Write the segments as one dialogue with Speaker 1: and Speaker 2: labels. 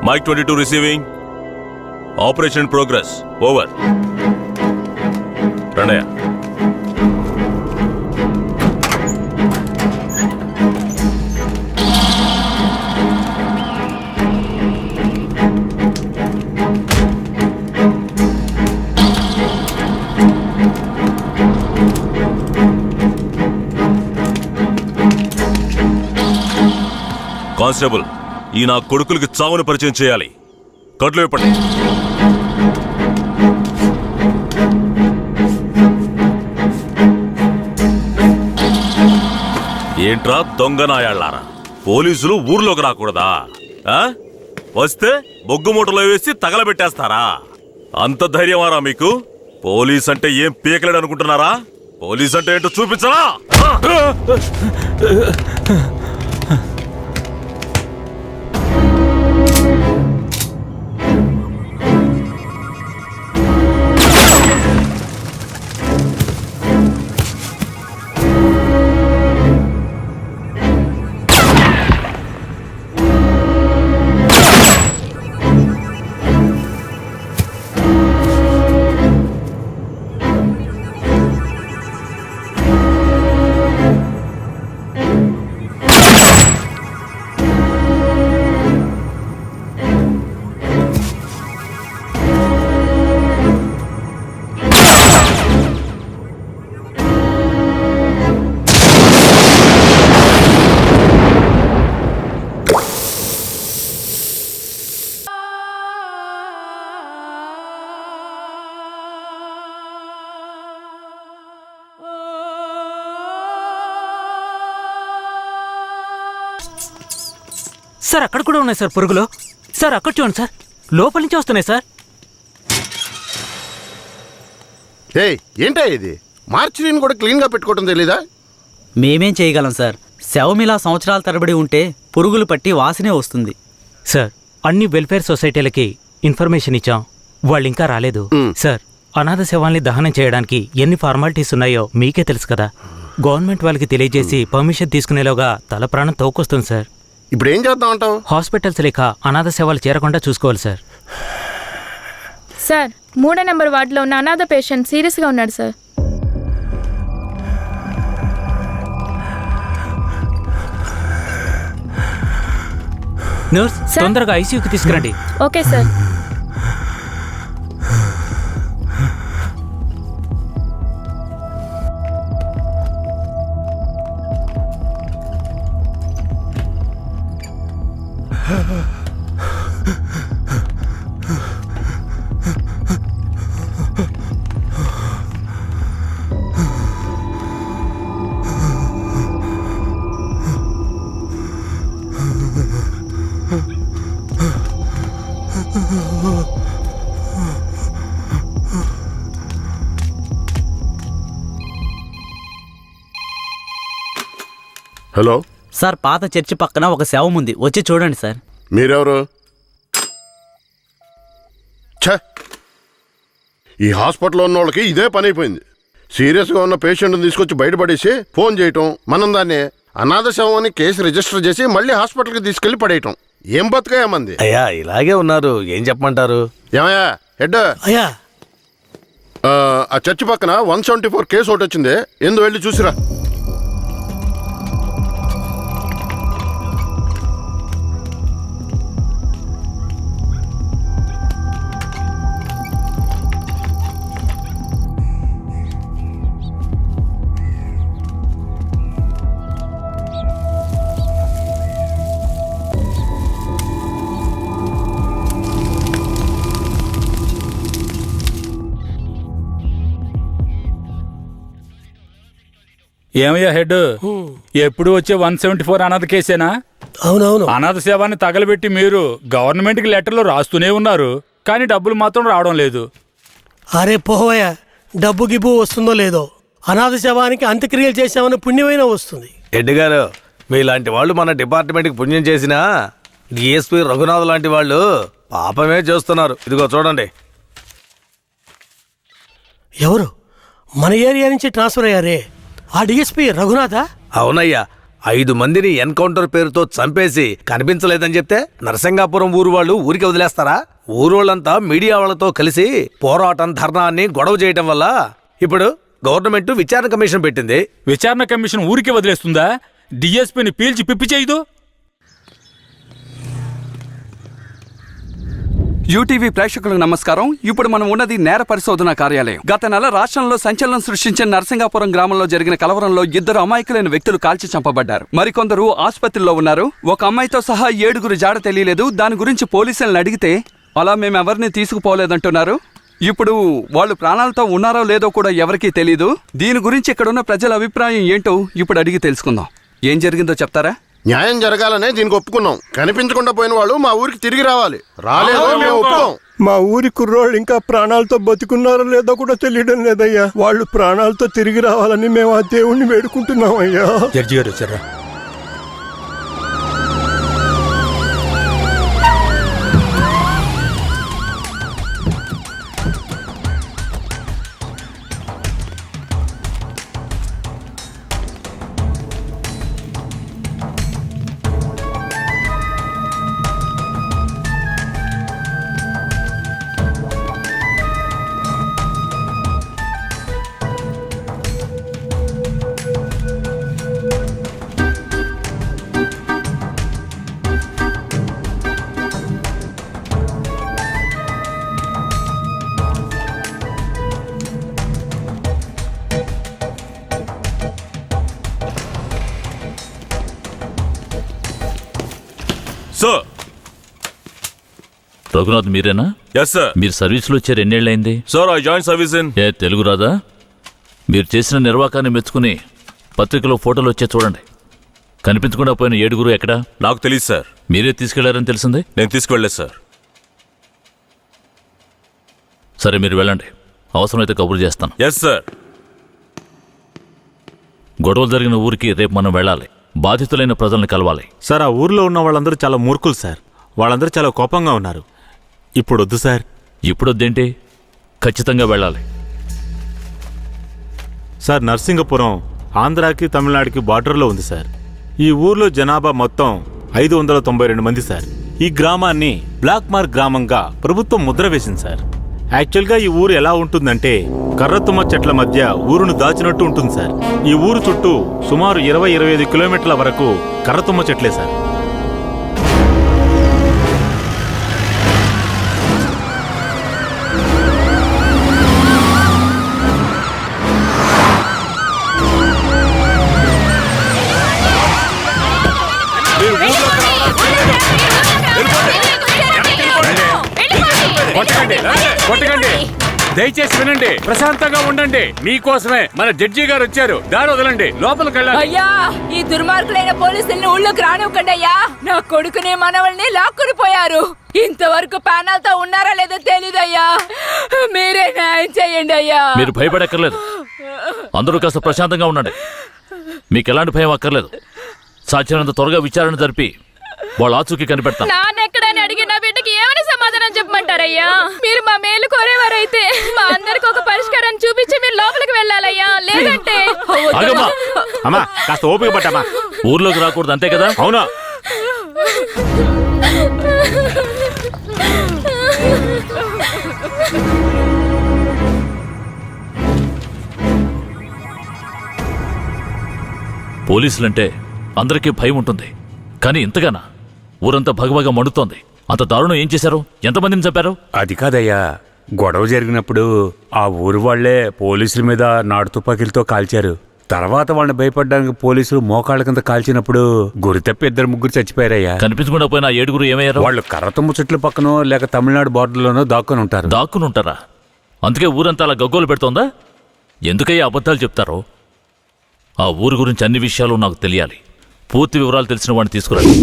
Speaker 1: Mic 22 receiving. Operation progress. Over. రండయ్య. Constable, ఈ నా కొడుకులకి చావును పరిచయం చేయాలి. కట్లు ఇప్పండి. ఏంట్రా దొంగ నాయాళ్ళారా, పోలీసులు ఊర్లోకి రాకూడదా? వస్తే బొగ్గు మూటలో వేసి తగలబెట్టేస్తారా? అంత ధైర్యమారా మీకు? పోలీస్ అంటే ఏం పీకలేడు అనుకుంటున్నారా? పోలీస్ అంటే ఏంటో చూపించరా?
Speaker 2: సార్ అక్కడ కూడా ఉన్నాయి సార్ పురుగులు. సార్ అక్కడ చూడండి సార్, లోపల నుంచి వస్తున్నాయి సార్.
Speaker 3: ఏంటా ఇది? మార్చిని కూడా క్లీన్ గా పెట్టుకోవడం తెలీదా?
Speaker 4: మేమేం చేయగలం సార్? శవమిలా సంవత్సరాల తరబడి ఉంటే పురుగులు పట్టి వాసనే వస్తుంది.
Speaker 2: సార్ అన్ని వెల్ఫేర్ సొసైటీలకి ఇన్ఫర్మేషన్ ఇచ్చాం, వాళ్ళు ఇంకా రాలేదు. సార్ అనాథ శవాల్ని దహనం చేయడానికి ఎన్ని ఫార్మాలిటీస్ ఉన్నాయో మీకే తెలుసు కదా. గవర్నమెంట్ వాళ్ళకి తెలియజేసి పర్మిషన్ తీసుకునేలోగా తల ప్రాణం తోకొస్తుంది సార్.
Speaker 3: ఇప్పుడు ఏం చేద్దాం అంటావు?
Speaker 2: హాస్పిటల్స్ లేక అనాథ సేవలు చేరకుండా చూసుకోవాలి సార్.
Speaker 5: సార్ 3వ నెంబర్ వార్డులో ఉన్న అనాథ పేషెంట్ సీరియస్గా ఉన్నాడు సార్.
Speaker 2: నర్స్ తొందరగా ఐసీయూకి తీసుకురండి.
Speaker 5: Okay sir.
Speaker 3: హలో
Speaker 4: సార్, పాత చర్చి పక్కన ఒక శవం ఉంది, వచ్చి చూడండి సార్.
Speaker 3: మీరెవరు? ఈ హాస్పిటల్లో ఉన్న వాళ్ళకి ఇదే పని అయిపోయింది. సీరియస్గా ఉన్న పేషెంట్ని తీసుకొచ్చి బయటపడేసి ఫోన్ చేయటం, మనం దాన్ని అనాథ శవం అని కేసు రిజిస్టర్ చేసి మళ్ళీ హాస్పిటల్కి తీసుకెళ్లి పడేయటం. ఏం బతుకయ్యామంది?
Speaker 6: అయ్యా ఇలాగే ఉన్నారు, ఏం చెప్పమంటారు?
Speaker 3: ఏమయ్యా హెడ్?
Speaker 6: అయ్యా
Speaker 3: ఆ చర్చి పక్కన 174 కేసు ఒకటి వచ్చింది, ఎందు వెళ్ళి చూసిరా.
Speaker 7: ఏమయ్యా హెడ్, ఎప్పుడు వచ్చే 174 అనాథ కేసేనా?
Speaker 6: అవునవును.
Speaker 7: అనాథ సేవాన్ని తగలబెట్టి మీరు గవర్నమెంట్కి లెటర్లు రాస్తూనే ఉన్నారు, కానీ డబ్బులు మాత్రం రావడం లేదు.
Speaker 6: అరే పోవయ్యా, డబ్బు గిబ్బు వస్తుందో లేదో, అనాథ శవానికి అంత్యక్రియలు చేసామని పుణ్యమైనా వస్తుంది.
Speaker 8: హెడ్ గారు, మీలాంటి వాళ్ళు మన డిపార్ట్మెంట్కి పుణ్యం చేసినా డిఎస్పీ రఘునాథ్ లాంటి వాళ్ళు పాపమే చేస్తున్నారు. ఇదిగో చూడండి.
Speaker 6: ఎవరు? మన ఏరియా నుంచి ట్రాన్స్ఫర్ అయ్యారే, ఆ డిఎస్పీ రఘునాథా?
Speaker 8: అవునయ్యా, 5 మందిని ఎన్కౌంటర్ పేరుతో చంపేసి కనిపించలేదని చెప్తే నరసింగాపురం ఊరు వాళ్ళు ఊరికి వదిలేస్తారా? ఊరోళ్ళంతా మీడియా వాళ్ళతో కలిసి పోరాటం, ధర్నాన్ని గొడవ చేయటం వల్ల ఇప్పుడు గవర్నమెంట్ విచారణ కమిషన్ పెట్టింది.
Speaker 7: విచారణ కమిషన్ ఊరికి వదిలేస్తుందా? డిఎస్పీని పీల్చి పిప్పి చేయదు.
Speaker 9: యూటీవీ ప్రేక్షకులకు నమస్కారం. ఇప్పుడు మనం ఉన్నది నేర పరిశోధన కార్యాలయం. గత నెల రాష్ట్రంలో సంచలనం సృష్టించిన నరసింగాపురం గ్రామంలో జరిగిన కలవరంలో 2 అమాయకులైన వ్యక్తులు కాల్చి చంపబడ్డారు. మరికొందరు ఆసుపత్రిలో ఉన్నారు. ఒక అమ్మాయితో సహా 7 జాడ తెలియలేదు. దాని గురించి పోలీసులను అడిగితే అలా మేమెవరిని తీసుకుపోలేదంటున్నారు. ఇప్పుడు వాళ్ళు ప్రాణాలతో ఉన్నారో లేదో కూడా ఎవరికీ తెలీదు. దీని గురించి ఇక్కడున్న ప్రజల అభిప్రాయం ఏంటో ఇప్పుడు అడిగి తెలుసుకుందాం. ఏం జరిగిందో చెప్తారా?
Speaker 3: న్యాయం జరగాలనే దీనికి ఒప్పుకున్నాం. కనిపించకుండా పోయిన వాళ్ళు మా ఊరికి తిరిగి రావాలి. రాలేదో మేము ఒప్పుకోం.
Speaker 10: మా ఊరి కుర్రోళ్ళు ఇంకా ప్రాణాలతో బతుకున్నారో లేదో కూడా తెలియడం లేదయ్యా. వాళ్ళు ప్రాణాలతో తిరిగి రావాలని మేము ఆ దేవుణ్ణి వేడుకుంటున్నాం అయ్యా.
Speaker 7: జడ్జి గారు వచ్చారా?
Speaker 1: సార్.
Speaker 11: రఘునాథ్ మీరేనా?
Speaker 1: Yes sir.
Speaker 11: మీరు సర్వీస్లో వచ్చారు ఎన్నేళ్ళైంది?
Speaker 1: Sir I join service in.
Speaker 11: ఏ తెలుగు రాదా? మీరు చేసిన నిర్వాకాన్ని మెచ్చుకుని పత్రికలో ఫోటోలు వచ్చే చూడండి. కనిపించకుండా పోయిన 7 ఎక్కడా?
Speaker 1: నాకు తెలియదు సార్.
Speaker 11: మీరే తీసుకెళ్లారని తెలిసింది.
Speaker 1: నేను తీసుకువెళ్ళలేదు సార్.
Speaker 11: సరే మీరు వెళ్ళండి, అవసరమైతే కబురు చేస్తాను.
Speaker 1: Yes sir.
Speaker 11: గొడవలు జరిగిన ఊరికి రేపు మనం వెళ్ళాలి. బాధితులైన ప్రజల్ని కలవాలి.
Speaker 12: సార్, ఆ ఊర్లో ఉన్న వాళ్ళందరూ చాలా మూర్ఖులు సార్. వాళ్ళందరూ చాలా కోపంగా ఉన్నారు. ఇప్పుడు వద్దు సార్.
Speaker 11: ఇప్పుడు వద్దేంటి? ఖచ్చితంగా వెళ్ళాలి.
Speaker 12: సార్, నర్సింగపురం ఆంధ్రాకి తమిళనాడుకి బార్డర్లో ఉంది సార్. ఈ ఊర్లో జనాభా మొత్తం 592 మంది సార్. ఈ గ్రామాన్ని బ్లాక్ మార్క్ గ్రామంగా ప్రభుత్వం ముద్ర వేసింది సార్. యాక్చువల్గా ఈ ఊరు ఎలా ఉంటుందంటే కర్రతుమ్మ చెట్ల మధ్య ఊరును దాచినట్టు ఉంటుంది సార్. ఈ ఊరు చుట్టూ సుమారు 20-25 కిలోమీటర్ల వరకు కర్రతుమ్మ చెట్లే సార్.
Speaker 7: కొట్టకండి, దయచేసి వినండి, ప్రశాంతంగా ఉండండి. మీకోసమే మన జడ్జి గారు వచ్చారు. దారి వదలండి, లోపలికి వెళ్ళాలి.
Speaker 5: అయ్యా, ఈ దుర్మార్గులైన పోలీసుల్ని ఊళ్ళోకి రానివ్వకండి అయ్యా. నా కొడుకుని మనవల్ని లాక్కుని పోయారు. ఇంతవరకు ప్యానల్తో ఉన్నారా లేదో తెలీదయ్యా. మీరే న్యాయం చేయండి అయ్యా.
Speaker 11: మీరు భయపడక్కర్లేదు. అందరూ కాస్త ప్రశాంతంగా ఉండండి. మీకు ఎలాంటి భయం అక్కర్లేదు. సాధ్యమైనంత త్వరగా విచారణ జరిపి వాళ్ళ ఆచూకీ కనిపెడతాం.
Speaker 5: నాన్నెక్కడని అడిగి నా బిడ్డకి ఏమని సమాధానం చెప్పమంటారయ్యా? మీరు మా మేలు కోరేవారైతే మా అందరికి ఒక పరిష్కారాన్ని చూపించి మీరు లోపలికి వెళ్ళాలయ్యా. లేదంటే
Speaker 11: ఆగమ్మా.
Speaker 12: అమ్మా, కాస్త ఓపిక పట్టమ్మా.
Speaker 11: ఊర్లోకి రాకూడదు, అంతే కదా?
Speaker 12: అవునా?
Speaker 11: పోలీసులంటే అందరికీ భయం ఉంటుంది, కానీ ఇంతగానా? ఊరంతా భగభగ మండుతోంది. అంత దారుణం ఏం చేశారు? ఎంతమందిని చంపారు?
Speaker 13: అది కాదయ్యా, గొడవ జరిగినప్పుడు ఆ ఊరు వాళ్లే పోలీసుల మీద నాటు తుపాకీలతో కాల్చారు. తర్వాత వాళ్ళని భయపడడానికి పోలీసులు మోకాళ్ళ కింద కాల్చినప్పుడు గురి తప్పి 2-3 చచ్చిపోయారయ్యా.
Speaker 11: కనిపించకుండా పోయిన 7 ఏమయ్యారు?
Speaker 13: వాళ్ళు కర్రతుమ్మ చెట్ల పక్కనో లేక తమిళనాడు బార్డర్లోనో దాక్కుని ఉంటారు.
Speaker 11: దాక్కుని ఉంటారా? అందుకే ఊరంతా అలా గగ్గోలు పెడుతోందా? ఎందుకయ్యా అబద్ధాలు చెప్తారో? ఆ ఊరు గురించి అన్ని విషయాలు నాకు తెలియాలి. పూర్తి వివరాలు తెలిసిన వాడిని తీసుకురండి.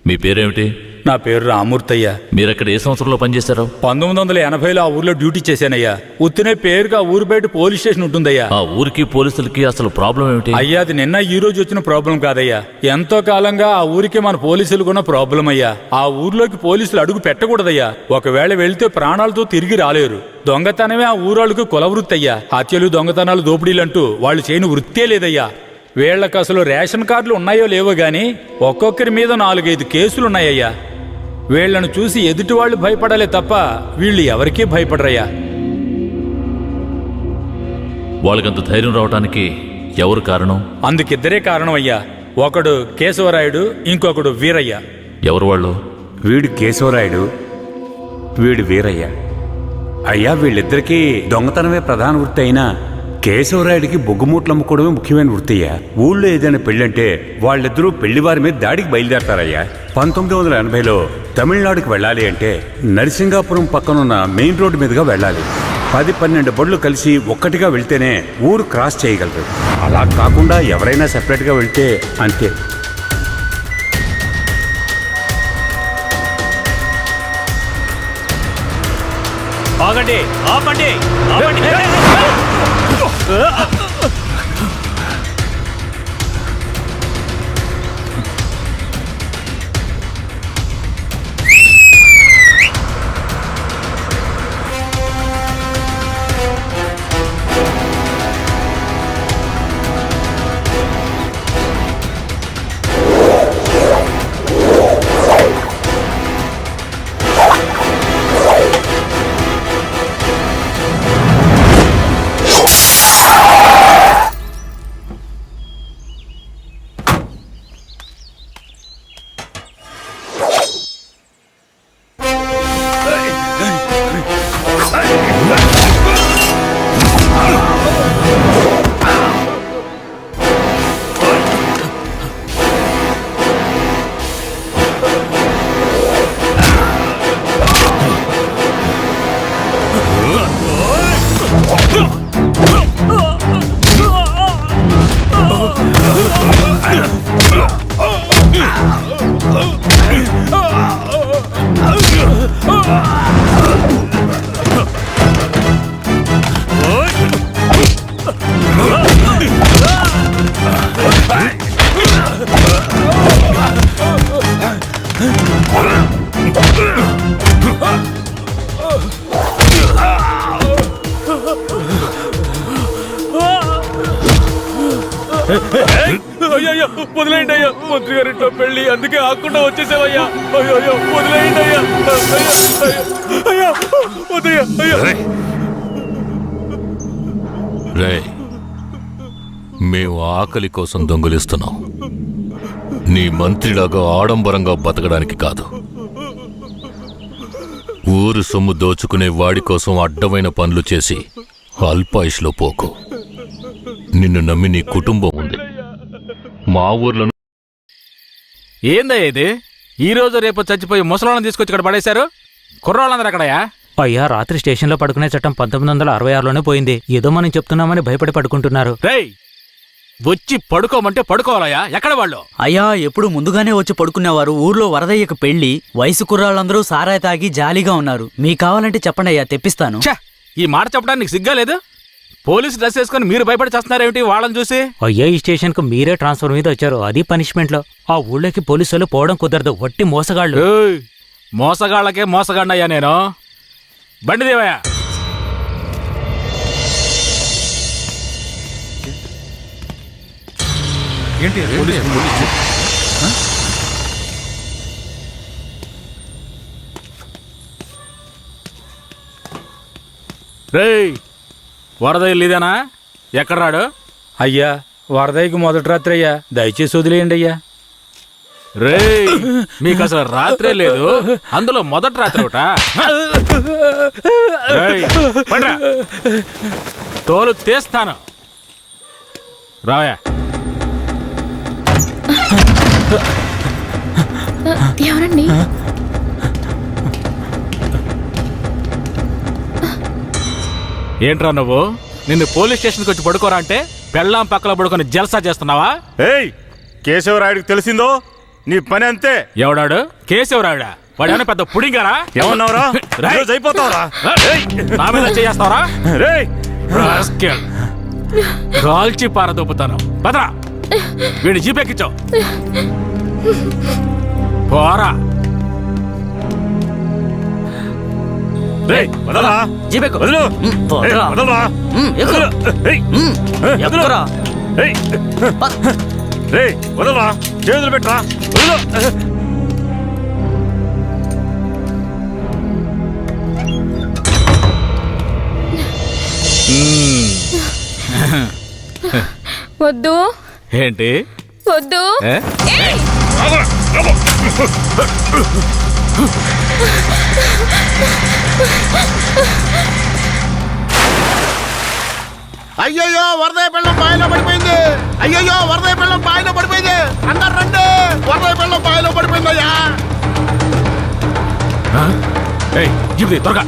Speaker 11: మీ పేరేమిటి?
Speaker 7: నా పేరు రామూర్తయ్య.
Speaker 11: మీరక్కడ ఏ సంవత్సరంలో పనిచేశారు?
Speaker 7: 1980లో ఆ ఊర్లో డ్యూటీ చేశానయ్యా. ఉత్తినే పేరుగా ఊరు బయట పోలీస్ స్టేషన్ ఉంటుందయ్యా.
Speaker 11: ఆ ఊరికి పోలీసులకి అసలు ప్రాబ్లం ఏమిటి?
Speaker 7: అయ్యా, అది నిన్న ఈ రోజు వచ్చిన ప్రాబ్లం కాదయ్యా. ఎంతో కాలంగా ఆ ఊరికి మన పోలీసులకు ఉన్న ప్రాబ్లం అయ్యా. ఆ ఊర్లోకి పోలీసులు అడుగు పెట్టకూడదయ్యా. ఒకవేళ వెళితే ప్రాణాలతో తిరిగి రాలేరు. దొంగతనమే ఆ ఊరాళ్ళకు కుల వృత్తి అయ్యా. హత్యలు, దొంగతనాలు, దోపిడీలంటూ వాళ్ళు చేయని వృత్తే లేదయ్యా. వీళ్ళకి అసలు రేషన్ కార్డులు ఉన్నాయో లేవో గాని ఒక్కొక్కరి మీద 4-5 కేసులున్నాయ్యా. వీళ్లను చూసి ఎదుటి వాళ్ళు భయపడాలే తప్ప వీళ్ళు ఎవరికీ భయపడరయ్యా.
Speaker 11: వాళ్ళకంత ధైర్యం రావడానికి ఎవరు కారణం?
Speaker 7: అందుకిద్దరే కారణం అయ్యా. ఒకడు కేశవరాయుడు, ఇంకొకడు వీరయ్య.
Speaker 11: ఎవరు వాళ్ళు?
Speaker 13: వీడు కేశవరాయుడు, వీడు వీరయ్య. అయ్యా, వీళ్ళిద్దరికీ దొంగతనమే ప్రధాన వృత్తి అయినా కేశవరాయుడికి బొగ్గుమూట్లు అమ్ముకోవడమే ముఖ్యమైన వృత్తి అయ్యా. ఊళ్ళో ఏదైనా పెళ్ళంటే వాళ్ళిద్దరూ పెళ్లివారి మీద దాడికి బయలుదేరతారయ్యా. 1980లో తమిళనాడుకి వెళ్ళాలి అంటే నరసింగాపురం పక్కనున్న మెయిన్ రోడ్డు మీదుగా వెళ్ళాలి. 10-12 బళ్ళు కలిసి ఒక్కటిగా వెళ్తేనే ఊరు క్రాస్ చేయగలరు. అలా కాకుండా ఎవరైనా సెపరేట్గా వెళ్తే అంతే.
Speaker 2: ఆగండి, ఆపండి, ఆపండి.
Speaker 7: అయ్యో, వదిలేయండి అయ్యా. మంత్రి గారింట్లో పెళ్లి, అందుకే ఆకుండా వచ్చేసావయ్యా. అయ్యో, వదిలేయండి అయ్యా. అయ్యా, వద్దయ్యా. అయ్యా,
Speaker 11: రే, మేము ఆకలి కోసం దొంగిలిస్తున్నాం. నీ మంత్రిలాగా ఆడంబరంగా బతకడానికి కాదు. ఊరు సొమ్ము దోచుకునే వాడి కోసం అడ్డమైన పనులు చేసి అల్పాయుష్లో పోకు. నిన్ను నమ్మి నీ కుటుంబం ఉంది. మా ఊర్లో
Speaker 7: ఏందయ్యా ఇది? ఈ రోజు రేపు చచ్చిపోయి ముసలాళ్ళని తీసుకొచ్చి ఇక్కడ పడేశారు. కుర్రాళ్ళందరూ అక్కడయ్యా.
Speaker 2: అయ్యా, రాత్రి స్టేషన్లో పడుకునే చట్టం 1966లోనే పోయింది. ఏదో మనం చెప్తున్నామని భయపడి పడుకుంటున్నారు.
Speaker 7: రేయ్, వచ్చి పడుకోమంటే పడుకోవాలయ్యా. ఎక్కడ వాళ్ళు?
Speaker 4: అయ్యా, ఎప్పుడు ముందుగానే వచ్చి పడుకునేవారు. ఊర్లో వరదయ్యకు పెళ్లి, వయసు కుర్రాళ్ళందరూ సారాయి తాగి జాలీగా ఉన్నారు. మీకు కావాలంటే చెప్పండి అయ్యా, తెప్పిస్తాను.
Speaker 7: ఛ, ఈ మాట చెప్పడానికి సిగ్గా లేదు? పోలీసు డ్రెస్ వేసుకుని మీరు భయపడి చేస్తున్నారేమిటి వాళ్ళని చూసి?
Speaker 2: అయ్యా, ఈ స్టేషన్కు మీరే ట్రాన్స్ఫర్ మీద వచ్చారు, అది పనిష్మెంట్లో. ఆ ఊళ్ళోకి పోలీసులు పోవడం కుదరదు, వట్టి మోసగాళ్ళు.
Speaker 7: ఏయ్, మోసగాళ్ళకే మోసగాడినయ్యా నేను. బండి దేవయ్యా. ఏంటి రేయ్, వరదయ్య ఇదేనా? ఎక్కడ రాడు? అయ్యా, వరదయ్యకి మొదటి రాత్రి అయ్యా, దయచేసి వదిలేయండి అయ్యా. రేయ్, మీకు అసలు రాత్రే లేదు, అందులో మొదటి రాత్రి ఒకట. తోలు తీస్తాను. రావయా.
Speaker 5: ఎవరండి?
Speaker 7: ఏంట్రా నువ్వు? నిన్ను పోలీస్ స్టేషన్కి వచ్చి పడుకోరా అంటే పెళ్ళాం పక్కల పడుకొని జల్సా చేస్తున్నావా?
Speaker 12: ఏయ్, కేశవరాయుడికి తెలిసిందో నీ పని అంతే.
Speaker 7: ఎవడాడు? కేశవరాయుడా? వాడేమైనా పెద్ద పుడింగారా?
Speaker 12: ఏమన్నావురా? అయిపోతావురా?
Speaker 7: నా మీద చేస్తావరా?
Speaker 12: రేయ్,
Speaker 7: కాల్చి పారదొప్పుతాను. పదరా, వీడి జీపెక్కించావు. పోరా.
Speaker 12: వదలరా,
Speaker 4: జీపెక్కు.
Speaker 12: వదలు.
Speaker 4: వదలరా.
Speaker 12: వదలరా.
Speaker 4: ఎక్కురా.
Speaker 1: రే వదలరా, చేతులు పెట్టరా, వదలు.
Speaker 5: వద్దు
Speaker 7: ఏంటి
Speaker 5: వద్దు.
Speaker 7: ఏ?
Speaker 5: ఏయ్!
Speaker 3: అయ్యయ్యో వరదయ్య పిల్లం బావిలో పడిపోయింది. అయ్యయ్యో వరదయ్య పిల్లం బావిలో పడిపోయింది. అందరు రండి, వరదయ్య పిల్లం బావిలో పడిపోయిందయ్యా.
Speaker 7: ఏయ్, జీబుది త్వరగా.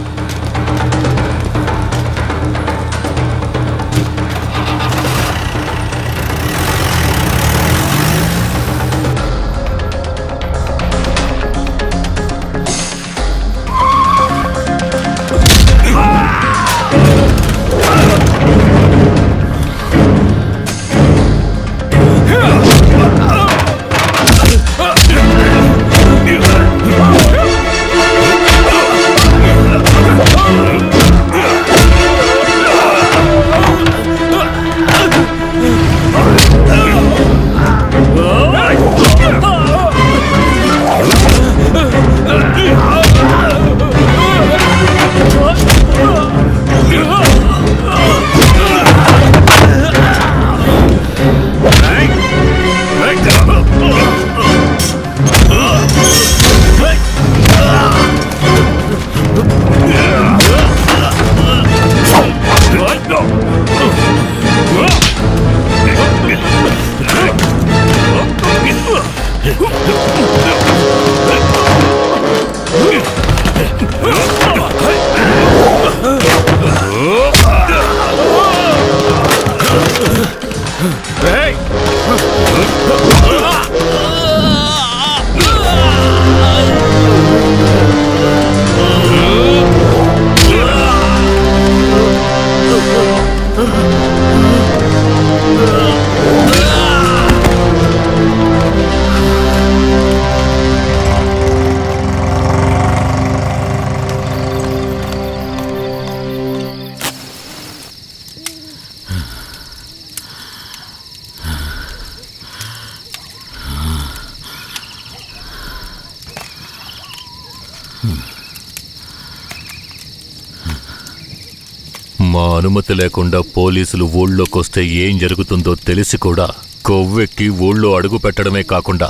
Speaker 11: మా అనుమతి లేకుండా పోలీసులు ఊళ్ళోకొస్తే ఏం జరుగుతుందో తెలిసి కూడా కొవ్వెక్కి ఊళ్ళో అడుగు పెట్టడమే కాకుండా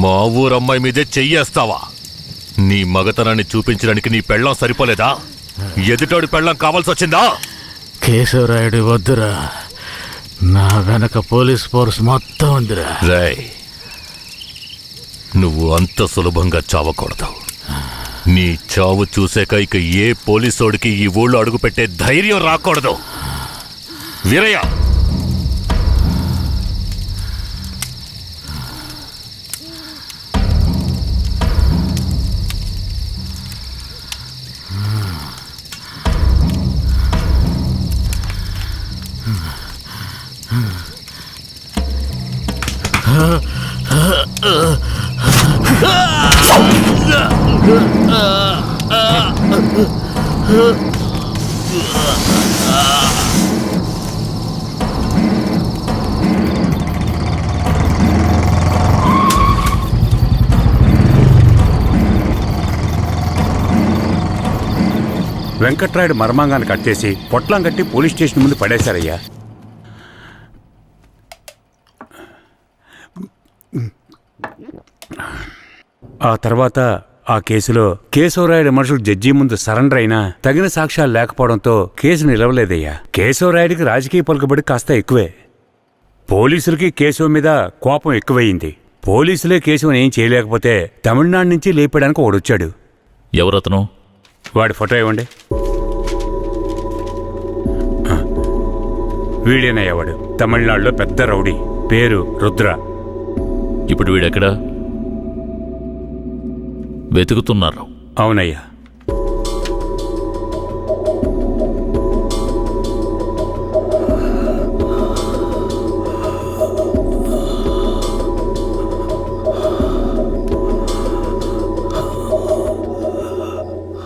Speaker 11: మా ఊరమ్మాయి మీదే చెయ్యేస్తావా? నీ మగతనాన్ని చూపించడానికి నీ పెళ్ళం సరిపోలేదా? ఎదుటోడి పెళ్ళం కావాల్సి వచ్చిందా?
Speaker 7: కేశవరాయుడు వద్దురా, నా వెనక పోలీస్ ఫోర్స్ మొత్తం ఉందిరా.
Speaker 11: రేయ్, నువ్వు అంత సులభంగా చావకూడదు. నీ చావు చూసాక ఇక ఏ పోలీసోడికి ఈ ఊళ్ళో అడుగుపెట్టే ధైర్యం రాకూడదు. వీరయ్య,
Speaker 13: వెంకట్రాయుడు మర్మాంగాన్ని కట్టేసి పొట్లం కట్టి పోలీస్ స్టేషన్ ముందు పడేశారయ్యా. ఆ తర్వాత ఆ కేసులో కేశవరాయుడు మనుషులు జడ్జి ముందు సరెండర్ అయినా తగిన సాక్ష్యాలు లేకపోవడంతో కేసు నిలవలేదయ్యా. కేశవరాయుడికి రాజకీయ పలుకుబడి కాస్త ఎక్కువే. పోలీసులకి కేశవ మీద కోపం ఎక్కువయింది. పోలీసులే కేశవని ఏం చేయలేకపోతే తమిళనాడు నుంచి లేపడానికి ఒకడొచ్చాడు.
Speaker 11: ఎవరతను?
Speaker 13: వాడి ఫోటో ఇవ్వండి. వీడేనయ్యా వాడు. తమిళనాడులో పెద్ద రౌడీ, పేరు రుద్ర.
Speaker 11: ఇప్పుడు వీడెక్కడా? వెతుకుతున్నారు.
Speaker 13: అవునయ్యా.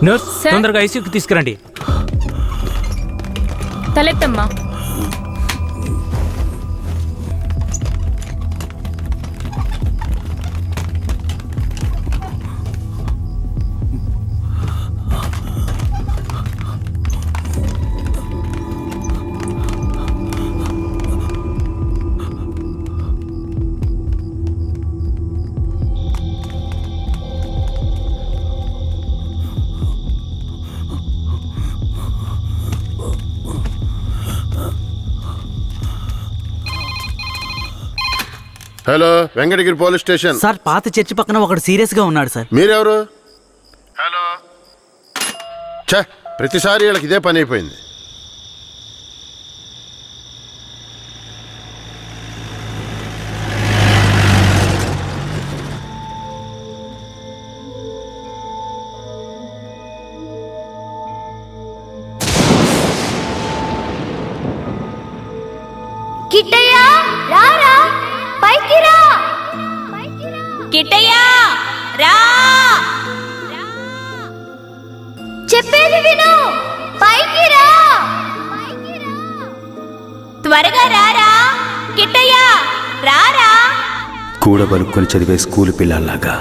Speaker 2: నర్స్, తొందరగా ఐసీయూకి తీసుకురండి.
Speaker 5: తలెత్తమ్మా.
Speaker 3: Hello, Venkatagiri police station.
Speaker 4: Sir పాత చర్చి పక్కన ఒకడు సీరియస్ గా ఉన్నాడు సార్.
Speaker 3: మీరెవరు? హలో. ఛ, ప్రతిసారి వీళ్ళకి ఇదే పని అయిపోయింది.
Speaker 5: కిట్టయ్య రారా, పైకి రా. కిట్టయ్య రా, చెప్పేది విను, పైకి రా, త్వరగా రారా. కిట్టయ్య రారా.
Speaker 14: కూడబలుక్కొని చదివే స్కూలు పిల్లల్లాగా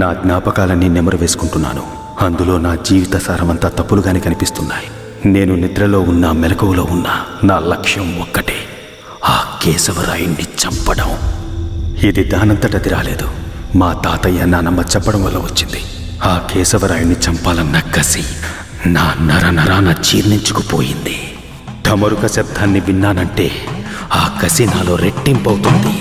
Speaker 14: నా జ్ఞాపకాలన్నీ నెమరు వేసుకుంటున్నాను. అందులో నా జీవిత సారమంతా తప్పులుగానే కనిపిస్తున్నాయి. నేను నిద్రలో ఉన్నా మెలకువలో ఉన్నా నా లక్ష్యం ఒక్కటే, ఆ కేశవరాయుణ్ణి చంపడం. ఇది దానంతటది రాలేదు, మా తాతయ్య నానమ్మ చెప్పడం వల్ల వచ్చింది. ఆ కేశవరాయుణ్ణి చంపాలన్న కసి నా నరనరాన జీర్ణించుకుపోయింది. ఢమరుక శబ్దాన్ని విన్నానంటే ఆ కసి నాలో రెట్టింపవుతుంది.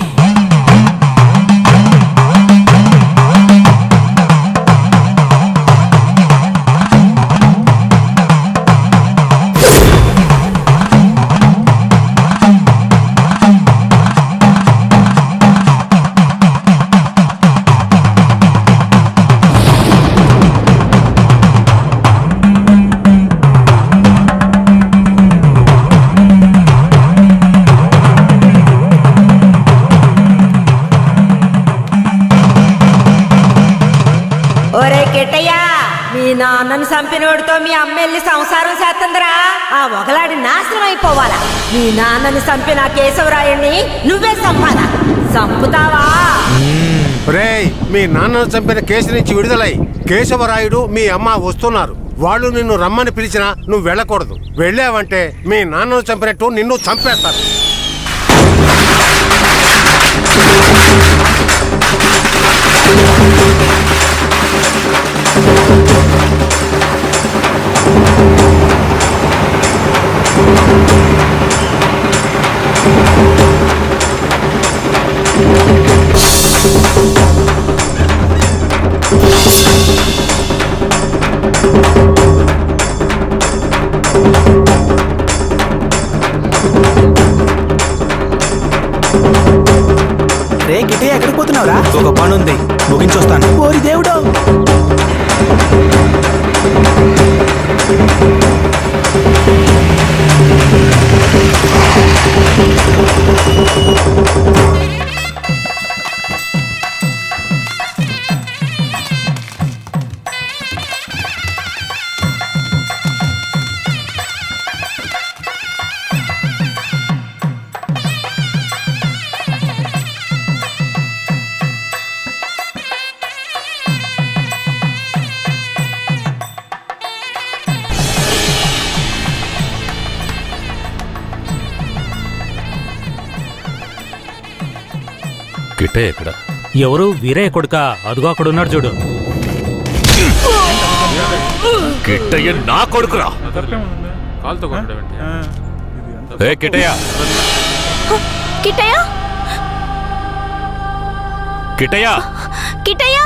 Speaker 5: ఒరే కిట్టయ్య, మీ నాన్నని చంపినోడితో మీ అమ్మ వెళ్ళి సంసారం చేస్తుందిరా. ఆ ఒకలాడి నాశనం అయిపోవాలా. మీ నాన్నని చంపిన కేశవరాయుణ్ణి నువ్వే చంపాలా. చంపుతావా?
Speaker 10: రేయ్, మీ నాన్నను చంపిన కేసు నుంచి విడుదలై కేశవరాయుడు మీ అమ్మ వస్తున్నారు. వాళ్ళు నిన్ను రమ్మని పిలిచినా నువ్వు వెళ్ళకూడదు. వెళ్ళావంటే మీ నాన్నను చంపినట్టు నిన్ను చంపేస్తారు.
Speaker 4: రే కిట్టయ్య, ఎక్కడికి పోతున్నావురా? ఒక పని ఉంది, ముగించొస్తాను. ఓరి దేవుడు.
Speaker 11: కిట్టయ్య ఎక్కడ?
Speaker 2: ఎవరు? వీరయ్య కొడుక? అదుగో అక్కడున్నాడు చూడు.
Speaker 11: కిట్టయ్య నా కొడుకురా. ఏ కిట్టయ్య,
Speaker 5: కిట్టయ్య,
Speaker 11: కిట్టయ్య,
Speaker 5: కిట్టయ్య.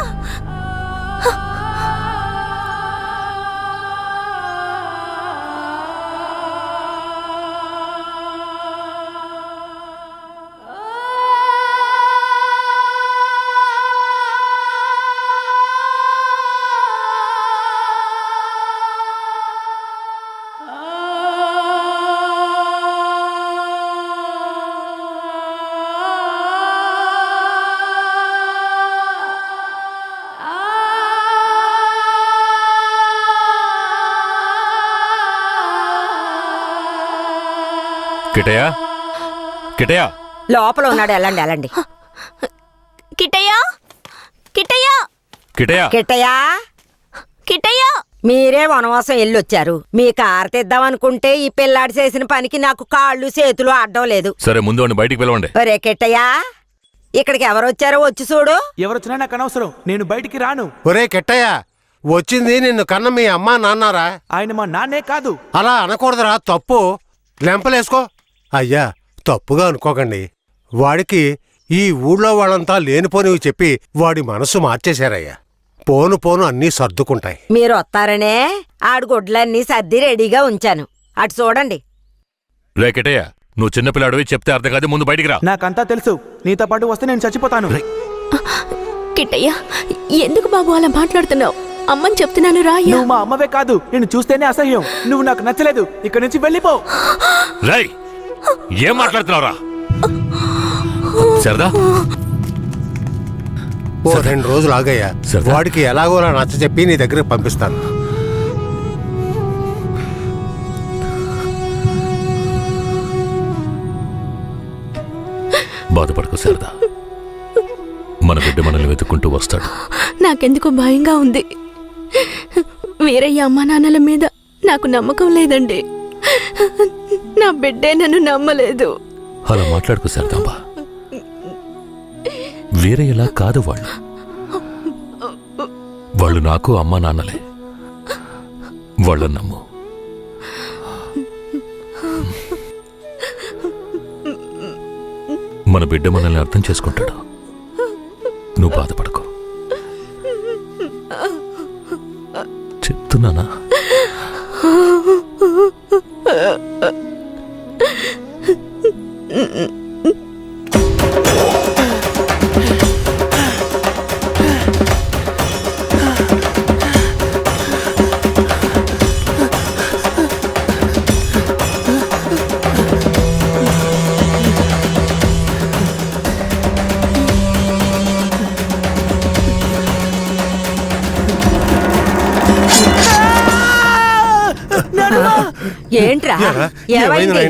Speaker 11: కిట్టయ్య, కిట్టయ్య.
Speaker 5: లోపల ఉన్నాడు, వెళ్ళండి వెళ్ళండి. కిట్టయ్య, కిట్టయ్య,
Speaker 11: కిట్టయ్య,
Speaker 5: కిట్టయ్య, కిట్టయ్య. మీరే వనవాసం వెళ్ళొచ్చారు. మీ కారు తెద్దామనుకుంటే ఈ పిల్లాడి చేసిన పనికి నాకు కాళ్ళు చేతులు అడ్డం లేదు.
Speaker 11: సరే, ముందు వాడిని బయటికి పిలవండి.
Speaker 5: ఒరే కిట్టయ్య, ఇక్కడికి ఎవరొచ్చారో వచ్చి చూడు.
Speaker 4: ఎవరొచ్చినా నాకు అనవసరం, నేను బయటికి రాను.
Speaker 10: ఒరే కెట్టయ్య, వచ్చింది నిన్ను కన్న మీ అమ్మా నాన్నారా?
Speaker 4: ఆయన మా నాన్నే కాదు.
Speaker 10: అలా అనకూడదురా, తప్పు. లెంపలేసుకో. అయ్యా, తప్పుగా అనుకోకండి. వాడికి ఈ ఊళ్ళో వాళ్ళంతా లేనిపోనివి చెప్పి వాడి మనసు మార్చేశారయ్యా. పోను పోను అన్నీ సర్దుకుంటాయి.
Speaker 5: మీరు వస్తారనే ఆడు గుడ్లన్నీ సర్ది రెడీగా ఉంచాను. అటు చూడండి.
Speaker 11: రే కిట్టయ్య, నువ్వు చిన్నపిల్లాడివి, చెప్తే అర్థం కాదు, ముందు బయటికి రా.
Speaker 4: నాకంతా తెలుసు. నీతో పాటు వస్తే నేను చచ్చిపోతాను.
Speaker 15: కిట్టయ్య, ఎందుకు బాబు అలా మాట్లాడుతున్నావు? అమ్మని చెప్తున్నాను రా.
Speaker 4: నువ్వు మా అమ్మవే కాదు, నిన్ను చూస్తేనే అసహ్యం. నువ్వు నాకు నచ్చలేదు. ఇక్కడి నుంచి వెళ్ళిపో.
Speaker 11: రేయ్, ఏం మాట్లాడుతున్నావురా? సరదా
Speaker 10: ఓ 2 రోజులు ఆగయ్యా. వాడికి ఎలాగోలా నచ్చ చెప్పి నీ దగ్గరికి పంపిస్తాను.
Speaker 11: బాధపడకు సరదా, మన బిడ్డ మనల్ని వెతుక్కుంటూ వస్తాడు.
Speaker 15: నాకెందుకు భయంగా ఉంది. వీరయ్య అమ్మా నాన్నల మీద నాకు నమ్మకం లేదండి. నా బిడ్డే నన్ను నమ్మలేదు.
Speaker 11: అలా మాట్లాడుకో సరదాంబా. వీరయ్యలా కాదు వాళ్ళు. వాళ్ళు నాకు అమ్మా నాన్నలే. వాళ్ళని నమ్ము. మన బిడ్డ మనల్ని అర్థం చేసుకుంటాడు. నువ్వు బాధపడకు, చెప్తున్నానా?
Speaker 5: ఏంట్రా ఏమైంది?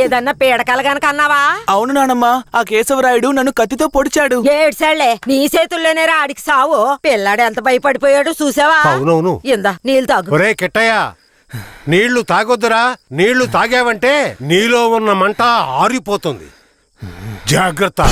Speaker 5: ఏదన్నా పీడకలు గనక అన్నావా?
Speaker 4: అవును నానమ్మా, ఆ కేశవరాయుడు నన్ను కత్తితో పొడిచాడు.
Speaker 5: ఏడ్సాళ్లే, నీ చేతుల్లోనే ఆడికి సావు. పిల్లాడు ఎంత భయపడిపోయాడు చూసావా?
Speaker 10: అవునవును.
Speaker 5: ఇందా నీళ్ళు తాగు.
Speaker 10: ఒరే కిట్టయ్య, నీళ్లు తాగొద్దురా. నీళ్లు తాగావంటే నీలో ఉన్న మంట ఆరిపోతుంది. జాగ్రత్త.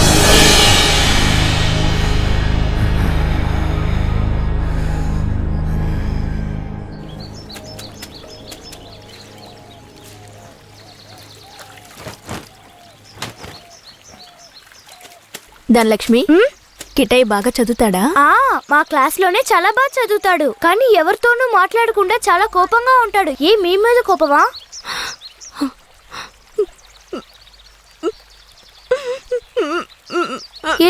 Speaker 15: ధనలక్ష్మి, కిట్టయ్య బాగా చదువుతాడా?
Speaker 16: మా క్లాస్ లోనే చాలా బాగా చదువుతాడు. కానీ ఎవరితోనూ మాట్లాడకుండా చాలా కోపంగా ఉంటాడు. మీ మీద కోపమా?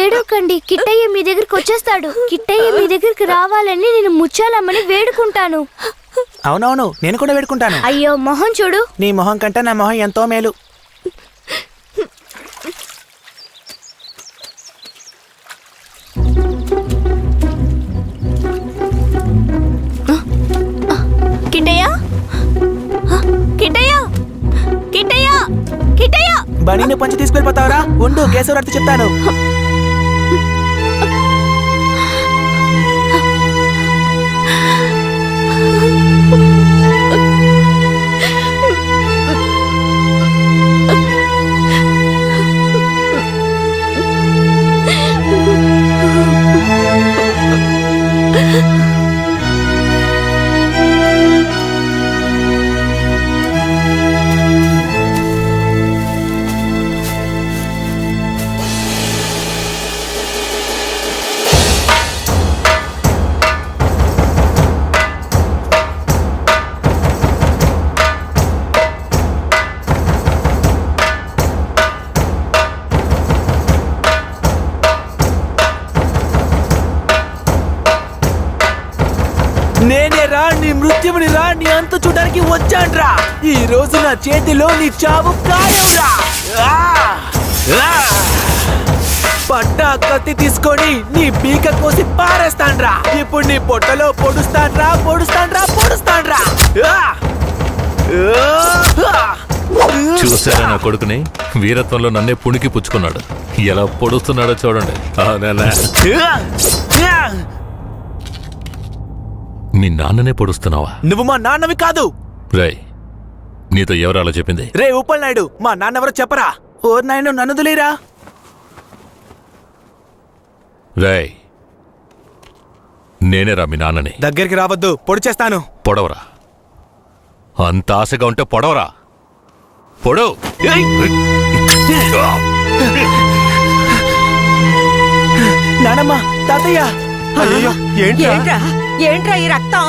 Speaker 16: ఏడోకండి, కిట్టయ్య మీ దగ్గరికి వచ్చేస్తాడు. కిట్టయ్య మీ దగ్గరికి రావాలని నేను ముచ్చాలమ్మని వేడుకుంటాను.
Speaker 4: అవునవును, నేను కూడా వేడుకుంటాను.
Speaker 16: అయ్యో మొహం చూడు.
Speaker 4: నీ మొహం కంటే నా మొహం ఎంతో మేలు.
Speaker 15: కిట్టయ్య, కిట్టయ్య, కిట్టయ్య, కిట్టయ్య.
Speaker 4: బనీని పంచి తీసుకెళ్ళిపోతావరా? ఉండు, కేశవరాయుడు చెప్తాను. నేనే రా, నీ మృత్యువుని రా, నీ అంతు చూడడానికి వచ్చాన్రా. ఈ రోజు నా చేతిలో నీ చావు ఖాయంరా. పట్టా కత్తి తీసుకొని నీ పీక కోసి పారేస్తాన్రా. ఇప్పుడు నీ పొట్టలో పొడుస్తాన్రా, పొడుస్తాన్రా, పొడుస్తాన్రా.
Speaker 11: చూసారా నా కొడుకుని? వీరత్వంలో నన్నే పుణికి పుచ్చుకున్నాడు. ఎలా పొడుస్తున్నాడో చూడండి. మీ నాన్ననే పొడుస్తున్నావా?
Speaker 4: నువ్వు మా నాన్నవి కాదు.
Speaker 11: రేయ్, నీతో ఎవరు అలా చెప్పింది?
Speaker 4: రే ఉప్పల్ నాయుడు, మా నాన్నెవరో చెప్పరా? ఓ నాయుడు, నన్ను దులేరా.
Speaker 11: రేయ్, నేనేరా మీ నాన్నని.
Speaker 4: దగ్గరికి రావద్దు, పొడి చేస్తాను.
Speaker 11: పొడవరా. అంత ఆశగా ఉంటే పొడవరా. పొడవు.
Speaker 4: నానమ్మ, తాతయ్య.
Speaker 10: అయ్యో ఏంట్రా
Speaker 5: ఏంట్రా ఏంట్రా ఈ రక్తం?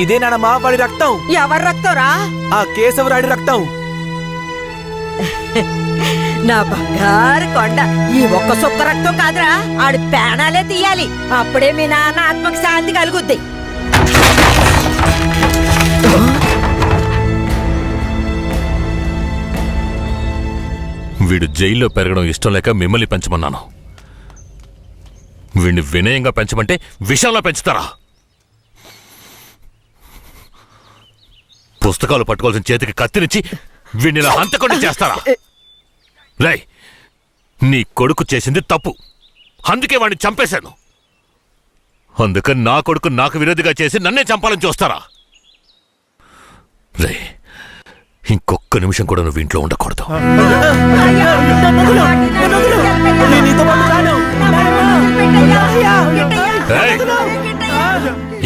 Speaker 4: ఇదే నానమ్మ వాడి రక్తం.
Speaker 5: ఎవరి రక్తంరా?
Speaker 4: ఆ కేశవరాయుడి రక్తం.
Speaker 5: నా బంగారు కొండ, ఈ ఒక్క సుక్క రక్తం కాదురా, ఆడి ప్రాణాలే తీయాలి. అప్పుడే మీ నాన్న ఆత్మకి శాంతి కలుగుద్ది.
Speaker 11: వీడు జైల్లో పెరగడం ఇష్టం లేక మిమ్మల్ని పెంచమన్నాను. వీడిని వినయంగా పెంచమంటే విషంలో పెంచుతారా? పుస్తకాలు పట్టుకోవాల్సిన చేతికి కత్తిరించి వీడిని ఇలా హంతకుండా చేస్తారా? రై, నీ కొడుకు చేసింది తప్పు, అందుకే వాడిని చంపేశాను. అందుకని నా కొడుకు నాకు విరోధిగా చేసి నన్నే చంపాలని చూస్తారా? రే, ఇంకొక్క నిమిషం కూడా నువ్వు ఇంట్లో ఉండకూడదు. ఏయ్,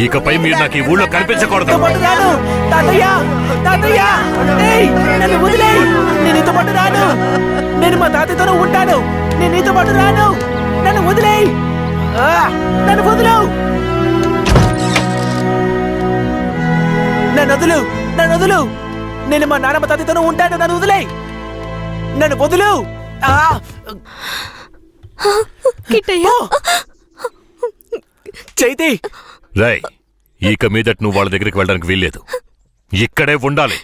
Speaker 11: ఇకపై మీరు నాకు ఈ ఊళ్ళో కనిపించకూడదు.
Speaker 4: నేను మా తాతయ్యతోనే ఉంటాను. నేను నీతో పాటు రాను. నన్ను వదిలేయ్. నన్ను వదులు. నన్ను వదులు. నన్ను వదులు. నేను మా నాన్నమ్మ తాతయ్యతోనే ఉంటాను. నన్ను వదిలేయ్. నన్ను వదులు. చైతి,
Speaker 11: రై, ఇక మీదట నువ్వు వాళ్ళ దగ్గరికి వెళ్ళడానికి వీల్లేదు, ఇక్కడే ఉండాలి.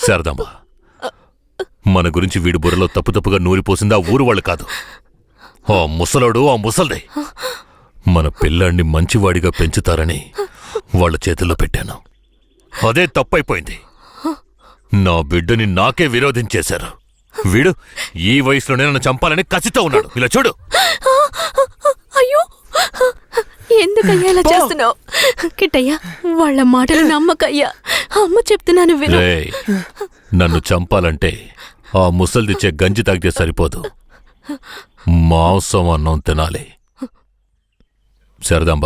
Speaker 11: శారదమ్మ, మన గురించి వీడి బుర్రలో తప్పుగా నూరిపోసింది ఆ ఊరు వాళ్ళు కాదు, ఆ ముసలోడు, ఆ ముసల్ది. మన పిల్లాన్ని మంచివాడిగా పెంచుతారని వాళ్ళ చేతుల్లో పెట్టాను. అదే తప్పైపోయింది. నా బిడ్డని నాకే విరోధించేశారు. వీడు ఈ వయసులోనే నన్ను చంపాలని కసితో ఉన్నాడు. ఇలా చూడు.
Speaker 15: అయ్యో, ఎందుకయ్యా ఇలా చేస్తున్నావు? కిట్టయ్యా, వాళ్ళ మాటలు నమ్మకయ్యా. అమ్మ చెప్తున్నాను విను.
Speaker 11: రేయ్, నన్ను చంపాలంటే ఆ ముసల్దిచ్చే గంజి తాగితే సరిపోదు, మాంసం అన్నం తినాలి. శారదాంబ,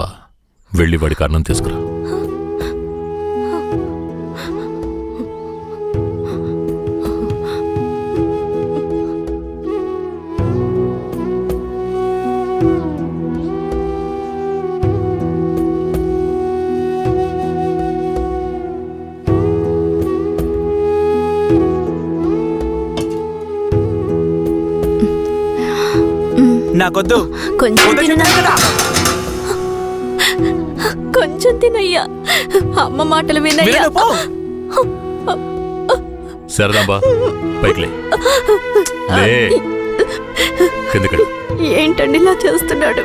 Speaker 11: వెళ్ళి వాడికి అన్నం తీసుకురా.
Speaker 4: నాకొద్దు.
Speaker 15: కొంచెం తినయ్యా. కొంచెం తినయ్యా. అమ్మ మాటలు వినయ్యా.
Speaker 11: శారదాంబ, పైకి లే. కిందకి.
Speaker 15: ఏంటండి ఇలా చేస్తున్నాడు?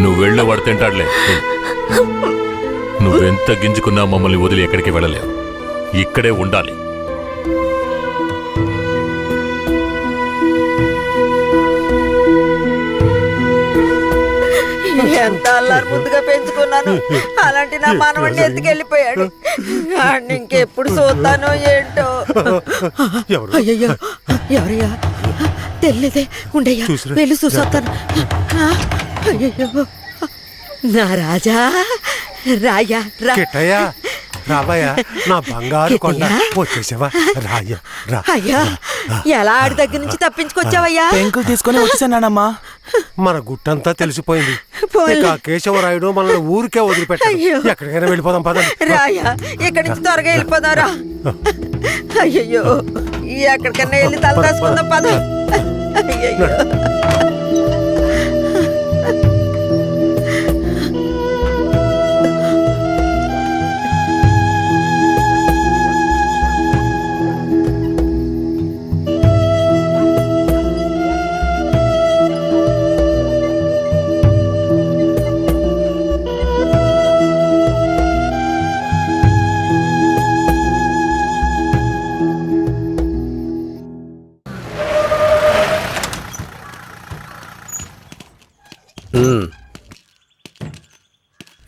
Speaker 11: నువ్వు వెళ్ళు, వాడు తింటాడులే. నువ్వెంత గింజుకున్నా మమ్మల్ని వదిలి ఎక్కడికి వెళ్ళలేవు, ఇక్కడే ఉండాలి.
Speaker 5: ఎంత అల్లారు ముద్దుగా పెంచుకున్నాను, అలాంటి నా మనవడిని ఎత్తుకెళ్ళిపోయాడు. ఇంకెప్పుడు చూస్తానో ఏంటో. అయ్యయ్యో, ఎవరయ్యా? తెలియదే. ఉండయ్యా, వెళ్ళి చూసొస్తాను. అయ్యయ్యో, నా రాజా, రాయా రా.
Speaker 10: కిట్టయ్యా, రావయ్యా, నా బంగారు కొండ. వచ్చేసావా? రాయ్యా, రా.
Speaker 5: అయ్యా, ఎలా ఆడి దగ్గర నుంచి తప్పించుకొచ్చావయ్యా?
Speaker 4: పెంకులు తీసుకొని వచ్చేసానమ్మా.
Speaker 10: మన గుట్టంతా తెలిసిపోయింది. ఇక కేశవరాయుడు మనల్ని ఊరికే వదిలిపెట్టాడు. ఎక్కడికైనా వెళ్ళిపోదాం పదండి.
Speaker 5: రాయా, ఇక్కడి నుంచి త్వరగా వెళ్ళిపోదారా. అయ్యయ్యో, ఎక్కడికన్నా వెళ్ళి తల దాచుకుందాం పద. అయ్యయ్యో.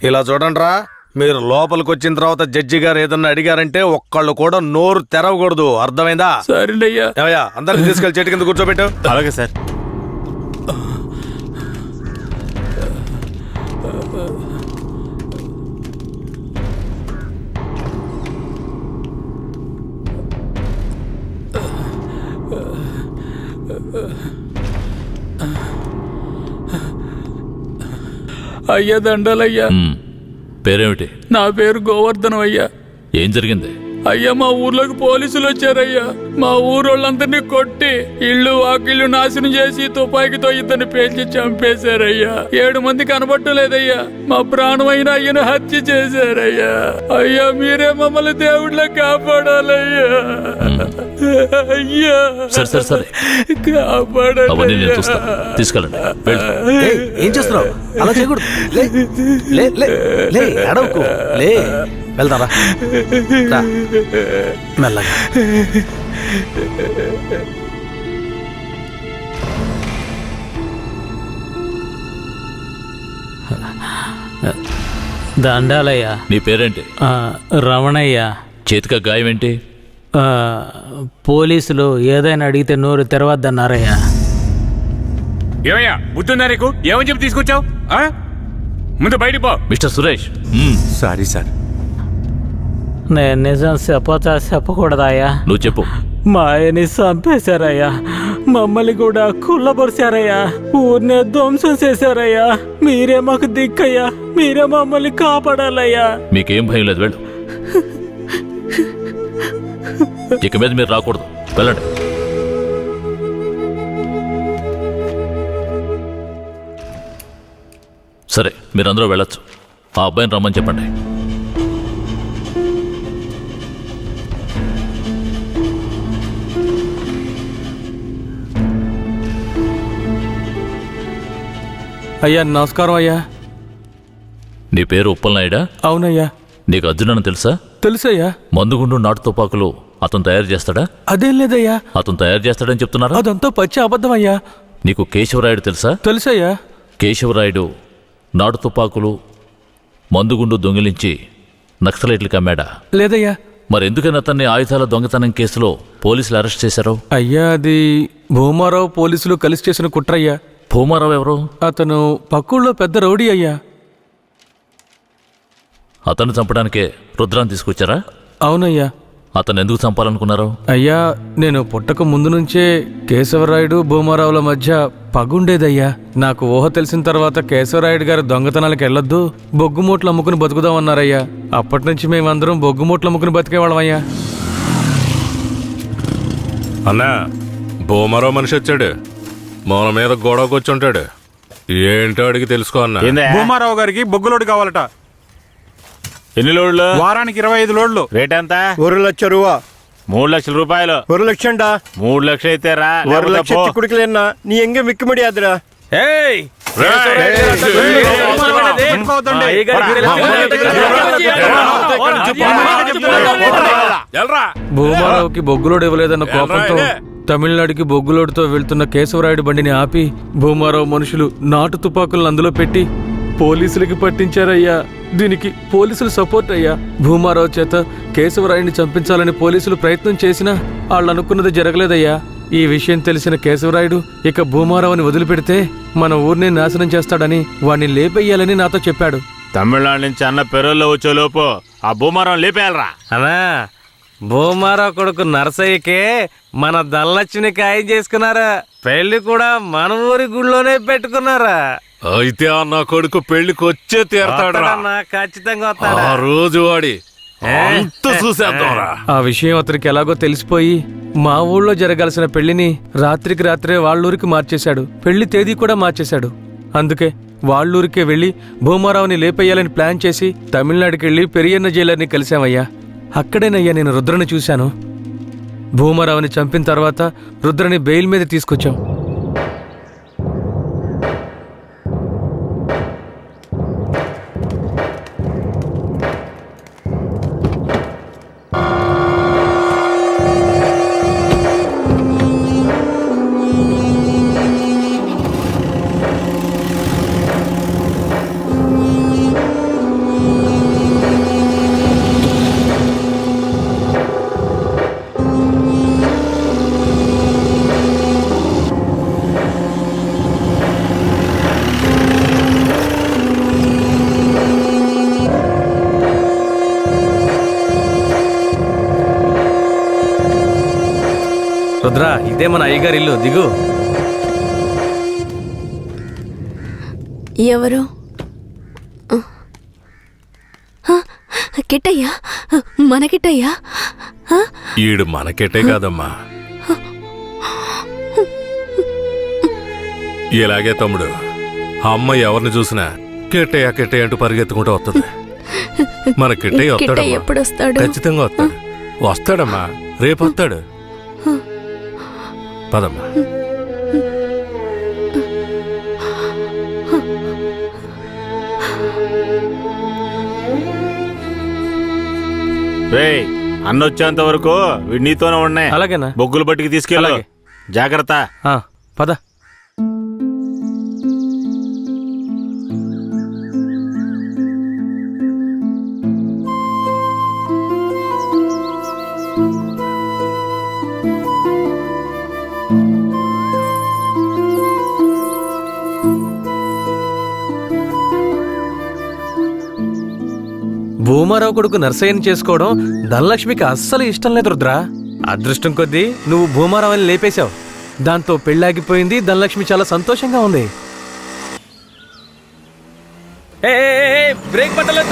Speaker 8: ఇలా చూడండిరా, మీరు లోపలికి వచ్చిన తర్వాత జడ్జి గారు ఏదన్నా అడిగారంటే ఒక్కళ్ళు కూడా నోరు తెరవకూడదు, అర్థమైందా?
Speaker 7: సరేనయ్యా.
Speaker 8: ఏమయ్యా, అందరికి తీసుకెళ్ళి చెట్టు కింద కూర్చోబెట్టు.
Speaker 12: అలాగే సార్.
Speaker 7: అయ్యా దండాలయ్యా.
Speaker 11: పేరేమిటి?
Speaker 7: నా పేరు గోవర్ధనం అయ్యా.
Speaker 11: ఏం జరిగింది?
Speaker 7: అయ్యా మా ఊర్లోకి పోలీసులు వచ్చారయ్యా. మా ఊరోళ్ళందరినీ కొట్టి ఇళ్ళు వాకిళ్ళు నాశనం చేసి తుపాకీతో ఇద్దరిని పేల్చి చంపేశారయ్యా. 7 మంది కనబట్టలేదయ్యా. మా ప్రాణమైన అయ్యను హత్య చేశారయ్యా. అయ్యా మీరే మమ్మల్ని దేవుళ్ళ కాపాడాలయ్యా. అయ్యా
Speaker 11: సరే సరే అవన్నీ నేను చూస్తాను. తీసుకెళ్ళండి.
Speaker 8: ఏం చేస్తున్నావు? అలా చేయకూడదు. లే లే లే లే అడవుకు లే వెళ్తారా మెల్లగా.
Speaker 2: దండాలయ్యా.
Speaker 11: నీ పేరేంటి?
Speaker 2: రమణయ్య.
Speaker 11: చేతిక గాయం ఏంటి?
Speaker 2: పోలీసులు ఏదైనా అడిగితే నోరు తెరవద్దన్నారయ్యా.
Speaker 13: ఏమయ్యా బుద్ధుందా నీకు? ఏమని చెప్పి తీసుకొచ్చావు? ముందు బయటికి పో.
Speaker 11: మిస్టర్ సురేష్.
Speaker 13: Sorry sir.
Speaker 2: నేను నిజం చెప్పకూడదాయా?
Speaker 11: నువ్వు చెప్పు.
Speaker 2: మా ఆయన్ని చంపేశారయ్యా. మమ్మల్ని కూడా కుళ్ళబరిచారయ్యా. ఊరినే ధ్వంసం చేశారయ్యా. మీరే మాకు దిక్కయ్యా. మీరే మమ్మల్ని కాపాడాలయ్యా.
Speaker 11: మీకేం భయం లేదు, వెళ్ళు. ఇక మీద మీరు రాకూడదు, వెళ్ళండి. సరే మీరందరూ వెళ్ళొచ్చు. ఆ అబ్బాయిని రమ్మని చెప్పండి.
Speaker 7: అయ్యా నమస్కారం అయ్యా.
Speaker 11: నీ పేరు ఉప్పలనాయుడా?
Speaker 7: అవునయ్యా.
Speaker 11: నీకు అర్జునని తెలుసా?
Speaker 7: తెలుసయ్యా.
Speaker 11: మందుగుండు నాటు తుపాకులు అతను తయారు చేస్తాడా?
Speaker 7: అదేం లేదయ్యా.
Speaker 11: అతను తయారు చేస్తాడని చెప్తున్నారా?
Speaker 7: అదంతా పచ్చి అబద్ధం అయ్యా.
Speaker 11: నీకు కేశవరాయుడు తెలుసా?
Speaker 7: తెలుసయ్యా.
Speaker 11: కేశవరాయుడు నాటు తుపాకులు మందుగుండు దొంగిలించి నక్సలైట్లకు అమ్మాడా?
Speaker 7: లేదయ్యా.
Speaker 11: మరెందుకని అతన్ని ఆయుధాల దొంగతనం కేసులో పోలీసులు అరెస్ట్ చేశారు?
Speaker 7: అయ్యా అది భూమారావు పోలీసులు కలిసి చేసిన కుట్రయ్యా.
Speaker 11: భూమారావు ఎవరు?
Speaker 7: అతను పక్కూళ్ళో పెద్ద రౌడీ అయ్యా.
Speaker 11: అతన్ని చంపడానికే రుద్రాన్ని తీసుకొచ్చారా?
Speaker 7: అవునయ్యా.
Speaker 11: అతను ఎందుకు చంపాలనుకున్నారు?
Speaker 7: అయ్యా నేను పుట్టక ముందు నుంచే కేశవరాయుడు భూమారావుల మధ్య పగుండేదయ్యా. నాకు ఊహ తెలిసిన తర్వాత కేశవరాయుడు గారు దొంగతనాలకు వెళ్ళొద్దు, బొగ్గుమూట్లు అమ్ముకుని బతుకుదామన్నారయ్యా. అప్పటి నుంచి మేమందరం బొగ్గుమూట్లు అమ్ముకుని బతికేవాళ్ళమయ్యా.
Speaker 17: అన్నా భూమారావు మనిషి వచ్చాడు. మన మీద గొడవకు వచ్చి ఉంటాడు. ఏంటో అడిగి తెలుసుకో అన్న.
Speaker 12: భూమారావు గారికి బొగ్గులోడు కావాలట. ఎన్ని లోడ్లు? వారానికి 25 లోడ్లు. రేట్ ఎంత?
Speaker 10: 1 లక్ష రూపా.
Speaker 12: 3 లక్షల రూపాయలు.
Speaker 10: 1 లక్షండా?
Speaker 12: 3 లక్షలు అయితే రా.
Speaker 10: 1 లక్ష చిక్కుడుకులేనా నీ ఎంగే మిక్కి ముడియాదురా.
Speaker 7: భూమారావుకి బొగ్గులోడు ఇవ్వలేదన్న కోపంతో తమిళనాడుకి బొగ్గులోడుతో వెళ్తున్న కేశవరాయుడు బండిని ఆపి భూమారావు మనుషులు నాటు తుపాకులను అందులో పెట్టి పోలీసులకి పట్టించారయ్యా. దీనికి పోలీసులు సపోర్ట్ అయ్యా. భూమారావు చేత కేశవరాయుడిని చంపించాలని పోలీసులు ప్రయత్నం చేసినా వాళ్ళు అనుకున్నది జరగలేదయ్యా. ఈ విషయం తెలిసిన కేశవరాయుడు ఇక భూమారావుని వదిలిపెడితే మన ఊరిని నాశనం చేస్తాడని వాణ్ణి లేపేయాలని నాతో చెప్పాడు.
Speaker 12: తమిళనాడు నుంచి అన్న పెరోల్లో వచ్చేలోపు ఆ భూమారావు లేపేయాలరా.
Speaker 8: అన్నా భూమారావు కొడుకు నరసయ్యకే మన దల్లచ్చిని ఖాయం చేసుకున్నారా. పెళ్లి కూడా మన ఊరి గుళ్ళోనే పెట్టుకున్నారా.
Speaker 17: అయితే ఆ నా కొడుకు పెళ్లికి వచ్చే తీరతాడా?
Speaker 8: ఖచ్చితంగా
Speaker 17: ఆ రోజు వాడి అంత చూసేద్దాంరా.
Speaker 7: ఆ విషయం అతనికి ఎలాగో తెలిసిపోయి మా ఊళ్ళో జరగాల్సిన పెళ్లిని రాత్రికి రాత్రే వాళ్ళూరికి మార్చేశాడు. పెళ్లి తేదీ కూడా మార్చేశాడు. అందుకే వాళ్ళూరికే వెళ్లి భూమారావుని లేపేయాలని ప్లాన్ చేసి తమిళనాడుకి వెళ్లి పెరియన్న జైలర్ని కలిశామయ్యా. అక్కడేనయ్యా నేను రుద్రని చూశాను. భూమారావుని చంపిన తర్వాత రుద్రని బెయిల్ మీద తీసుకొచ్చాం. రుద్ర ఇదే మన అయ్యగారి ఇల్లు, దిగు.
Speaker 15: ఎవరు? కిట్టయ్యా మన కిట్టయ్యా
Speaker 17: ఈడు మనకెట్టే కాదమ్మా. ఇలాగే తమ్ముడు, అమ్మ ఎవరిని చూసినా కిట్టయ్య కిట్టయ్య అంటూ పరిగెత్తుకుంటూ వస్తుంది. మన కిట్టయ్య
Speaker 15: కిట్టయ్య ఎప్పుడు వస్తాడు?
Speaker 17: ఖచ్చితంగా వస్తాడు. వస్తాడమ్మా, రేపు వస్తాడు. పదమ్మా.
Speaker 12: రేయ్, అన్నొచ్చేంత వరకు వీడు నీతోనే ఉన్నాయి.
Speaker 7: అలాగేనా?
Speaker 12: బొగ్గులు బట్టికి తీసుకెళ్ళు. జాగ్రత్త.
Speaker 7: పద.
Speaker 8: భూమారావు కొడుకు నర్సయ్యని చేసుకోవడం ధనలక్ష్మికి అస్సలు ఇష్టం లేదు రుద్రా. అదృష్టం కొద్దీ నువ్వు భూమారావుని లేపేశావు. దాంతో పెళ్ళాగిపోయింది. ధనలక్ష్మి చాలా సంతోషంగా ఉంది. బ్రేక్ పట్టలేదు.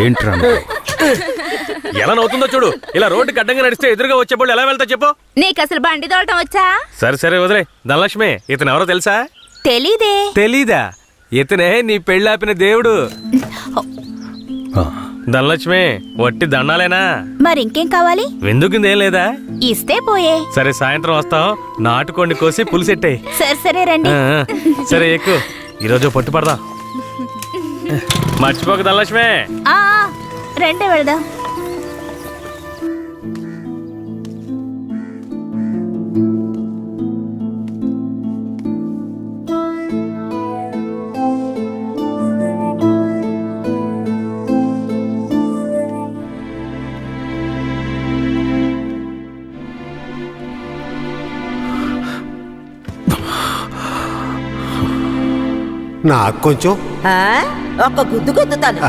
Speaker 13: ఏంట్రా
Speaker 8: ఎలా నవ్వుతుందో చూడు. ఇలా రోడ్డుకి అడ్డంగా నడిస్తే ఎదురుగా వచ్చే వాళ్ళు ఎలా వెళ్తా చెప్పు.
Speaker 15: నీకు అసలు బండి తోలటం వచ్చా?
Speaker 8: సరే సరే వదిలే. ధనలక్ష్మి, ఇతను ఎవరో తెలుసా?
Speaker 15: తెలీదే.
Speaker 8: తెలీదా? ఇతనే నీ పెళ్ళాపిన దేవుడు. ధనలక్ష్మి, వట్టి దండాలేనా?
Speaker 15: మరింకేం కావాలి?
Speaker 8: విందుకుందేం లేదా?
Speaker 15: ఇస్తే పోయే.
Speaker 8: సరే, సాయంత్రం వస్తాం. నాటుకోండి కోసి పులిసెట్టాయి.
Speaker 15: సరే సరే రండి.
Speaker 8: సరే ఎక్కువ. ఈరోజు పట్టు పడదాం. మర్చిపోక ధనలక్ష్మి.
Speaker 15: రండి వెళదాం.
Speaker 10: నాకు కొంచెం
Speaker 5: ఒక్క గుద్దు గుద్దుతాను.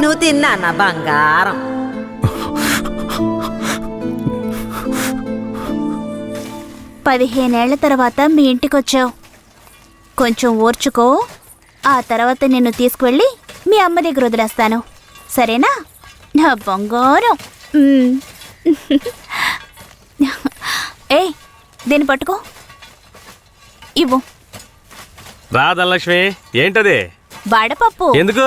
Speaker 5: నువ్వు తిన్నా నా బంగారం.
Speaker 16: పదిహేనేళ్ల తర్వాత మీ ఇంటికొచ్చావు. కొంచెం ఓర్చుకో. ఆ తర్వాత నిన్ను తీసుకువెళ్ళి మీ అమ్మ దగ్గర వదిలేస్తాను. సరేనా నా బంగారం? ఏ దీన్ని పట్టుకో. ఇవ్వు.
Speaker 8: రా ధనలక్ష్మి. ఏంటది?
Speaker 16: వడపప్పు.
Speaker 8: ఎందుకు?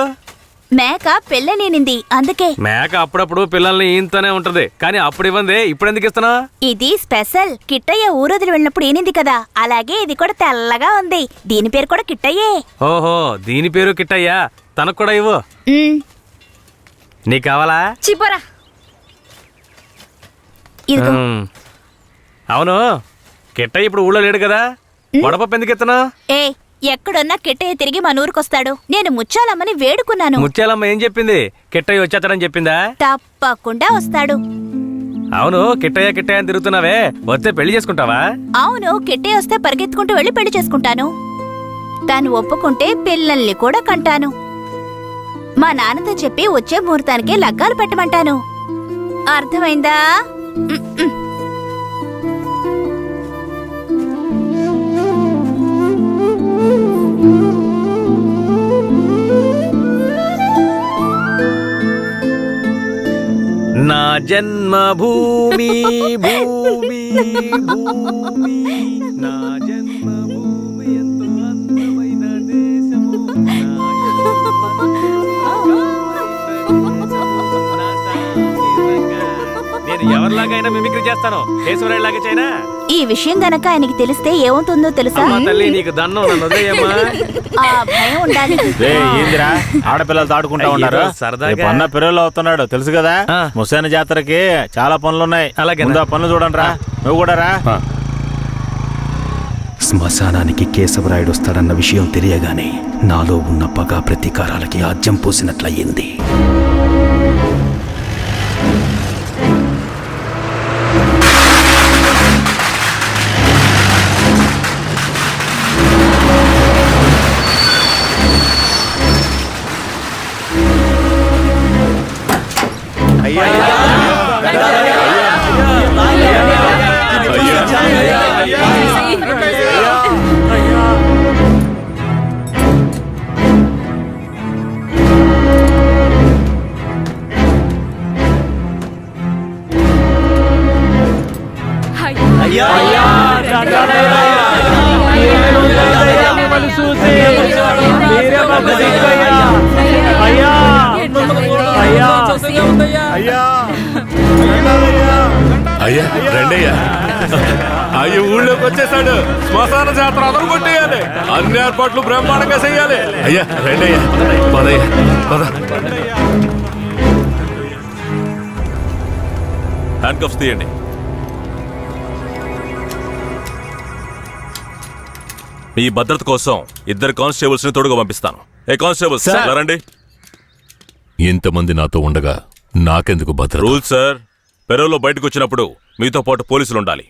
Speaker 16: మేక పెళ్ళనేనింది అందుకే.
Speaker 8: మేక అప్పుడప్పుడు పిల్లల్ని ఈయంతోనే ఉంటది, కానీ అప్పుడు ఇవ్వండి. ఇప్పుడు ఎందుకు ఇస్తున్నా?
Speaker 16: ఇది స్పెషల్. కిట్టయ్య ఊరొదిలి వెళ్ళినప్పుడు ఏనింది కదా, అలాగే ఇది కూడా తెల్లగా ఉంది. దీని పేరు కూడా కిట్టయ్యే.
Speaker 8: ఓహో, దీని పేరు కిట్టయ్యా. తనకు కూడా ఇవ్వు. నీకు కావాలా?
Speaker 16: చిపోరా.
Speaker 8: అవును, కిట్టయ్య ఇప్పుడు ఊళ్ళో లేడు కదా, వడపప్పు ఎందుకు ఇస్తున్నా?
Speaker 16: ఏ ఎక్కడున్నా కిట్టయ్య తిరిగి మన ఊరికొస్తాడు. నేను ముచ్చాలమ్మని వేడుకున్నాను.
Speaker 8: ముత్యాలమ్మ ఏం చెప్పింది? కిట్టయ్య వచ్చేస్తాడని చెప్పిందా?
Speaker 16: తప్పకుండా వస్తాడు.
Speaker 8: అవును, కిట్టయ్య కిట్టయ్య అని తిరుగుతున్నావే, వస్తే పెళ్లి చేసుకుంటావా?
Speaker 16: అవును, కిట్టయ్య వస్తే పరిగెత్తుకుంటూ వెళ్ళి పెళ్లి చేసుకుంటాను. తాను ఒప్పుకుంటే పిల్లల్ని కూడా కంటాను. మా నాన్నతో చెప్పి వచ్చే ముహూర్తానికి లగ్గాలు పెట్టమంటాను. అర్థమైందా?
Speaker 8: నా జన్మభూమి భూమి భూమి నా జన్మభూమి ఎంతో అందమైన దేశము. నేను ఎవరిలాగైనా మిమిక్రీ చేస్తాను. కేశవరాయులాగా చేయనా?
Speaker 16: ఈ విషయం గనక ఆయనకి తెలిస్తే ఏమవుతుందో తెలుసా?
Speaker 8: తల్లి నీకు దన్నం, నన్ను వదిలేయమ్మా.
Speaker 16: ఆ భయం ఉండాలి.
Speaker 12: ఏందిరా ఆడపిల్లలు తాడుకుంటా ఉన్నారు.
Speaker 8: సరదాగా
Speaker 12: అన్న పిల్లలు అవుతున్నాడు తెలుసు కదా. ముసాని జాతరకి చాలా పనులున్నాయి. ముందు ఆ పనులు చూడండి రా. నువ్వు కూడా రా.
Speaker 14: శ్మశానానికి కేశవరాయుడు వస్తాడన్న విషయం తెలియగానే నాలో ఉన్న పగ ప్రతీకారాలకి ఆజ్యం పోసినట్లయింది.
Speaker 17: అయ్యా రండయ్యా. అయ్యి ఊళ్ళోకి వచ్చేసాడు. శ్మశాన జాతర అదలు కొట్టేయాలి. అన్ని ఏర్పాట్లు బ్రహ్మాండంగా చెయ్యాలి. అయ్యా రండయ్యా, పదయ్యా పద.
Speaker 1: హ్యాండ్ కఫ్స్ తీయండి. మీ భద్రత కోసం 2 కానిస్టేబుల్స్ ని తోడుగా పంపిస్తాను. ఏ కానిస్టేబుల్స్ రండి.
Speaker 11: ఇంతమంది నాతో ఉండగా నాకెందుకు భద్రత?
Speaker 1: రూల్ సార్, పెరోలో బయటకు వచ్చినప్పుడు మీతో పాటు పోలీసులు ఉండాలి.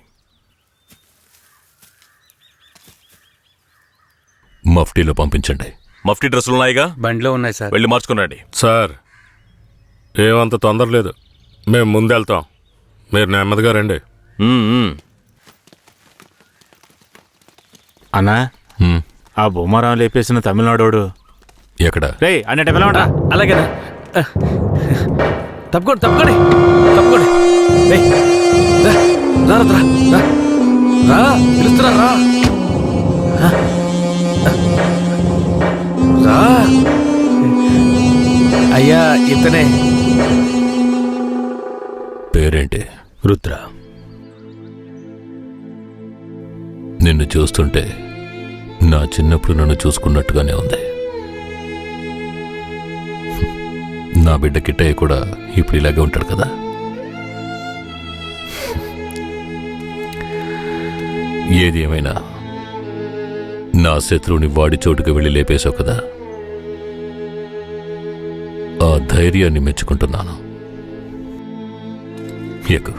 Speaker 11: మఫ్టీలో పంపించండి.
Speaker 1: మఫ్టీ డ్రెస్సులు ఉన్నాయిగా?
Speaker 13: బండిలో ఉన్నాయి సార్.
Speaker 1: వెళ్ళి మార్చుకునండి.
Speaker 17: సార్ ఏమంత తొందర లేదు, మేము ముందెళ్తాం. మీరు నెమ్మదిగా రండి.
Speaker 12: అన్నా, ఆ బొమ్మరావు లేపేసిన తమిళనాడోడు
Speaker 11: ఎక్కడ?
Speaker 12: రే అన్నట్టు పిలవడా?
Speaker 8: అలాగేనా? తప్పుకోండి తప్పుకోండి తప్పుకోండి. రా పిలుస్తున్నా రా. రా అయ్యా, ఇతనే.
Speaker 11: పేరేంటి?
Speaker 14: రుద్ర.
Speaker 11: నిన్ను చూస్తుంటే నా చిన్నప్పుడు నన్ను చూసుకున్నట్టుగానే ఉంది. నా బిడ్డ కిట్టయ్య కూడా ఇప్పుడు ఇలాగే ఉంటాడు కదా. ఏది ఏమైనా నా శత్రువుని వాడి చోటుకు వెళ్ళి లేపేశావు కదా, ఆ ధైర్యాన్ని మెచ్చుకుంటున్నాను. ఎక్కు.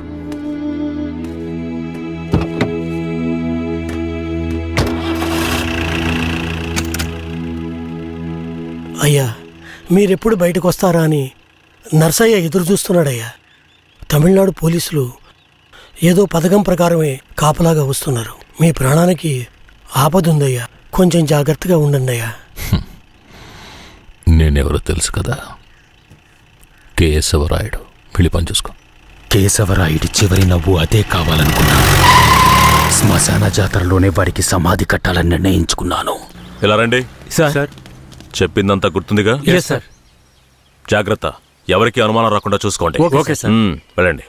Speaker 6: అయ్యా, మీరెప్పుడు బయటకు వస్తారా అని నర్సయ్య ఎదురు చూస్తున్నాడయ్యా. తమిళనాడు పోలీసులు ఏదో పథకం ప్రకారమే కాపలాగా వస్తున్నారు. మీ ప్రాణానికి ఆపదుందయ్యా, కొంచెం జాగ్రత్తగా ఉండండి అయ్యా.
Speaker 11: నేనెవరో తెలుసు కదా, కేశవరాయుడు. వెళ్ళి పని చూసుకో.
Speaker 14: కేశవరాయుడి చివరి నవ్వు అదే కావాలనుకున్నాను. శ్మశాన జాతరలోనే వాడికి సమాధి కట్టాలని నిర్ణయించుకున్నాను.
Speaker 1: ఇలా రండి.
Speaker 2: సార్
Speaker 1: చెప్పిందంతా గుర్తుందిగా?
Speaker 2: సార్.
Speaker 1: జాగ్రత్త, ఎవరికి అనుమానం రాకుండా చూసుకోండి.
Speaker 2: Okay sir.
Speaker 1: వెళ్ళండి.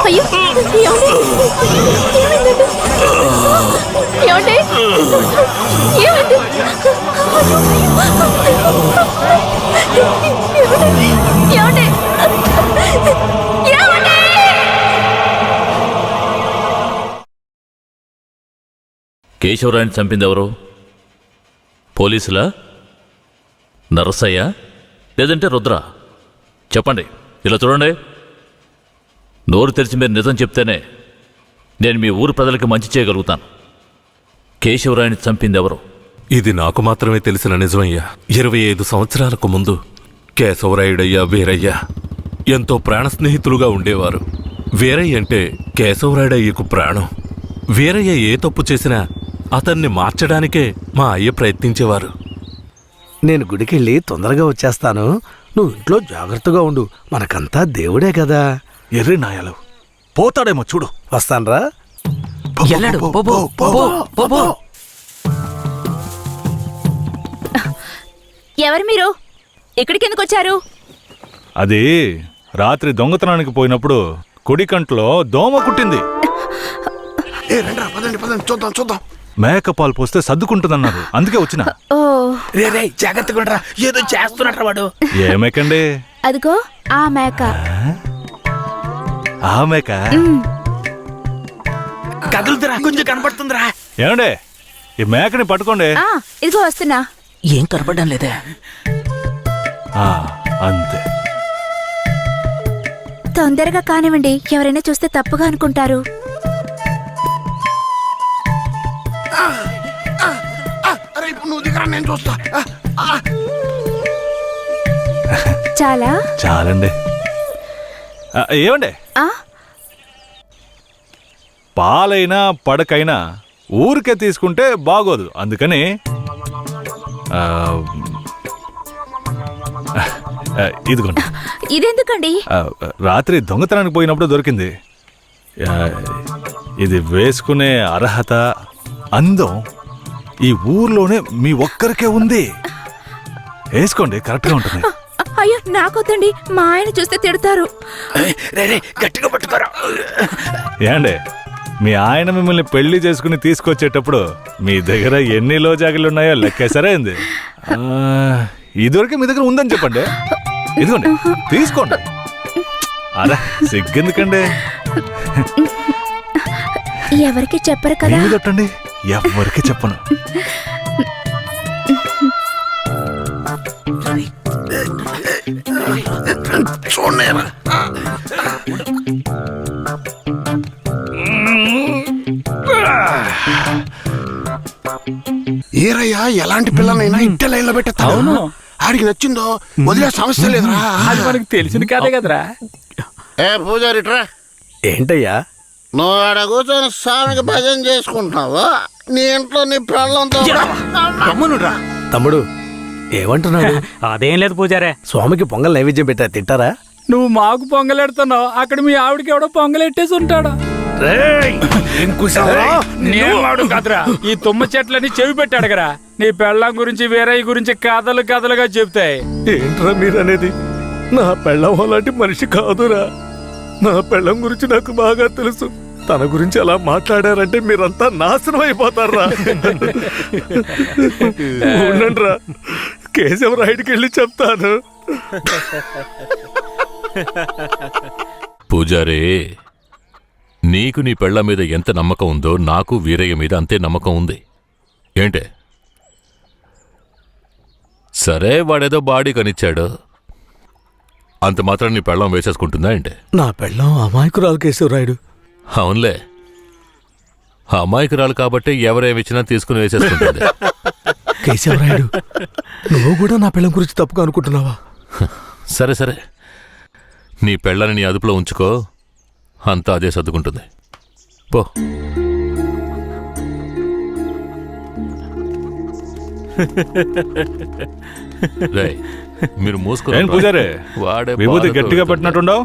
Speaker 15: అయ్యో, ఏమండి? ఏమండి ఏమండి ఏమండి ఏమండి
Speaker 11: కేశవరాయని చంపింది ఎవరు? పోలీసులా? నరసయ్య? లేదంటే రుద్ర? చెప్పండి. ఇలా చూడండి, నోరు తెరిచి మీరు నిజం చెప్తేనే నేను మీ ఊరు ప్రజలకి మంచి చేయగలుగుతాను. కేశవరాయని చంపింది ఎవరు?
Speaker 17: ఇది నాకు మాత్రమే తెలిసిన నిజమయ్యా. 25 సంవత్సరాలకు ముందు కేశవరాయుడయ్యా వీరయ్య ఎంతో ప్రాణ స్నేహితులుగా ఉండేవారు. వీరయ్య అంటే కేశవరాయుడయ్యకు ప్రాణం. వీరయ్య ఏ తప్పు చేసినా అతన్ని మార్చడానికే మా అయ్య ప్రయత్నించేవారు.
Speaker 8: నేను గుడికెళ్ళి తొందరగా వచ్చేస్తాను, నువ్వు ఇంట్లో జాగ్రత్తగా ఉండు. మనకంతా దేవుడే కదా.
Speaker 17: ఎర్రి నాయాలు పోతాడేమో చూడు.
Speaker 8: వస్తాన్రా.
Speaker 15: ఎవరు మీరు? ఎక్కడికి ఎందుకు వచ్చారు?
Speaker 12: అది రాత్రి దొంగతనానికి పోయినప్పుడు కుడి కంట్లో దోమ కుట్టింది.
Speaker 3: చూద్దాం చూద్దాం.
Speaker 12: మేకపాలు పోస్తే సర్దుకుంటుందన్నారు, అందుకే వచ్చిన.
Speaker 15: ఓ
Speaker 4: జాగ్రత్తగా ఏదో చేస్తున్నట్టు వాడు.
Speaker 12: ఏ మేకండి?
Speaker 15: అదిగో ఆ మేక.
Speaker 12: ఆ మేక
Speaker 4: కదులుతురా, కొంచెం కనపడుతుందిరా.
Speaker 12: ఏమండే, ఈ మేకని పట్టుకోండి.
Speaker 15: ఇదిగో వస్తున్నా.
Speaker 4: ఏం కనపడడం లేదే.
Speaker 12: అంతే.
Speaker 15: తొందరగా కానివ్వండి, ఎవరైనా చూస్తే తప్పుగా అనుకుంటారు.
Speaker 3: నువ్వు దిగరా, నేను చూస్తా.
Speaker 15: చాలా
Speaker 12: చాలండి. ఏమండే, పాలైనా పడకైనా ఊరికే తీసుకుంటే బాగోదు. అందుకని ఇదిగోండి.
Speaker 15: ఇదెందుకండి?
Speaker 12: రాత్రి దొంగతనానికి పోయినప్పుడు దొరికింది. ఇది వేసుకునే అర్హత, అందం ఈ ఊర్లోనే మీ ఒక్కరికే ఉంది. వేసుకోండి, కరెక్ట్గా ఉంటుంది.
Speaker 15: అయ్యో నాకొద్దండి, మా ఆయన చూస్తే తిడతారు.
Speaker 4: గట్టిగా పట్టుకోరా.
Speaker 12: ఏండే, మీ ఆయన మిమ్మల్ని పెళ్లి చేసుకుని తీసుకొచ్చేటప్పుడు మీ దగ్గర ఎన్ని లోజాగిలున్నాయో లెక్కేసరే అయింది. ఇదివరకే మీ దగ్గర ఉందని చెప్పండి. ఇదిగోండి, తీసుకోండి. అలా సిగ్గెందుకండి?
Speaker 15: ఎవరికి చెప్పరు కదా.
Speaker 12: కొట్టండి, ఎవరికి చెప్పను.
Speaker 3: చూడలేరా? ఏరయ్యా, ఎలాంటి పిల్లనైనా ఇంటి లైన్లో పెట్టేస్తాను. ఆడికి నచ్చిందో వదిలే సమస్య లేదురా.
Speaker 7: అది మనకి తెలిసిన కదే కదరా.
Speaker 3: ఏ పూజారిట్రా.
Speaker 8: ఏంటయ్యా?
Speaker 3: నువ్వు ఆడ కూర్చొని స్వామికి భజన చేసుకుంటున్నావు, నీ ఇంట్లో నీ పిల్లలతో.
Speaker 8: తమ్ముడు ఏమంటున్నాడు?
Speaker 2: అదేం లేదు పూజారే.
Speaker 8: స్వామికి పొంగల్ నైవేద్యం పెట్టా, తింటారా?
Speaker 7: నువ్వు మాకు పొంగలెడుతున్నావు, అక్కడ మీ ఆవిడకి ఎవడో పొంగలెట్టేసి ఉంటాడు. కదరా, ఈ తుమ్మ చెట్లని చెవి పెట్టాడు కదా. నీ పెళ్ళం గురించి వీరయ్య గురించి కథలు కథలుగా చెప్తాయి.
Speaker 17: ఏంట్రా మీరనేది? నా పెళ్ళం అలాంటి మనిషి కాదురా. నా పెళ్ళం గురించి నాకు బాగా తెలుసు. తన గురించి అలా మాట్లాడారంటే మీరంతా నాశనం అయిపోతారా. ఉండండిరా, కేశవరాయుడికి వెళ్ళి చెప్తాను.
Speaker 11: పూజారే, నీకు నీ పెళ్ళ మీద ఎంత నమ్మకం ఉందో నాకు వీరయ్య మీద అంతే నమ్మకం ఉంది. ఏంటే? సరే, వాడేదో బాడీ కనిచ్చాడు, అంత మాత్రం నీ పెళ్ళం వేసేసుకుంటుందా ఏంటే?
Speaker 8: నా పెళ్ళం అమాయకురాలు కేశవరాయుడు.
Speaker 11: అవునులే, అమాయకురాలు కాబట్టి ఎవరేమిచ్చినా తీసుకుని వేసేసుకుంటుంది.
Speaker 8: కేశవరాయుడు, నువ్వు కూడా నా పెళ్ళం గురించి తప్పుగా అనుకుంటున్నావా?
Speaker 11: సరే సరే, నీ పెళ్ళని నీ అదుపులో ఉంచుకో, అంతా అదే సర్దుకుంటుంది. పో. రేయ్, మీరు మూసుకుని
Speaker 12: పూజారే,
Speaker 11: వాడే
Speaker 12: విభూతి గట్టిగా పెట్టినట్టుండవు.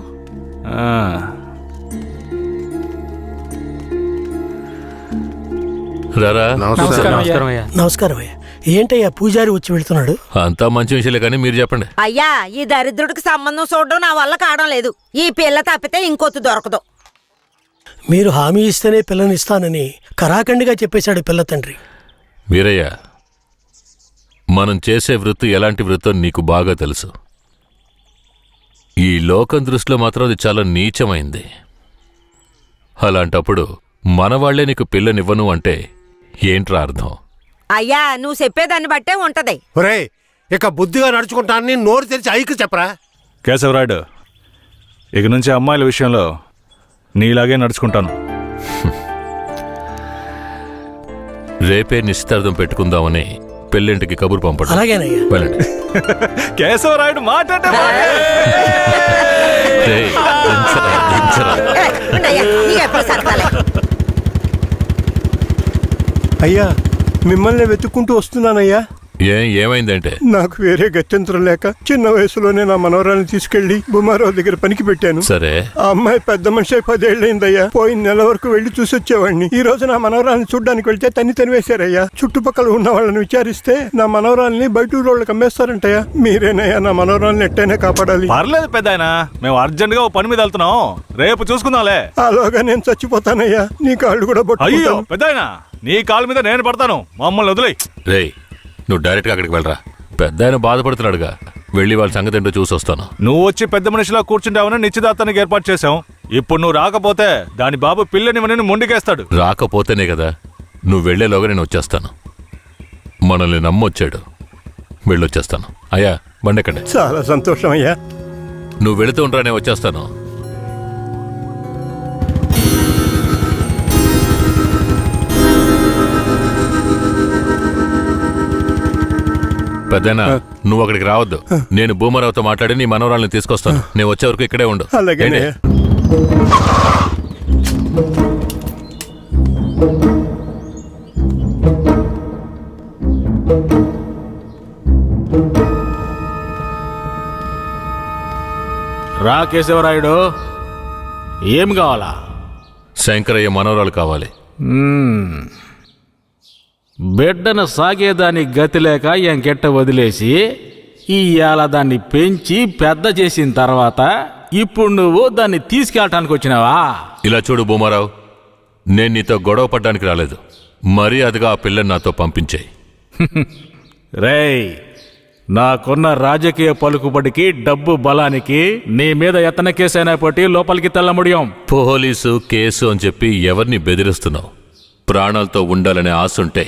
Speaker 11: రారా.
Speaker 6: నమస్కారం అయ్యా. ఏంటయ్యా పూజారి వచ్చి వెళ్తున్నాడు?
Speaker 11: అంతా మంచి విషయాలే, కానీ మీరు చెప్పండి.
Speaker 5: అయ్యా, ఈ దరిద్రుడికి సంబంధం చూడడం నా వల్ల కావడం లేదు. ఈ పిల్ల తప్పితే ఇంకొత్తు దొరకదు.
Speaker 6: మీరు హామీ ఇస్తేనే పిల్లనిస్తానని కరాఖండిగా చెప్పేశాడు పిల్ల తండ్రి.
Speaker 11: వీరయ్య, మనం చేసే వృత్తి ఎలాంటి వృత్తో నీకు బాగా తెలుసు. ఈ లోకం దృష్టిలో మాత్రం అది చాలా నీచమైంది. అలాంటప్పుడు మనవాళ్లే నీకు పిల్లనివ్వను అంటే ఏంట్రా అర్థం?
Speaker 5: అయ్యా నువ్వు చెప్పేదాన్ని బట్టే ఉంటది.
Speaker 10: ఒరే, ఇక బుద్ధిగా నడుచుకుంటానని నోరు తెరిచి ఐకి చెప్పరా.
Speaker 12: కేశవరాయుడు, ఇక నుంచి అమ్మాయిల విషయంలో నీలాగే నడుచుకుంటాను.
Speaker 11: రేపే నిశ్చితార్థం పెట్టుకుందామని పెళ్ళింటికి కబురు పంపండి.
Speaker 6: అలాగేనయ్యా.
Speaker 11: వెళ్ళండి.
Speaker 12: కేశవరాయుడు మాట్లాడే
Speaker 11: రేయ్, దించరా, దించరా.
Speaker 10: అయ్యా, మిమ్మల్ని వెతుక్కుంటూ వస్తున్నానయ్యా.
Speaker 11: ఏమైందంటే
Speaker 10: నాకు వేరే గత్యంతరం లేక చిన్న వయసులోనే నా మనవరాన్ని తీసుకెళ్లి బుమారావు దగ్గర పనికి పెట్టాను.
Speaker 11: సరే,
Speaker 10: ఆ అమ్మాయి పెద్ద మనిషి 10 ఏళ్ళైందయ్యా. పోయిన నెల వరకు వెళ్లి చూసొచ్చేవాడిని. ఈ రోజు నా మనవరాన్ని చూడ్డానికి వెళ్తే తనివేశారయ్యా. చుట్టుపక్కల ఉన్న వాళ్ళని విచారిస్తే నా మనవరాల్ని బయట ఊళ్ళకి అమ్మేస్తారంటయ్యా. మీరేనయ్యా నా మనవరాల్ని ఎట్టైనా కాపాడాలి.
Speaker 12: పర్లేదు పెద్దాయనా, మేము అర్జెంట్ గా ఓ పని మీద వెళ్తున్నాం, రేపు చూసుకుందాంలే.
Speaker 10: అలాగా నేను చచ్చిపోతానయ్యా. నీ కాళ్ళు కూడా
Speaker 12: అయ్యో
Speaker 10: పట్టుకుంటాను.
Speaker 12: పెద్దాయనా, నీ కాళ్ళ మీద నేను పడతాను, మమ్మల్ని వదిలేయ్.
Speaker 11: రేయ్, నువ్వు డైరెక్ట్గా అక్కడికి వెళ్ళరా. పెద్ద ఆయన బాధపడుతున్నాడుగా, వెళ్ళి వాళ్ళ సంగతి ఏంటో చూసి వస్తాను.
Speaker 12: నువ్వు వచ్చి పెద్ద మనిషిలా కూర్చుంటావని నిశ్చితార్థానికి ఏర్పాటు చేశాం. ఇప్పుడు నువ్వు రాకపోతే దాని బాబు పిల్లని ముందుకేస్తాడు.
Speaker 11: రాకపోతేనే కదా. నువ్వు వెళ్లేలోగా నేను వచ్చేస్తాను. మనల్ని నమ్మొచ్చాడు, వెళ్ళొచ్చేస్తాను. అయ్యా, బండెక్కండి.
Speaker 10: చాలా సంతోషం అయ్యా.
Speaker 11: నువ్వు వెళుతూ ఉండరా, నేను వచ్చేస్తాను. పెద్దనా, నువ్వు అక్కడికి రావద్దు. నేను భూమరావుతో మాట్లాడి నీ మనవరాల్ని తీసుకొస్తాను. నేను వచ్చే వరకు ఇక్కడే ఉండు.
Speaker 10: అలాగే.
Speaker 7: రా కేశవరాయుడు, ఏం కావాలా?
Speaker 11: శంకరయ్య మనవరాలు కావాలి.
Speaker 7: బిడ్డను సాగేదానికి గతి లేక ఎంకెట్ట వదిలేసి ఇవాళ దాన్ని పెంచి పెద్ద చేసిన తర్వాత ఇప్పుడు నువ్వు దాన్ని తీసుకెళ్ళటానికి వచ్చినావా?
Speaker 11: ఇలా చూడు భూమారావు, నేను నీతో గొడవ పడ్డానికి రాలేదు. మర్యాదగా ఆ పిల్లని నాతో పంపించేయి.
Speaker 7: రేయ్, నాకున్న రాజకీయ పలుకుబడికి డబ్బు బలానికి నీ మీద ఎత్తన కేసైనా పట్టి లోపలికి తెల్లముడియం.
Speaker 11: పోలీసు కేసు అని చెప్పి ఎవరిని బెదిరిస్తున్నావు? ప్రాణాలతో ఉండాలనే ఆశుంటే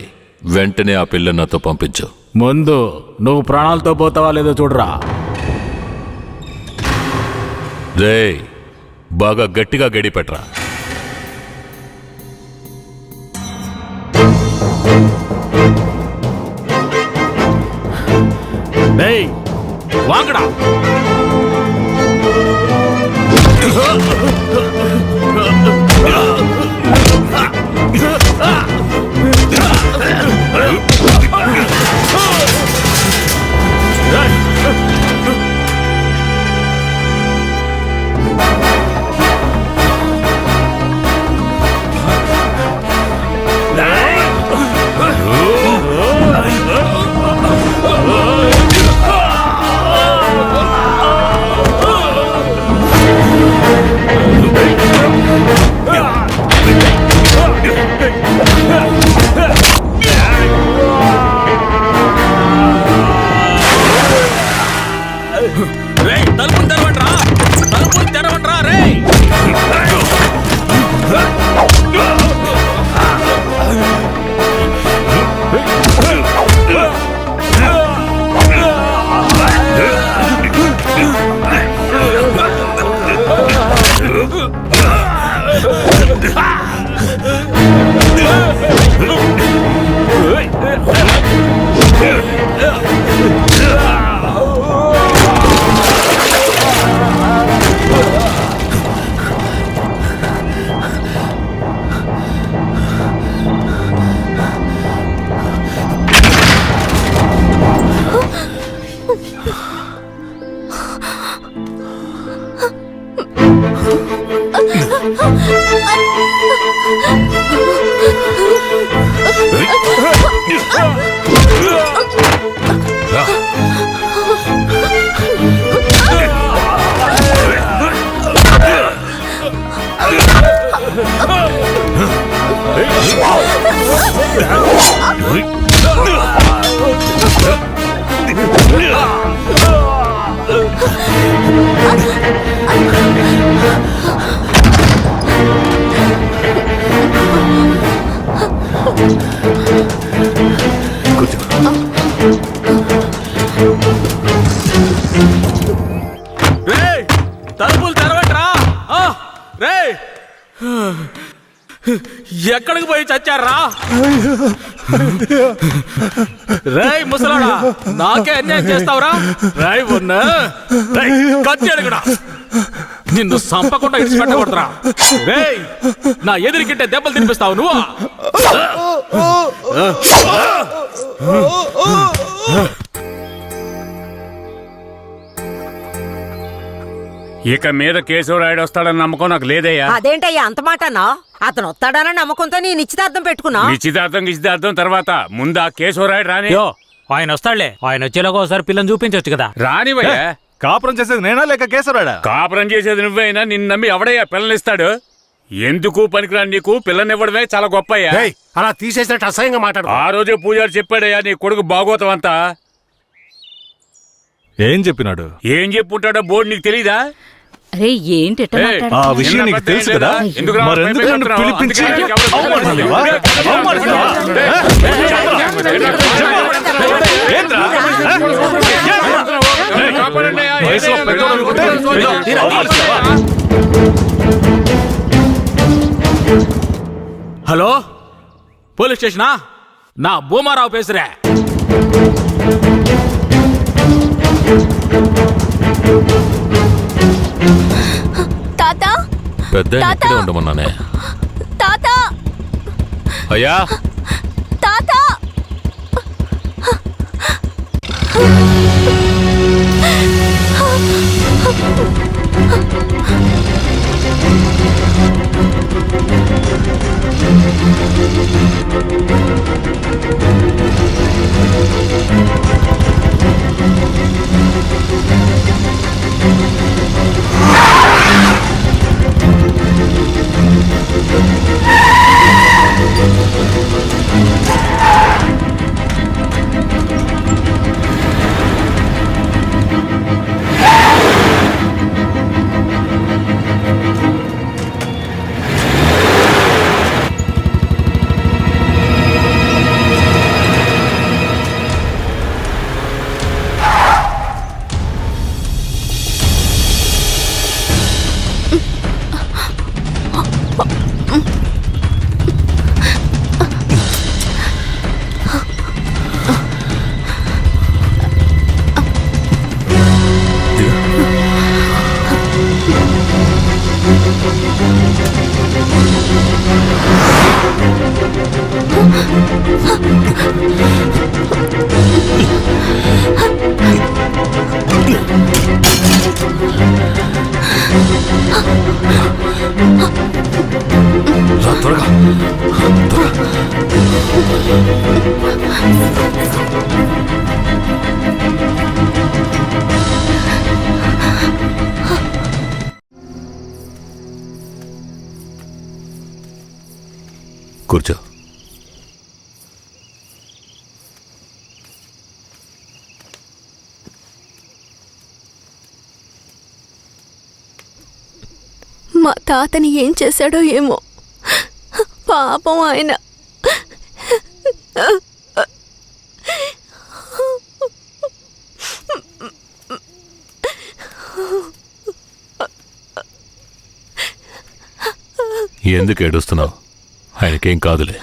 Speaker 11: వెంటనే ఆ పిల్లని నాతో పంపించు.
Speaker 7: ముందు నువ్వు ప్రాణాలతో పోతావా లేదో చూడరా.
Speaker 11: రేయ్, బాగా గట్టిగా గడిపెట్రా.
Speaker 7: డేయ్, వాంగడా. రేయ్ తలుపులు తెరవట్రా. రేయ్ ఎక్కడికి పోయి చచ్చారా? రేయ్ ముసలాడా, నాకే అన్యాయం చేస్తావురా? రాయ్ ఉన్నా కత్తి అడుగుడా, నిన్ను సంపకుండా ఇచ్చిపెట్టకూడదురా. రేయ్ నా ఎదురుకింటే దెబ్బలు తినిపిస్తావు నువ్వు.
Speaker 13: ఇక మీద కేశవరాయుడు వస్తాడని నమ్మకం నాకు లేదయ్యా.
Speaker 5: అదేంటయ్యా అంత మాటనా? అతను వస్తాడన్న నమ్మకంతో నీ నిశ్చితార్థం పెట్టుకున్నా.
Speaker 13: నిశ్చితార్థం తర్వాత ముందు ఆ కేశవరాయుడు రాని.
Speaker 2: ఆయన వస్తాడులే. ఆయన వచ్చేలాగా ఒకసారి పిల్లని చూపించవచ్చు కదా.
Speaker 13: రానివయ్యా.
Speaker 12: కాపురం చేసేది నేనా లేక కేశవరాయుడా?
Speaker 13: కాపురం చేసేది నువ్వైనా నిన్ను నమ్మి ఎవడయ్యా పిల్లనిస్తాడు? ఎందుకు పనికిరాని నీకు పిల్లనివ్వడమే చాలా గొప్పయ్యా.
Speaker 10: అలా తీసేసినట్టు అసహ్యంగా మాట్లాడు.
Speaker 13: ఆ రోజే పూజారి చెప్పాడయ్యా నీ కొడుకు బాగోతం అంతా.
Speaker 12: ఏం చెప్పినాడు?
Speaker 13: ఏం చెప్పుంటాడో బోర్డు నీకు తెలీదా?
Speaker 15: అరే ఏంటి
Speaker 12: ఆ విషయం నీకు తెలుసు కదా, మరెందుకు నన్ను పిలిపించి అవమానిస్తున్నావా?
Speaker 7: Hello police స్టేషనా? నా భూమారావు పేసురే.
Speaker 15: తాత
Speaker 11: పెద్ద ఇక్కడే ఉండమన్నానే.
Speaker 15: తాత
Speaker 11: అయ్యా
Speaker 15: తాత
Speaker 11: కూర్చో.
Speaker 15: మా తాతని ఏం చేశాడో ఏమో, పాపం ఆయన.
Speaker 11: ఎందుకు ఏడుస్తున్నావు? ఆయనకేం కాదులే.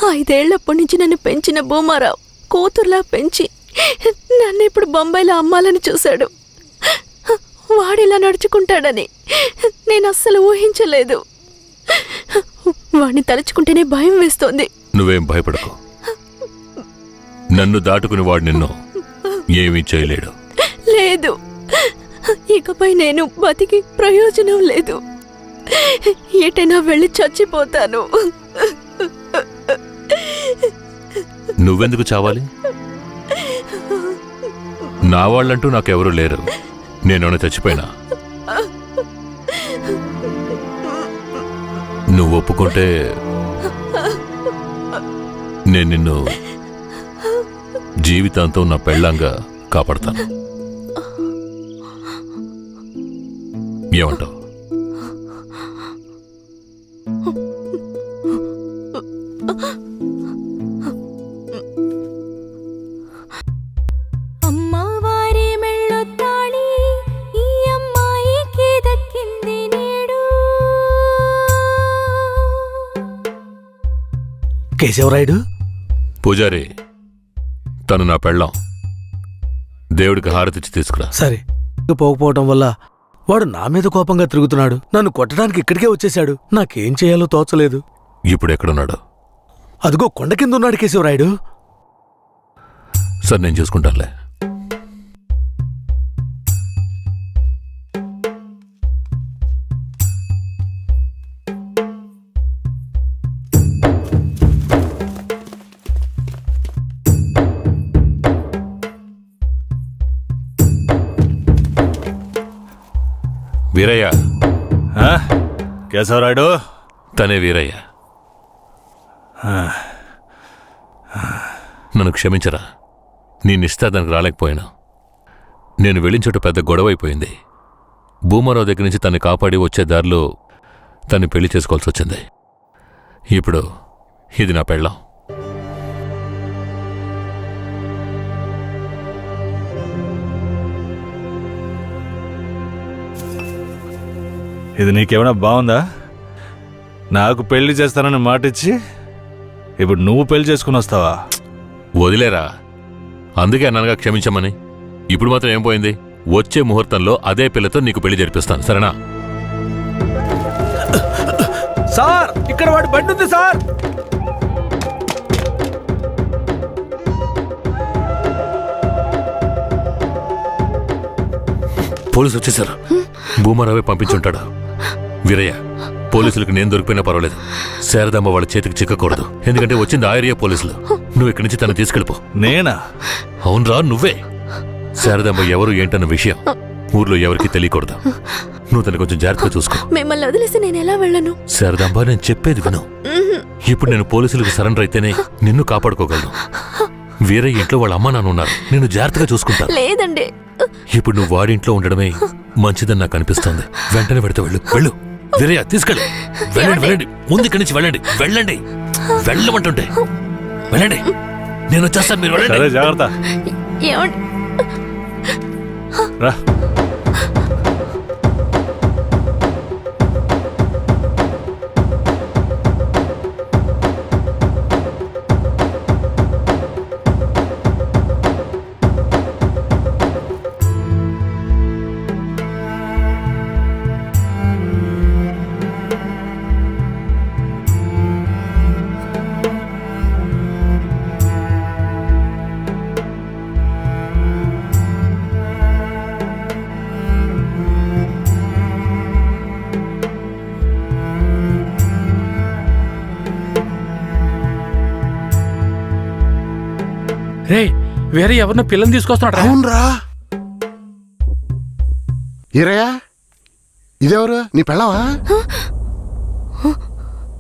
Speaker 15: 5 ఏళ్లప్పటి నుంచి నన్ను పెంచిన భూమారావు కూతుర్లా పెంచి నన్ను ఇప్పుడు బొంబాయిలో అమ్మాలని చూశాడు. వాడిలా నడుచుకుంటాడని నేను అస్సలు ఊహించలేదు. వాడిని తలుచుకుంటేనే భయం వేస్తోంది.
Speaker 11: నువ్వేం భయపడకు. నన్ను దాటుకుని వాడు నిన్ను ఏమీ చేయలేడు.
Speaker 15: లేదు, ఇకపై నేను బతికి ప్రయోజనం లేదు. ఎటైనా వెళ్ళి చచ్చిపోతాను.
Speaker 11: నువ్వెందుకు చావాలి? నా వాళ్ళంటూ నాకెవరూ లేరు. నేను చచ్చిపోయినా నువ్వు ఒప్పుకుంటే నేను నిన్ను జీవితాంతం నా పెళ్ళంగా కాపాడతాను. ఏమంటావు?
Speaker 15: అమ్మవారి మెళ్ళో తాళి ఈ అమ్మాయికి దక్కింది నేడు.
Speaker 8: కేశవరాయుడు,
Speaker 11: పూజారి, తను నా పెళ్ళాం. దేవుడికి హారతిచ్చి తీసుకురా.
Speaker 8: సరే. పోకపోవటం వల్ల వాడు నా మీద కోపంగా తిరుగుతున్నాడు. నన్ను కొట్టడానికి ఇక్కడికే వచ్చేశాడు. నాకేం చేయాలో తోచలేదు.
Speaker 11: ఇప్పుడు ఎక్కడున్నాడు?
Speaker 8: అదిగో కొండ కింద ఉన్నాడు కేశవరాయుడు.
Speaker 11: సరే, నేను చూసుకుంటానులే. వీరయ్య.
Speaker 12: కేశవరాయుడు?
Speaker 11: తనే వీరయ్య. నన్ను క్షమించరా. నీ నిశ్చితార్థానికి రాలేకపోయినా. నేను వెళ్ళిన చోట పెద్ద గొడవ అయిపోయింది. భూమారావు దగ్గర నుంచి తన్ని కాపాడి వచ్చే దారిలో తన్ని పెళ్లి చేసుకోవాల్సి వచ్చింది. ఇప్పుడు ఇది నా పెళ్ళాం.
Speaker 12: ఇది నీకేమైనా బాగుందా? నాకు పెళ్లి చేస్తానని మాటిచ్చి ఇప్పుడు నువ్వు పెళ్లి చేసుకుని వస్తావా?
Speaker 11: వదిలేరా. అందుకే అన్నగా క్షమించమని. ఇప్పుడు మాత్రం ఏం పోయింది? వచ్చే ముహూర్తంలో అదే పిల్లతో నీకు పెళ్లి జరిపిస్తాను, సరేనా?
Speaker 8: సార్, ఇక్కడ వాడి బండి ఉంది సార్.
Speaker 11: పోలీసు వచ్చేసారు. భూమారావే పంపించుంటాడు. వీరయ్య, పోలీసులకు నేను దొరికిపోయినా పర్వాలేదు. శారదమ్మ వాళ్ళ చేతికి చిక్కకూడదు. ఎందుకంటే వచ్చింది ఆ ఏరియా పోలీసులు. నువ్వు ఇక్కడి నుంచి తను తీసుకెళ్ళిపో.
Speaker 12: నేనా?
Speaker 11: అవునరా, నువ్వే. శారదమ్మ ఎవరు ఏంటన్న విషయం ఊర్లో ఎవరికి తెలియకూడదు. నువ్వు తను కొంచెం జాగ్రత్తగా చూసుకో.
Speaker 15: మిమ్మల్ని వదిలేసి నేను ఎలా వెళ్ళను?
Speaker 11: శారదాంబ, నేను చెప్పేది విను. ఇప్పుడు నేను పోలీసులకు సరెండర్ అయితేనే నిన్ను కాపాడుకోగలను. వీరయ్య ఇంట్లో వాళ్ళ అమ్మ నాన్న ఉన్నారు. నిన్ను జాగ్రత్తగా చూసుకుంటాను.
Speaker 15: లేదండి.
Speaker 11: ఇప్పుడు నువ్వు వాడింట్లో ఉండడమే మంచిదని నాకు అనిపిస్తోంది. వెంటనే పెడితే వెళ్ళు. వెళ్ళు వీరయ్య, తీసుకెళ్ళు. వెళ్ళండి, వెళ్ళండి. ముందు ఇక్కడి నుంచి వెళ్ళండి. వెళ్ళండి, వెళ్ళమంటుంటే వెళ్ళండి. నేను వచ్చేస్తాను, మీరు వెళ్ళండి.
Speaker 12: జాగ్రత్త. రా.
Speaker 7: రే, వేరే ఎవరినో పిల్లని తీసుకొస్తున్నాడు.
Speaker 3: అవునరా. ఈరయ్యా, ఇదెవరు? నీ పెళ్ళవా?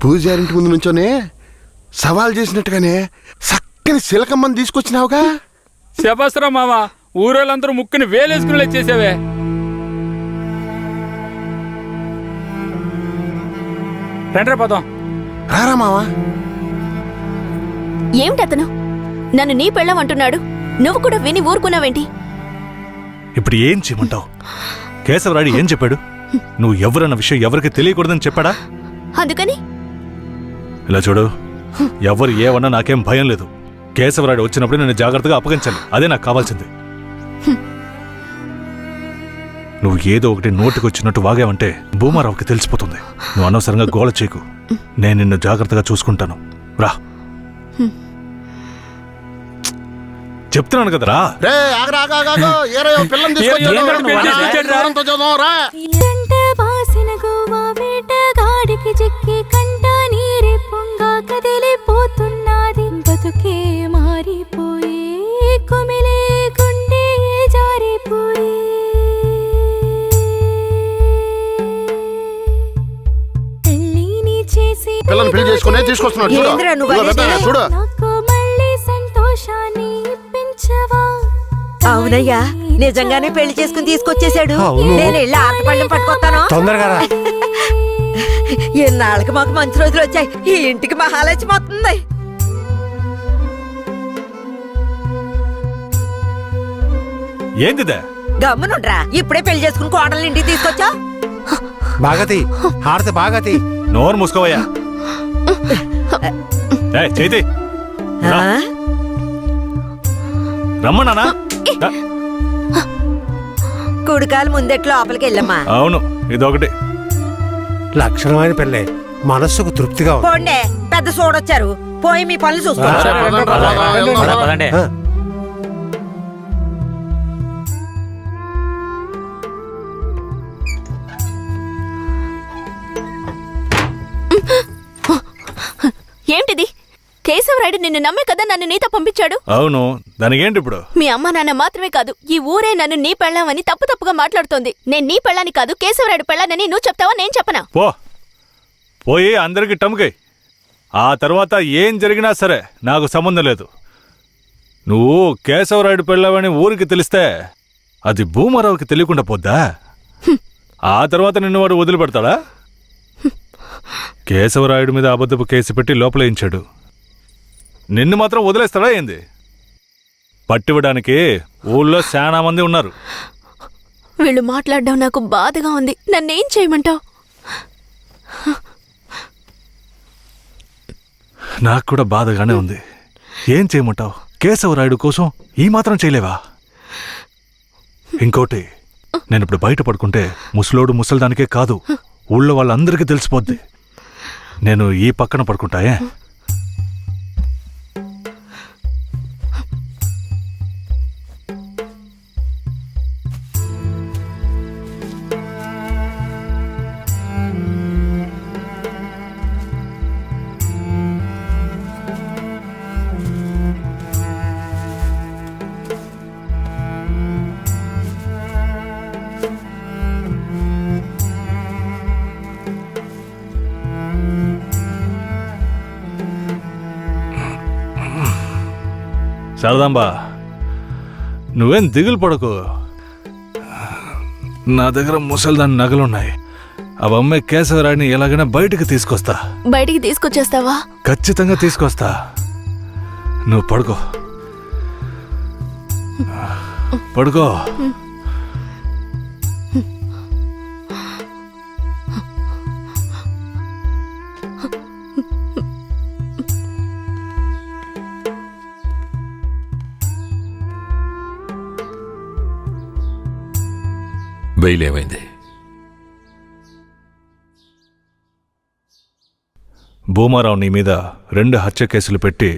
Speaker 3: పూజారింటి ముందు నుంచోనే సవాల్ చేసినట్టుగానే చక్కని శిలకమ్మని తీసుకొచ్చినావుగా.
Speaker 7: శబాస్రా మామ, ఊరోళ్ళందరూ ముక్కుని వేలేసుకుని చేసావే. రండ్రా పోదాం.
Speaker 3: రారా మావా.
Speaker 15: ఏమిటి అతను నన్ను నీ పెళ్ళమంటున్నాడు? నువ్వు కూడా విని ఊరుకున్నావేంటి?
Speaker 12: ఇప్పుడు ఏం చేయమంటావు? కేశవరాయుడు ఏం చెప్పాడు? నువ్వు ఎవరన్న విషయం ఎవరికి తెలియకూడదని చెప్పాడా?
Speaker 15: అందుకని
Speaker 12: ఇలా చూడు, ఎవరు ఏమన్నా నాకేం భయం లేదు. కేశవరాయుడు వచ్చినప్పుడు నేను జాగ్రత్తగా అప్పగించాలి. అదే నాకు కావాల్సింది. నువ్వు ఏదో ఒకటి నోటికి వచ్చినట్టు వాగావంటే భూమారావుకి తెలిసిపోతుంది. నువ్వు అనవసరంగా గోల చేయకు. నేను నిన్ను జాగ్రత్తగా చూసుకుంటాను. రా, చెప్తున్నాను కదరా.
Speaker 15: బతుకే మారిపోయి కుమిలే గుండె జారిపోయి
Speaker 3: పిల్లని పెళ్లి చేసుకునే తీసుకొస్తున్నాడు చూడు.
Speaker 5: ఏందిరా నువ్వు
Speaker 3: ఇదిగో పెద్దయ్య,
Speaker 5: అనేది?
Speaker 3: చూడు
Speaker 5: అవునయ్యా, నిజంగానే పెళ్లి చేసుకుని తీసుకొచ్చేసాడు.
Speaker 10: అవును.
Speaker 5: నేను వెళ్ళి ఆటపళ్ళం పట్టుకొస్తాను.
Speaker 10: తొందరగా రా.
Speaker 5: ఎన్నాళ్ళకి మాకు మంచి రోజులు వచ్చాయి. ఈ ఇంటికి మహాలక్ష్మి వస్తుంది.
Speaker 12: ఏందిదే?
Speaker 5: గమ్మునుండ్రా, ఇప్పుడే పెళ్లి చేసుకుని కోడలు ఇంటికి తీసుకొచ్చా.
Speaker 10: బాగతి హారతి బాగతి.
Speaker 12: నోరు మూసుకోవయ్యా. చైతి రమ్మన్నానా?
Speaker 5: కుడికాలు ముందెట్ లోపలికి వెళ్ళమ్మా.
Speaker 12: అవును, ఇదొకటి
Speaker 10: లక్షణమైన పెళ్ళే, మనస్సుకు తృప్తిగా ఉంది.
Speaker 5: పోండే, పెద్ద చూడొచ్చారు. పోయి మీ పనులు చూసుకోండి.
Speaker 2: పదండి.
Speaker 10: ఆ.
Speaker 15: ఏంటిది? కేశవరాయుడు నిన్ను నమ్మే కదా నన్ను నీతో పంపించాడు.
Speaker 12: అవును, దానికేంటి ఇప్పుడు?
Speaker 15: మీ అమ్మ నాన్న మాత్రమే కాదు, ఈ ఊరే నన్ను నీ పెళ్ళామని తప్పుగా మాట్లాడుతోంది. నేను నీ పెళ్ళాని కాదు, కేశవరాయుడు పెళ్ళానని నువ్వు చెప్తావా, నేను చెప్పనా?
Speaker 12: పోయి అందరికి టమ్కై. ఆ తర్వాత ఏం జరిగినా సరే నాకు సంబంధం లేదు. నువ్వు కేశవరాయుడు పెళ్ళావని ఊరికి తెలిస్తే అది భూమారావుకి తెలియకుండా పోద్దా? ఆ తర్వాత నిన్ను వాడు వదిలిపెడతాడా? కేశవరాయుడు మీద అబద్ధపు కేసు పెట్టి లోపలేయించాడు. నిన్ను మాత్రం వదిలేస్తాడా ఏంది? పట్టివ్వడానికి ఊళ్ళో చాలా మంది ఉన్నారు.
Speaker 15: వీళ్ళు మాట్లాడడం నాకు బాధగా ఉంది. నన్నేం చేయమంటావు?
Speaker 12: నాకు కూడా బాధగానే ఉంది. ఏం చేయమంటావు? కేశవరాయుడు కోసం ఈ మాత్రం చేయలేవా? ఇంకోటి, నేను ఇప్పుడు బయట పడుకుంటే ముసలోడు ముసలిదానికే కాదు, ఊళ్ళో వాళ్ళందరికీ తెలిసిపోద్ది. నేను ఈ పక్కన పడుకుంటాయే. శారదాంబా, నువ్వేం దిగులు పడకు. నా దగ్గర ముసలిదాని నగలున్నాయి. అవమ్మే కేశవరాయుడిని ఎలాగైనా బయటికి తీసుకొస్తా.
Speaker 15: బయటికి తీసుకొచ్చేస్తావా?
Speaker 12: ఖచ్చితంగా తీసుకొస్తా. నువ్వు పడుకో, పడుకో.
Speaker 17: బెయిల్ ఏమైంది?
Speaker 12: భూమారావు నీ మీద 2 హత్య కేసులు పెట్టి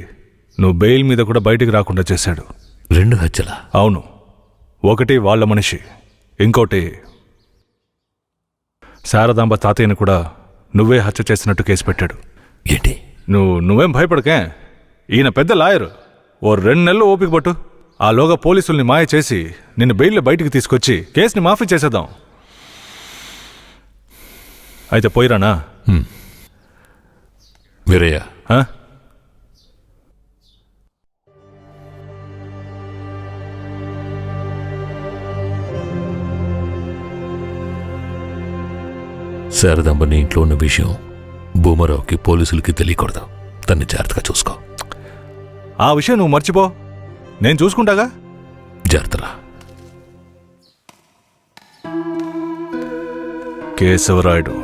Speaker 12: నువ్వు బెయిల్ మీద కూడా బయటికి రాకుండా చేశాడు.
Speaker 17: 2 హత్యలా?
Speaker 12: అవును. ఒకటి వాళ్ళ మనిషి, ఇంకోటి శారదాంబ తాతయ్యని కూడా నువ్వే హత్య చేసినట్టు కేసు పెట్టాడు.
Speaker 17: ఏంటి?
Speaker 12: నువ్వేం భయపడకే. ఈయన పెద్ద లాయరు. ఓ 2 నెలలు ఓపిక పట్టు. ఆలోగా పోలీసుల్ని మాయ చేసి నిన్ను బెయిల్లో బయటికి తీసుకొచ్చి కేసుని మాఫీ చేసేద్దాం. అయితే పోయిరానా?
Speaker 17: వీరయ్య, శారదాంబ నీ ఇంట్లో ఉన్న విషయం భూమారావుకి పోలీసులకి తెలియకూడదు. తన్ని జాగ్రత్తగా చూసుకో.
Speaker 12: ఆ విషయం నువ్వు మర్చిపో, నేను చూసుకుంటాగా.
Speaker 17: జాగ్రత్తరా.
Speaker 12: కేశవరాయుడు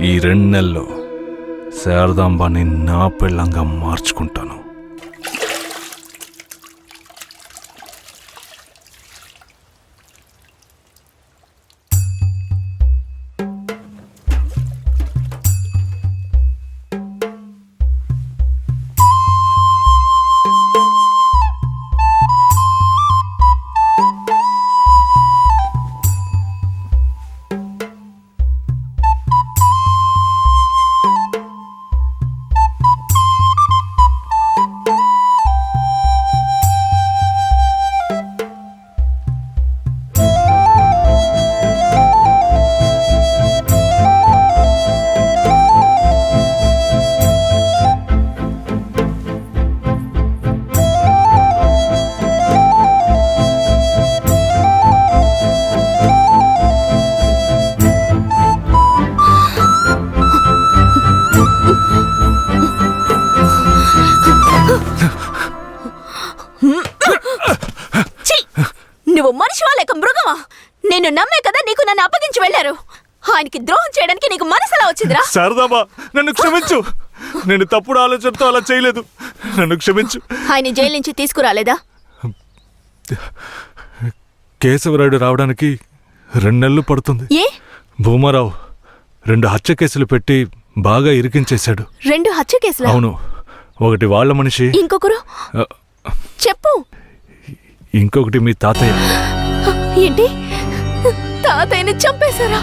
Speaker 12: ఈ 2 నెలల్లో శారదాంబాని నా పెళ్ళంగా మార్చుకుంటాను.
Speaker 15: నేను నమ్మే కదా నీకు నన్ను అప్పగించి వెళ్ళారు. ఆయనకి ద్రోహం చేయడానికి నీకు మనసులా వచ్చిందిరా?
Speaker 12: శారదాబా, నన్ను క్షమించు. నేను తప్పుడు ఆలోచనతో అలా చేయలేదు. నన్ను క్షమించు.
Speaker 15: ఆయన జైలు నుంచి తీసుకురాలేదా?
Speaker 12: కేశవరాయుడు రావడానికి 2 నెలలు పడుతుంది.
Speaker 15: ఏ?
Speaker 12: భూమారావు 2 హత్య కేసులు పెట్టి బాగా ఇరికించేశాడు.
Speaker 15: 2 హత్య కేసులా?
Speaker 12: అవును. ఒకటి వాళ్ళ మనిషి,
Speaker 15: ఇంకొకరు చెప్పు.
Speaker 12: ఇంకొకటి మీ తాతయ్య.
Speaker 15: ఏంటి, తాతయ్యని చంపేశారా?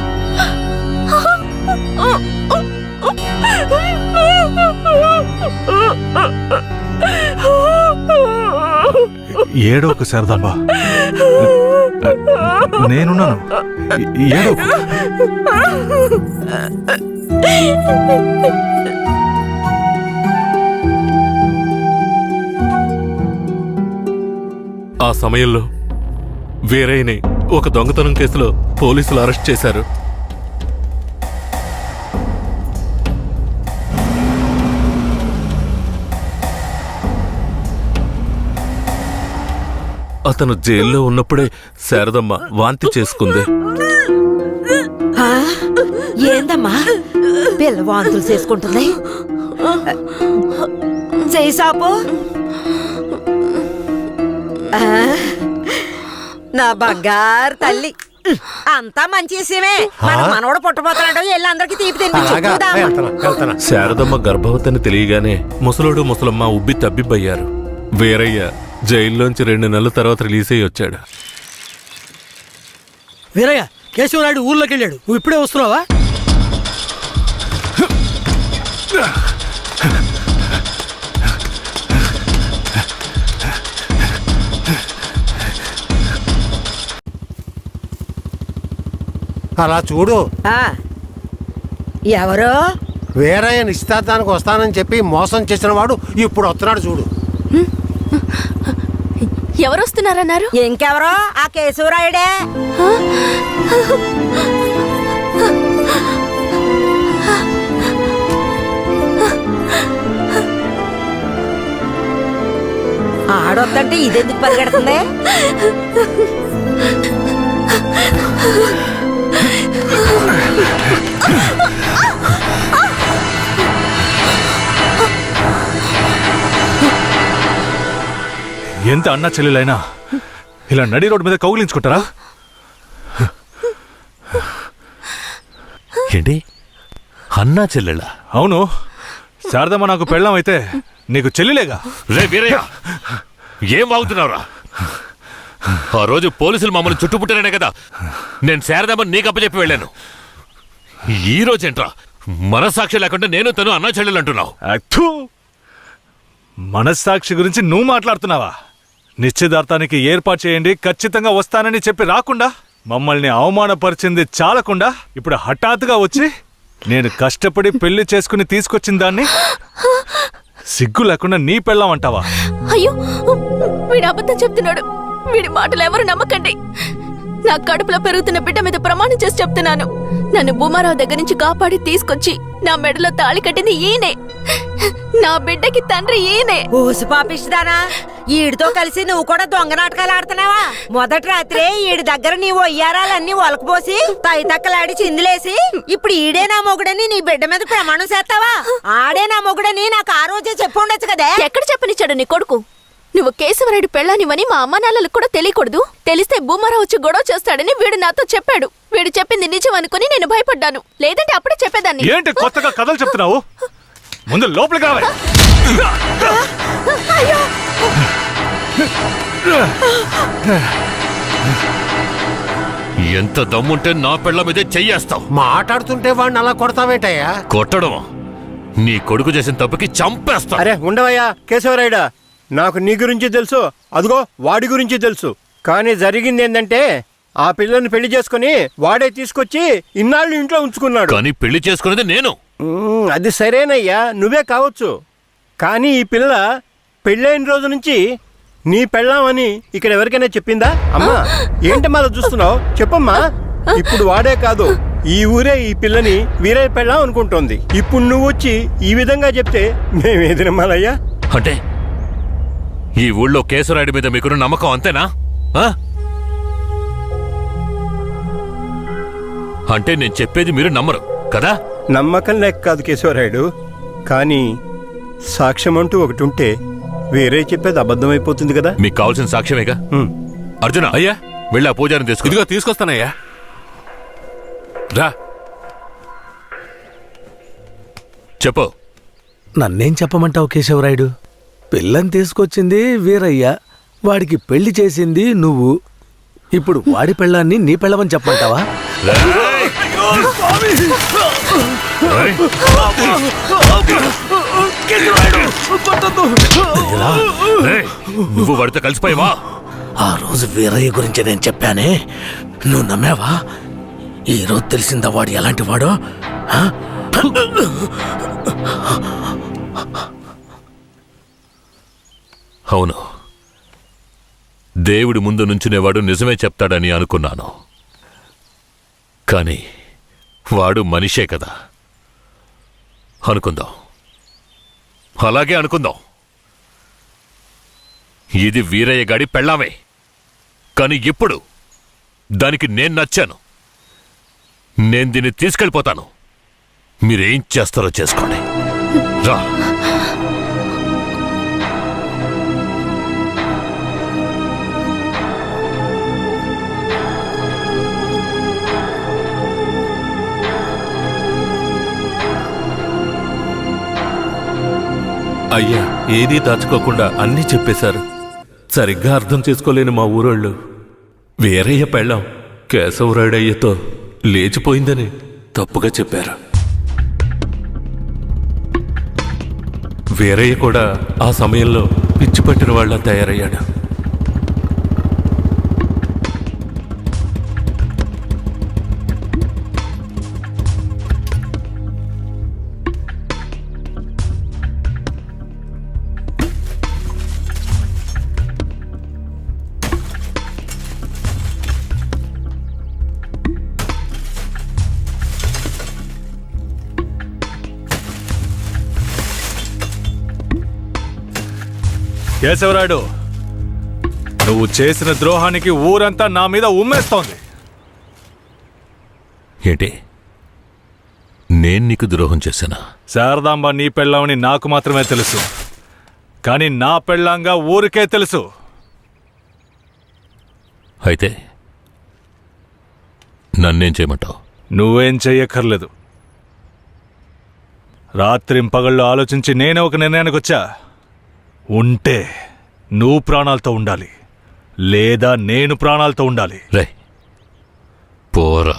Speaker 12: ఏడోకు శారదాంబా, నేనున్నాను. ఏడోకు.
Speaker 17: ఆ సమయంలో వీరయ్యని ఒక దొంగతనం కేసులో పోలీసులు అరెస్ట్ చేశారు. అతను జైల్లో ఉన్నప్పుడే శారదమ్మ వాంతి చేసుకుంది.
Speaker 5: ఏందమ్మా పిల్ల వాంతులు చేసుకుంటుంది? చేసాపు నా బంగారు తల్లి, అంతా మంచి విషయమే. మన మనవడు పుట్టబోతున్నాడు, వెళ్ళి అందరికి తీపి తినిపించు.
Speaker 17: శారదమ్మ గర్భవతిని తెలియగానే ముసలోడు ముసలమ్మ ఉబ్బి తబ్బిబ్బయ్యారు. వీరయ్య జైల్లోంచి 2 నెలల తర్వాత రిలీజ్ అయ్యి వచ్చాడు.
Speaker 6: వీరయ్య, కేశవరాయుడు ఊర్లోకి వెళ్ళాడు. నువ్వు ఇప్పుడే వస్తున్నావా?
Speaker 10: అలా చూడు.
Speaker 5: ఎవరు?
Speaker 10: వీరయ్య నిశ్చితార్థానికి వస్తానని చెప్పి మోసం చేసిన వాడు ఇప్పుడు వస్తున్నాడు చూడు.
Speaker 15: ఎవరు వస్తున్నారన్నారు?
Speaker 5: ఇంకెవరో, ఆ కేశవరాయుడే. ఆడొద్దంటే ఇదెందుకు పరిగెడుతుంది?
Speaker 12: ఎంత అన్నా చెల్లెలైనా ఇలా నడి రోడ్డు మీద కౌగిలించుకుంటారా?
Speaker 17: ఏంటి, అన్నా చెల్లెళ్ళ?
Speaker 12: అవును. శారదమ్మ నాకు పెళ్ళాం అయితే నీకు చెల్లిలేగా.
Speaker 17: రే వీరయ్య, ఏం వాగుతున్నావురా? ఆ రోజు పోలీసులు మమ్మల్ని చుట్టుముట్టారనే కదా నేను శారదమ్మని నీకు అప్పచెప్పి వెళ్ళాను. ఈ రోజేంట్రా మనస్సాక్షి లేకుండా నేను తను అన్నా చెల్లెలు అంటున్నావు?
Speaker 12: మనస్సాక్షి గురించి నువ్వు మాట్లాడుతున్నావా? నిశ్చితార్థానికి ఏర్పాటు చేయండి, ఖచ్చితంగా వస్తానని చెప్పి రాకుండా మమ్మల్ని అవమానపరిచింది చాలకుండా ఇప్పుడు హఠాత్తుగా వచ్చి నేను కష్టపడి పెళ్లి చేసుకుని తీసుకొచ్చిన దాన్ని సిగ్గు లేకుండా నీ పెళ్ళాం అంటావా?
Speaker 15: అయ్యో, వీడు అబద్ధం చెప్తున్నాడు. వీడి మాటలు ఎవరు నమ్మకండి. నా కడుపులో పెరుగుతున్న బిడ్డ మీద ప్రమాణం చేసి చెప్తున్నాను. నన్ను భూమారావు దగ్గర నుంచి కాపాడి తీసుకొచ్చి నా మెడలో తాళి కట్టింది ఈయనే. నా బిడ్డకి తండ్రి ఈయనే.
Speaker 5: ఊసి పాపిస్తానా? ఈడితో కలిసి నువ్వు కూడా దొంగ నాటకాలు ఆడుతున్నావా? మొదటి రాత్రే ఈడి దగ్గర నీ ఒయ్యారాలన్నీ ఒలకపోసి తైతక్కలాడి చిందులేసి ఇప్పుడు ఈడే నా మొగుడని నీ బిడ్డ మీద ప్రమాణం చేస్తావా? ఆడే నా మొగుడని నాకు ఆ రోజే చెప్పు ఉండొచ్చు కదే.
Speaker 15: ఎక్కడ చెప్పనిచ్చాడు నీ కొడుకు? నువ్వు కేశవరాయుడు పెళ్ళానివని మా అమ్మ నాన్నలకు కూడా తెలియకూడదు. తెలిస్తే భూమారావు వచ్చి గొడవ చేస్తాడని వీడు నాతో చెప్పాడు. వీడు చెప్పింది నిజం అనుకుని నేను భయపడ్డాను. లేదంటే అప్పుడే చెప్పేదాన్ని.
Speaker 12: ఏంటి కొత్తగా కథలు చెప్తున్నావు? ముందు లోపలికి రావాలి.
Speaker 17: ఎంత దమ్ముంటే నా పెళ్ళ మీదే చెయ్యేస్తావు?
Speaker 10: మాట్లాడుతుంటే వాడిని అలా కొడతావేటయ్యా?
Speaker 17: కొట్టడం నీ కొడుకు చేసిన తప్పుకి చంపేస్తా.
Speaker 18: అరే ఉండవయ్యా కేశవరాయుడా, నాకు నీ గురించి తెలుసు, అదిగో వాడి గురించి తెలుసు. కానీ జరిగింది ఏంటంటే ఆ పిల్లని పెళ్లి చేసుకుని వాడే తీసుకొచ్చి ఇన్నాళ్ళు ఇంట్లో ఉంచుకున్నాడు.
Speaker 17: కానీ పెళ్లి చేసుకునేది నేను.
Speaker 18: అది సరేనయ్యా, నువ్వే కావచ్చు. కానీ ఈ పిల్ల పెళ్ళైన రోజు నుంచి నీ పెళ్ళామని ఇక్కడ ఎవరికైనా చెప్పిందా? అమ్మా ఏంటమ్మా అలా చూస్తున్నావు? చెప్పమ్మా. ఇప్పుడు వాడే కాదు, ఈ ఊరే ఈ పిల్లని వీరయ్య పెళ్ళాం అనుకుంటోంది. ఇప్పుడు నువ్వు వచ్చి ఈ విధంగా చెప్తే మేమేది నమ్మాలయ్యా?
Speaker 17: అంటే ఈ ఊళ్ళో కేశవరాయుడి మీద మీకున్న నమ్మకం అంతేనా?
Speaker 11: అంటే నేను చెప్పేది మీరు నమ్మరు కదా?
Speaker 18: నమ్మకం లేక కాదు కేశవరాయుడు, కానీ సాక్ష్యం అంటూ ఒకటి ఉంటే వేరే చెప్పేది అబద్ధమైపోతుంది కదా.
Speaker 11: మీకు కావాల్సిన సాక్ష్యమేగా. అర్జున, అయ్యా వెళ్ళి ఆ పూజారిని తీసుకో.
Speaker 17: ఇదిగో తీసుకొస్తానయ్యా. రా చెప్పు.
Speaker 8: నన్నేం చెప్పమంటావు కేశవరాయుడు? పిల్లని తీసుకొచ్చింది వీరయ్య, వాడికి పెళ్లి చేసింది నువ్వు. ఇప్పుడు వాడి పెళ్ళాన్ని నీ పెళ్ళమని చెప్పమంటావా?
Speaker 11: నువ్వు వాడితో కలిసిపోయావా?
Speaker 8: ఆ రోజు వీరయ్య గురించి నేను చెప్పానే, నువ్వు నమ్మావా? ఈ రోజు తెలిసిందా వాడు ఎలాంటి వాడో?
Speaker 11: అవును, దేవుడి ముందు నుంచునేవాడు నిజమే చెప్తాడని అనుకున్నాను. కానీ వాడు మనిషే కదా. అనుకుందాం, అలాగే అనుకుందాం. ఇది వీరయ్య గాడి పెళ్ళామే. కానీ ఇప్పుడు దానికి నేను నచ్చాను. నేను దీన్ని తీసుకెళ్ళిపోతాను. మీరేం చేస్తారో చేసుకోండి. రా.
Speaker 17: అయ్యా ఏదీ దాచుకోకుండా అన్నీ చెప్పేశారు. సరిగ్గా అర్థం చేసుకోలేని మా ఊరోళ్ళు వీరయ్య పెళ్ళాం కేశవరాయుడయ్యతో లేచిపోయిందని తప్పుగా చెప్పారు. వీరయ్య కూడా ఆ సమయంలో పిచ్చి పట్టిన వాళ్ళ తయారయ్యాడు.
Speaker 7: కేశవరాయుడు, నువ్వు చేసిన ద్రోహానికి ఊరంతా నా మీద ఉమ్మేస్తోంది.
Speaker 11: ఏంటి, నేను నీకు ద్రోహం చేశానా?
Speaker 7: శారదాంబ నీ పెళ్ళామని నాకు మాత్రమే తెలుసు, కానీ నా పెళ్ళాంగా ఊరికే తెలుసు.
Speaker 11: అయితే నన్నేం చేయమంటావు?
Speaker 7: నువ్వేం చెయ్యక్కర్లేదు. రాత్రింపగళ్ళు ఆలోచించి నేనే ఒక నిర్ణయానికి వచ్చా. ఉంటే నువ్వు ప్రాణాలతో ఉండాలి, లేదా నేను ప్రాణాలతో ఉండాలి.
Speaker 11: రే పోరా.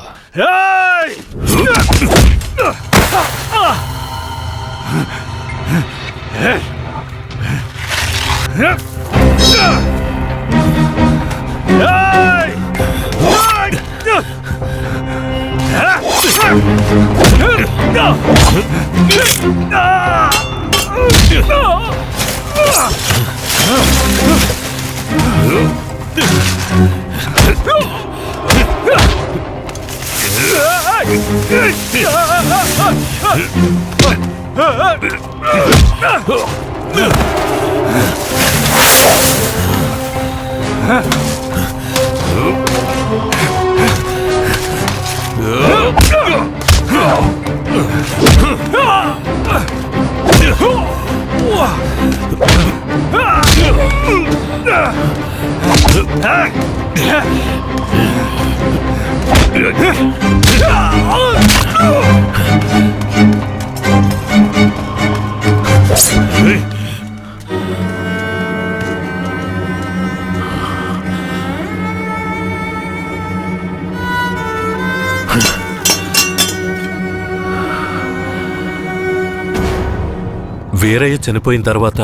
Speaker 17: వీరయ్య చనిపోయిన తర్వాత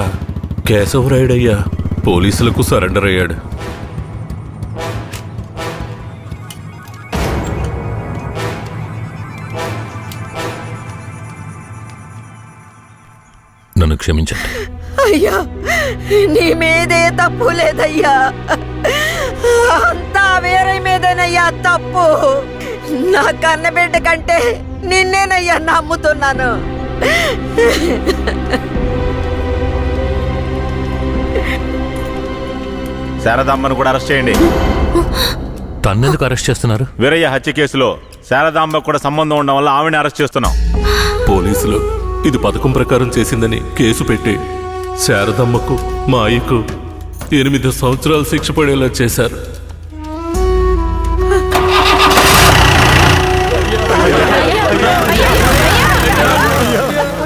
Speaker 17: కేశవరాయుడయ్య పోలీసులకు సరెండర్ అయ్యాడు.
Speaker 11: నన్ను క్షమించండి.
Speaker 5: అయ్యా, నీ మీదే తప్పు లేదయ్యా, అంతా వేరే మీదేనయ్యా తప్పు. నా కన్నబిడ్డ కంటే నిన్నేనయ్యా నమ్ముతున్నాను.
Speaker 12: శారదామ్మను కూడా అరెస్ట్ చేయండి.
Speaker 11: తన్నెందుకు అరెస్ట్ చేస్తున్నారు?
Speaker 12: వీరయ్య హత్య కేసులో శారదాంబకు కూడా సంబంధం ఉండడం వల్ల ఆవిడని అరెస్ట్ చేస్తున్నాం.
Speaker 17: పోలీసులు ఇది పథకం ప్రకారం చేసిందని కేసు పెట్టి శారదమ్మకు మా అయ్యకు 8 సంవత్సరాలు శిక్ష పడేలా చేశారు.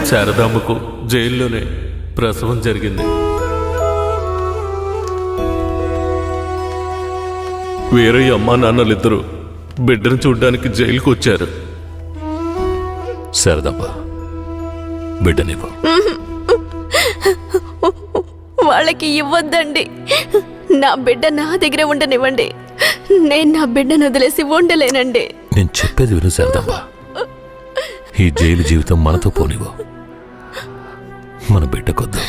Speaker 17: శారదమ్మకు జైల్లోనే ప్రసవం జరిగింది. వేరే అమ్మా నాన్నలిద్దరూ బిడ్డను చూడ్డానికి జైలుకు వచ్చారు.
Speaker 11: శారదమ్మ, బిడ్డనివ్వు.
Speaker 15: వాళ్ళకి ఇవ్వద్దండి. నా బిడ్డ నా దగ్గర ఉండనివ్వండి. నేను నా బిడ్డను వదిలేసి ఉండలేనండి.
Speaker 11: నేను చెప్పేది విను శారదమ్మ. ఈ జైలు జీవితం మనతో పోనివ్వు. మన బిడ్డకొద్దు.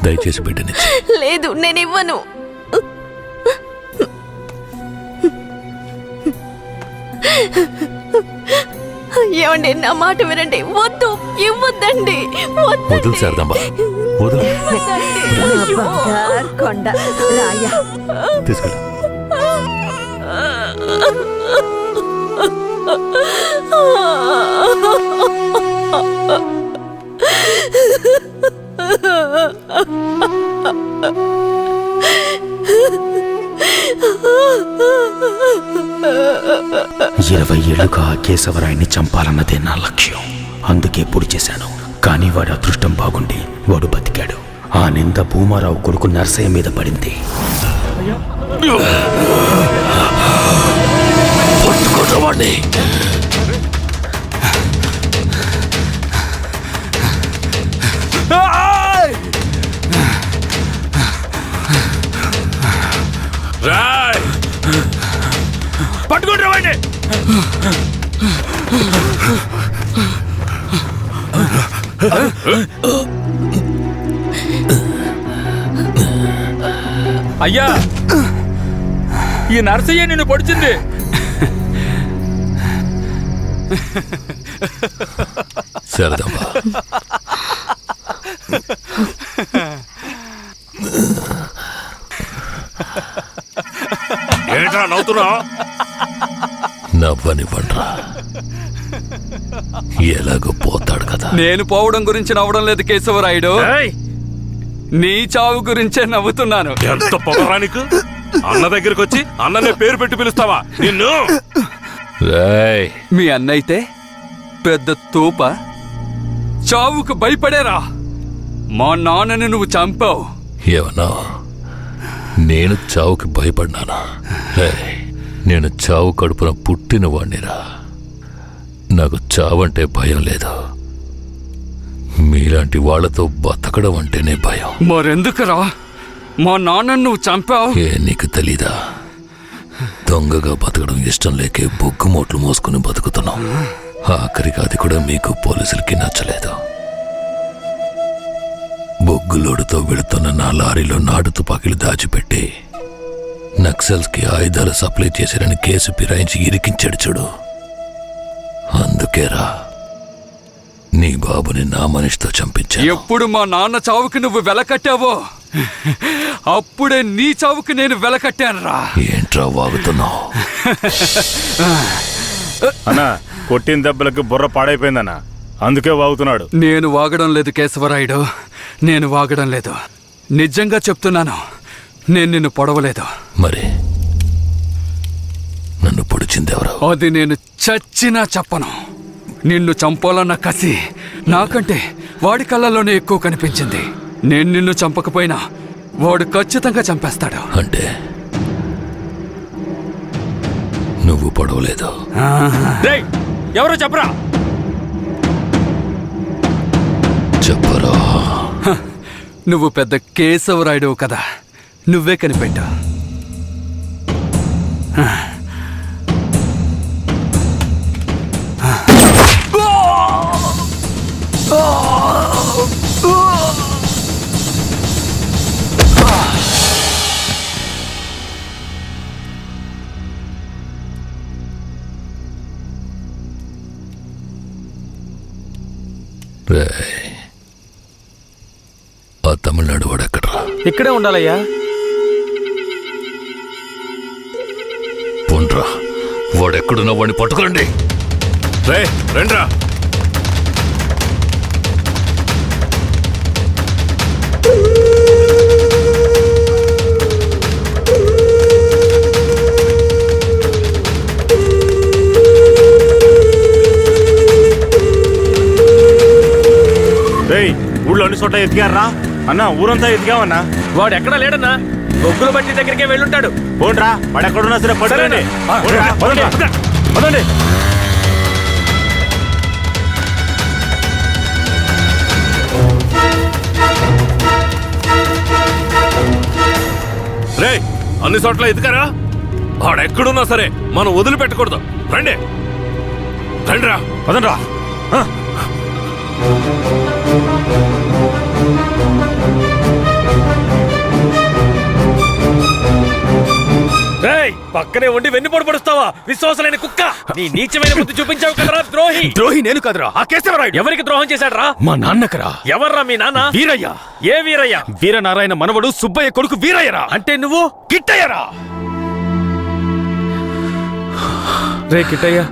Speaker 11: దయచేసి బిడ్డనిచ్చి.
Speaker 15: లేదు, నేను ఇవ్వను. ఏమండి, నా మాట వినండి. వద్దు, ఇవ్వద్దండి.
Speaker 11: వదులు శారదమ్మ, వదులు.
Speaker 5: కొండ రాయ
Speaker 11: తీసుకెళ్ళు.
Speaker 14: ఇరవై ఏళ్లుగా ఆ కేశవరాయన్ని చంపాలన్నదే నా లక్ష్యం. అందుకే పొడి చేశాను. కానీ వాడి అదృష్టం బాగుండి వాడు బతికాడు. ఆ నింద భూమారావు కొడుకు నర్సయ్య మీద పడింది.
Speaker 11: పట్టుకోవాడిని.
Speaker 7: పట్టుకుంటారా వాడిని? అయ్యా, ఈ నర్సయ్య నిన్ను పొడిచింది.
Speaker 11: శారదమ్మ,
Speaker 1: ఏంట్రా నవ్వుతున్నావు?
Speaker 11: నవ్వనివ్వండ్రా. ఎలాగో పోతాడు కదా.
Speaker 9: నేను పోవడం గురించి నవ్వడం లేదు కేశవరాయుడు. నీ చావు గురించే నవ్వుతున్నాను.
Speaker 1: ఎంత పొగరా నీకు? అన్న దగ్గరికి వచ్చి అన్ననే పేరు పెట్టి పిలుస్తావా నిన్ను?
Speaker 9: మీ అన్నయితే పెద్ద తూప. చావుకు భయపడేరా. మా నాన్నని నువ్వు చంపావు.
Speaker 11: ఏమన్నా నేను చావుకి భయపడ్డానా? నేను చావు కడుపున పుట్టిన వాణ్ణిరా. నాకు చావంటే భయం లేదు. మీలాంటి వాళ్లతో బతకడం అంటేనే భయం.
Speaker 9: మరెందుకురా మా నాన్నను నువ్వు చంపావు?
Speaker 11: నీకు తెలీదా? దొంగగా బతకడం ఇష్టం లేకే బొగ్గు మోట్లు మోసుకుని బతుకుతున్నాం. ఆఖరికి అది కూడా మీకు పోలీసులకి నచ్చలేదు. బొగ్గులోడుతో వెళుతున్న నా లారీలో నాటు తుపాకీలు దాచిపెట్టి నక్సల్స్ కి ఆయుధాలు సప్లై చేశారని కేసు ఫిరాయించి ఇరికించాడు చూడు. అందుకేరా నీ బాబుని నా మనిషితో చంపించా.
Speaker 9: ఎప్పుడు మా నాన్న చావుకి నువ్వు వెలకట్టావో అప్పుడే నీ చావుకి నేను వెలకట్టానురా.
Speaker 11: ఏంట్రా వాగుతున్నావు?
Speaker 12: అన్నా, కొట్టిన దెబ్బలకి బుర్ర పాడైపోయిందన్నా, అందుకే వాగుతున్నాడు.
Speaker 9: నేను వాగడం లేదు కేశవరాయుడు, నేను వాగడం లేదు. నిజంగా చెప్తున్నాను, నేను నిన్ను పొడవలేదు.
Speaker 11: మరి నన్ను పొడిచిందెవరు?
Speaker 9: అది నేను చచ్చినా చెప్పను. నిన్ను చంపాలన్న కసి నాకంటే వాడి కళ్ళలోనే ఎక్కువ కనిపించింది. నేను నిన్ను చంపకపోయినా వాడు ఖచ్చితంగా చంపేస్తాడు.
Speaker 11: అంటే నువ్వు పొడవలేదు?
Speaker 7: ఎవరో చెప్పరా?
Speaker 11: చెప్పరా.
Speaker 9: నువ్వు పెద్ద కేశవరాయుడు కదా, నువ్వే కనిపెట్టా.
Speaker 11: ఆ తమిళనాడు వాడు ఎక్కడరా?
Speaker 7: ఇక్కడే ఉండాలయ్యా.
Speaker 11: పోండ్రా, వాడెక్కడున్నా వాడిని పట్టుకురండి. రే రండ్రా.
Speaker 12: ఊళ్ళో అన్ని చోట్ల ఎతికారా అన్న? ఊరంతా ఎతికామన్నా.
Speaker 7: వాడు ఎక్కడా లేడన్నా, బొగ్గుల బట్టి దగ్గరికే వెళ్ళుంటాడు.
Speaker 12: పోండ్రా, వాడు ఎక్కడున్నా సరే పట్టుకోండి. పదండి.
Speaker 17: రే అన్ని చోట్ల ఎదుకారా? వాడెక్కడున్నా సరే మనం వదిలిపెట్టకూడదు. రండి రండిరా.
Speaker 12: పదండ్రా.
Speaker 7: పక్కనే ఉండి వెన్నుపోటు పడుస్తావా విశ్వాసలేని కుక్క? నీ నీచమైన బుద్ధి చూపించావు కదరా ద్రోహి.
Speaker 13: ద్రోహి నేను కదరా, ఆ కేశవరాయుడు.
Speaker 7: ఎవరికి ద్రోహం చేశాడ్రా?
Speaker 13: మా నాన్నకరా.
Speaker 7: ఎవర్రా మీ నాన్న?
Speaker 13: వీరయ్య.
Speaker 7: ఏ వీరయ్య?
Speaker 13: వీరనారాయణ మనవడు సుబ్బయ్య కొడుకు వీరయ్యరా.
Speaker 7: అంటే నువ్వు
Speaker 13: కిట్టయ్యరా.
Speaker 7: రే కిట్టయ్య,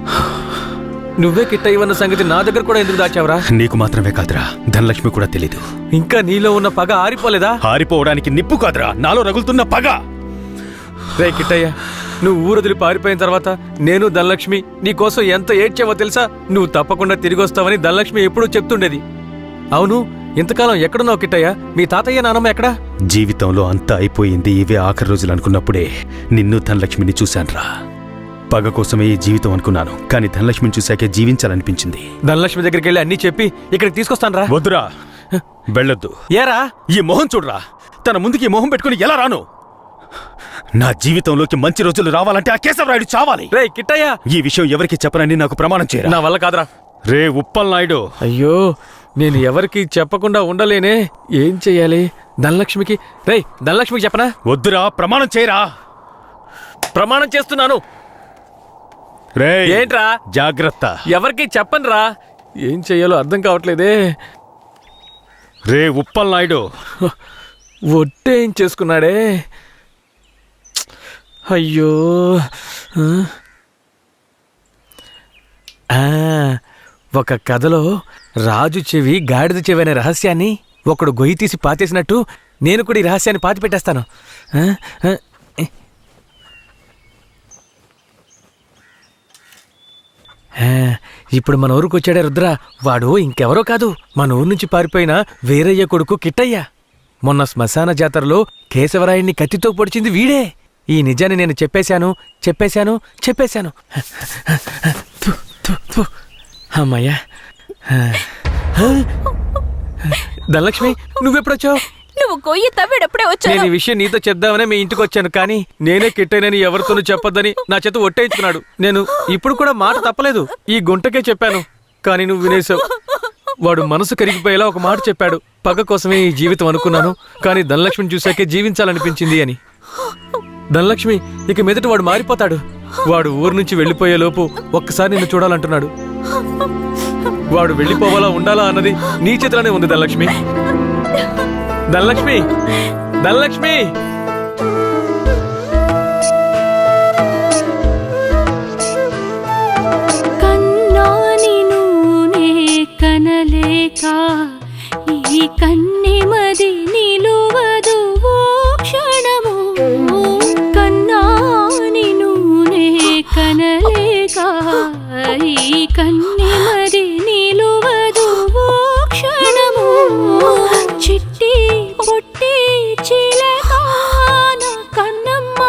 Speaker 7: నువ్వే కిట్టయ్యవన్న సంగతి నా దగ్గర కూడా ఎందుకు దాచావురా?
Speaker 14: నీకు మాత్రమే కాదురా, ధనలక్ష్మి కూడా తెలీదు.
Speaker 7: ఇంకా నీలో ఉన్న పగ ఆరిపోలేదా?
Speaker 14: ఆరిపోవడానికి నిప్పు కాదురా, నాలో రగులుతున్న పగ.
Speaker 7: రే కిట్టయ్య, నువ్వు ఊరొదిలి పారిపోయిన తర్వాత నేను ధనలక్ష్మి నీకోసం ఎంత ఏడ్చావో తెలుసా? నువ్వు తప్పకుండా తిరిగి వస్తావని ధనలక్ష్మి ఎప్పుడూ చెప్తుండేది. అవును, ఇంతకాలం ఎక్కడున్నావు కిట్టయ్య? మీ తాతయ్య నానమ్మ ఎక్కడా?
Speaker 14: జీవితంలో అంతా అయిపోయింది, ఇవే ఆఖరి రోజులు అనుకున్నప్పుడే నిన్ను ధనలక్ష్మిని చూశాన్రా. పగ కోసమే ఈ జీవితం అనుకున్నాను, కానీ ధనలక్ష్మిని చూశాకే జీవించాలనిపించింది.
Speaker 7: ధనలక్ష్మి దగ్గరికి వెళ్ళి అన్నీ చెప్పి ఇక్కడికి తీసుకొస్తాను రా.
Speaker 14: వద్దురా, వెళ్ళొద్దు.
Speaker 7: ఏరా?
Speaker 14: ఈ మొహం చూడరా, తన ముందుకి ఈ మొహం పెట్టుకుని ఎలా రాను? నా జీవితంలోకి మంచి రోజులు రావాలంటే ఆ కేశవరాయుడు చావాలి.
Speaker 7: రే కిట్టయ్య,
Speaker 14: ఈ విషయం ఎవరికి చెప్పనని నాకు ప్రమాణం చేయరా.
Speaker 7: నా వల్ల కాదురా.
Speaker 14: రే ఉప్పల్ నాయుడు.
Speaker 7: అయ్యో, నేను ఎవరికి చెప్పకుండా ఉండలేనే. ఏం చెయ్యాలి? ధనలక్ష్మికి ధనలక్ష్మికి చెప్పనా?
Speaker 14: వద్దురా, ప్రమాణం చేయరా.
Speaker 7: ప్రమాణం చేస్తున్నాను.
Speaker 14: రే
Speaker 7: ఏంట్రా?
Speaker 14: జాగ్రత్త.
Speaker 7: ఎవరికి చెప్పనురా. ఏం చెయ్యాలో అర్థం కావట్లేదే.
Speaker 14: రే ఉప్పల్ నాయుడు.
Speaker 7: ఒట్టేం చేసుకున్నాడే. అయ్యో, ఒక కథలో రాజు చెవి గాడిద చెవి అనే రహస్యాన్ని ఒకడు గొయ్యి తీసి పాతేసినట్టు నేను కూడా ఈ రహస్యాన్ని పాతి పెట్టేస్తాను. ఇప్పుడు మన ఊరికి వచ్చాడే రుద్ర. వాడు ఇంకెవరో కాదు, మన ఊరు నుంచి పారిపోయిన వీరయ్య కొడుకు కిట్టయ్య. మొన్న శ్మశాన జాతరలో కేశవరాయుడిని కత్తితో పొడిచింది వీడే. ఈ నిజాన్ని నేను చెప్పేశాను. అమ్మయ్యా. ధనలక్ష్మి, నువ్వెప్పుడొచ్చావు?
Speaker 15: నువ్వు గొయ్యి తవ్వేటప్పుడే వచ్చాను.
Speaker 7: నేను ఈ విషయం నీతో చెప్దామనే మీ ఇంటికి వచ్చాను, కానీ నేనే కిట్టైనని ఎవరితోనూ చెప్పొద్దని నా చేత ఒట్టేయించుకున్నాడు. నేను ఇప్పుడు కూడా మాట తప్పలేదు, ఈ గుంటకే చెప్పాను, కానీ నువ్వు వినేశావు. వాడు మనసు కరిగిపోయేలా ఒక మాట చెప్పాడు. పగ కోసమే ఈ జీవితం అనుకున్నాను, కానీ ధనలక్ష్మిని చూశాకే జీవించాలనిపించింది అని. ధనలక్ష్మి, ఇక మీదట వాడు మారిపోతాడు. వాడు ఊరు నుంచి వెళ్ళిపోయేలోపు ఒక్కసారి నిన్ను చూడాలంటున్నాడు. వాడు వెళ్ళిపోవాలా ఉండాలా అన్నది నీ చేతిలోనే ఉంది ధనలక్ష్మి. ధనలక్ష్మి, ధనలక్ష్మి.
Speaker 15: కన్నాని నూనె కనలేక ఈ కన్నెమది నిలువదు ఓ క్షణము. కన్నాని నూనె కనలేక ఈ కన్నెమది నిలువదు ఓ క్షణము. చిట్టి పొట్టి చిలకాన కన్నమ్మ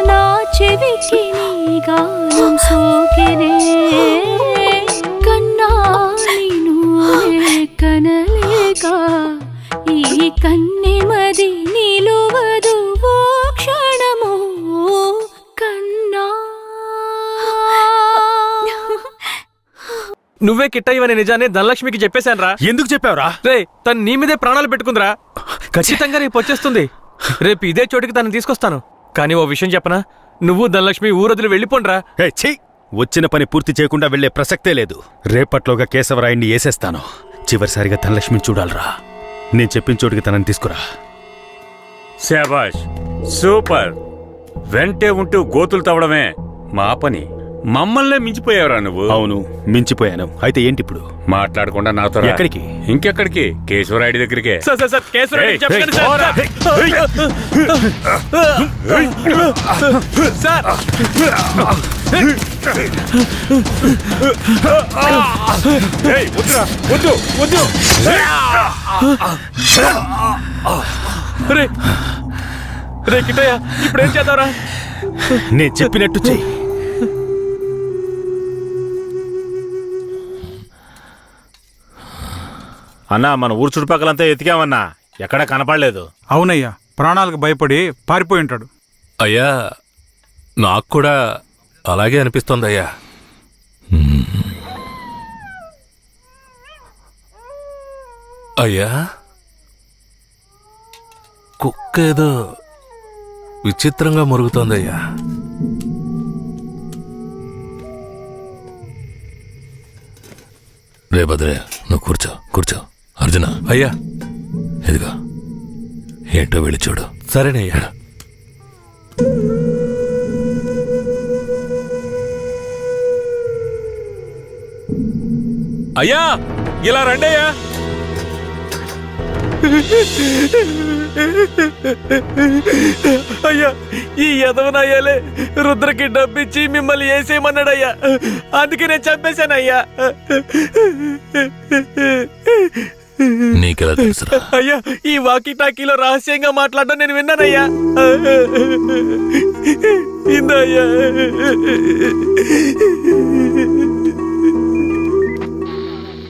Speaker 15: నా చెవికి నీ గానం సోకినే. కన్నాని నూనె కనలేక ఈ కన్నెమది నిలువదు ఓ క్షణము. కన్నా.
Speaker 7: నువ్వే కిట్టయ్యవనే నిజాన్ని ధనలక్ష్మికి చెప్పేశాను రా.
Speaker 14: ఎందుకు చెప్పావురా?
Speaker 7: రే, తను నీ మీదే ప్రాణాలు పెట్టుకుందిరా. ఖచ్చితంగా రేపు వచ్చేస్తుంది. రేపు ఇదే చోటికి తనని తీసుకొస్తాను. కానీ ఓ విషయం చెప్పనా, నువ్వు ధనలక్ష్మి ఊరొదిలి వెళ్ళిపోండ్రా.
Speaker 14: వచ్చిన పని పూర్తి చేయకుండా వెళ్లే ప్రసక్తే లేదు. రేపట్లోగా కేశవరాయుడిని వేసేస్తాను. చివరిసారిగా ధనలక్ష్మిని చూడాలరా. నేను చెప్పిన చోటికి తనని తీసుకురా.
Speaker 13: శాబాష్, సూపర్. వెంటే ఉంటూ గోతులు తవ్వడమే మా పని. మమ్మల్నే మించిపోయావురా నువ్వు.
Speaker 14: అవును, మించిపోయాను. అయితే ఏంటి ఇప్పుడు?
Speaker 13: మాట్లాడకుండా నాతో రా.
Speaker 14: ఎక్కడికి?
Speaker 13: ఇంకెక్కడికి? కేశవరాయుడి దగ్గరికే.
Speaker 7: సార్ కేశవరాయుడు చెప్పండి సార్.
Speaker 13: వద్దు వద్దు.
Speaker 7: రే కిట్టయ్య, ఇప్పుడు ఏం చేద్దాంరా?
Speaker 14: నేను చెప్పినట్టు చెయ్యి.
Speaker 12: అన్నా, మన ఊరు చుట్టుపక్కలంతా ఎతికామన్నా, ఎక్కడా కనపడలేదు.
Speaker 7: అవునయ్యా, ప్రాణాలకు భయపడి పారిపోయి ఉంటాడు.
Speaker 17: అయ్యా నాకు కూడా అలాగే అనిపిస్తోందయ్యా. అయ్యా, కుక్క ఏదో విచిత్రంగా మురుగుతోందయ్యా. రే భద్రే, నువ్వు కూర్చో కూర్చో. అర్జున, అయ్యా ఇదిగో ఏంటో వెళ్ళి చూడు. సరేనయ్యా. అయ్యా ఇలా రండి అయ్యా.
Speaker 4: అయ్యా, ఈ యదవనయ్యాలే రుద్రకి డబ్బిచ్చి మిమ్మల్ని వేసేయమన్నాడయ్యా. అందుకే నేను చంపేశానయ్యా.
Speaker 17: నీకెలా తెలుసురా?
Speaker 4: అయ్యా, ఈ వాకీ టాకీలో రహస్యంగా మాట్లాడడం నేను విన్నానయ్యా. ఇందయ్యా.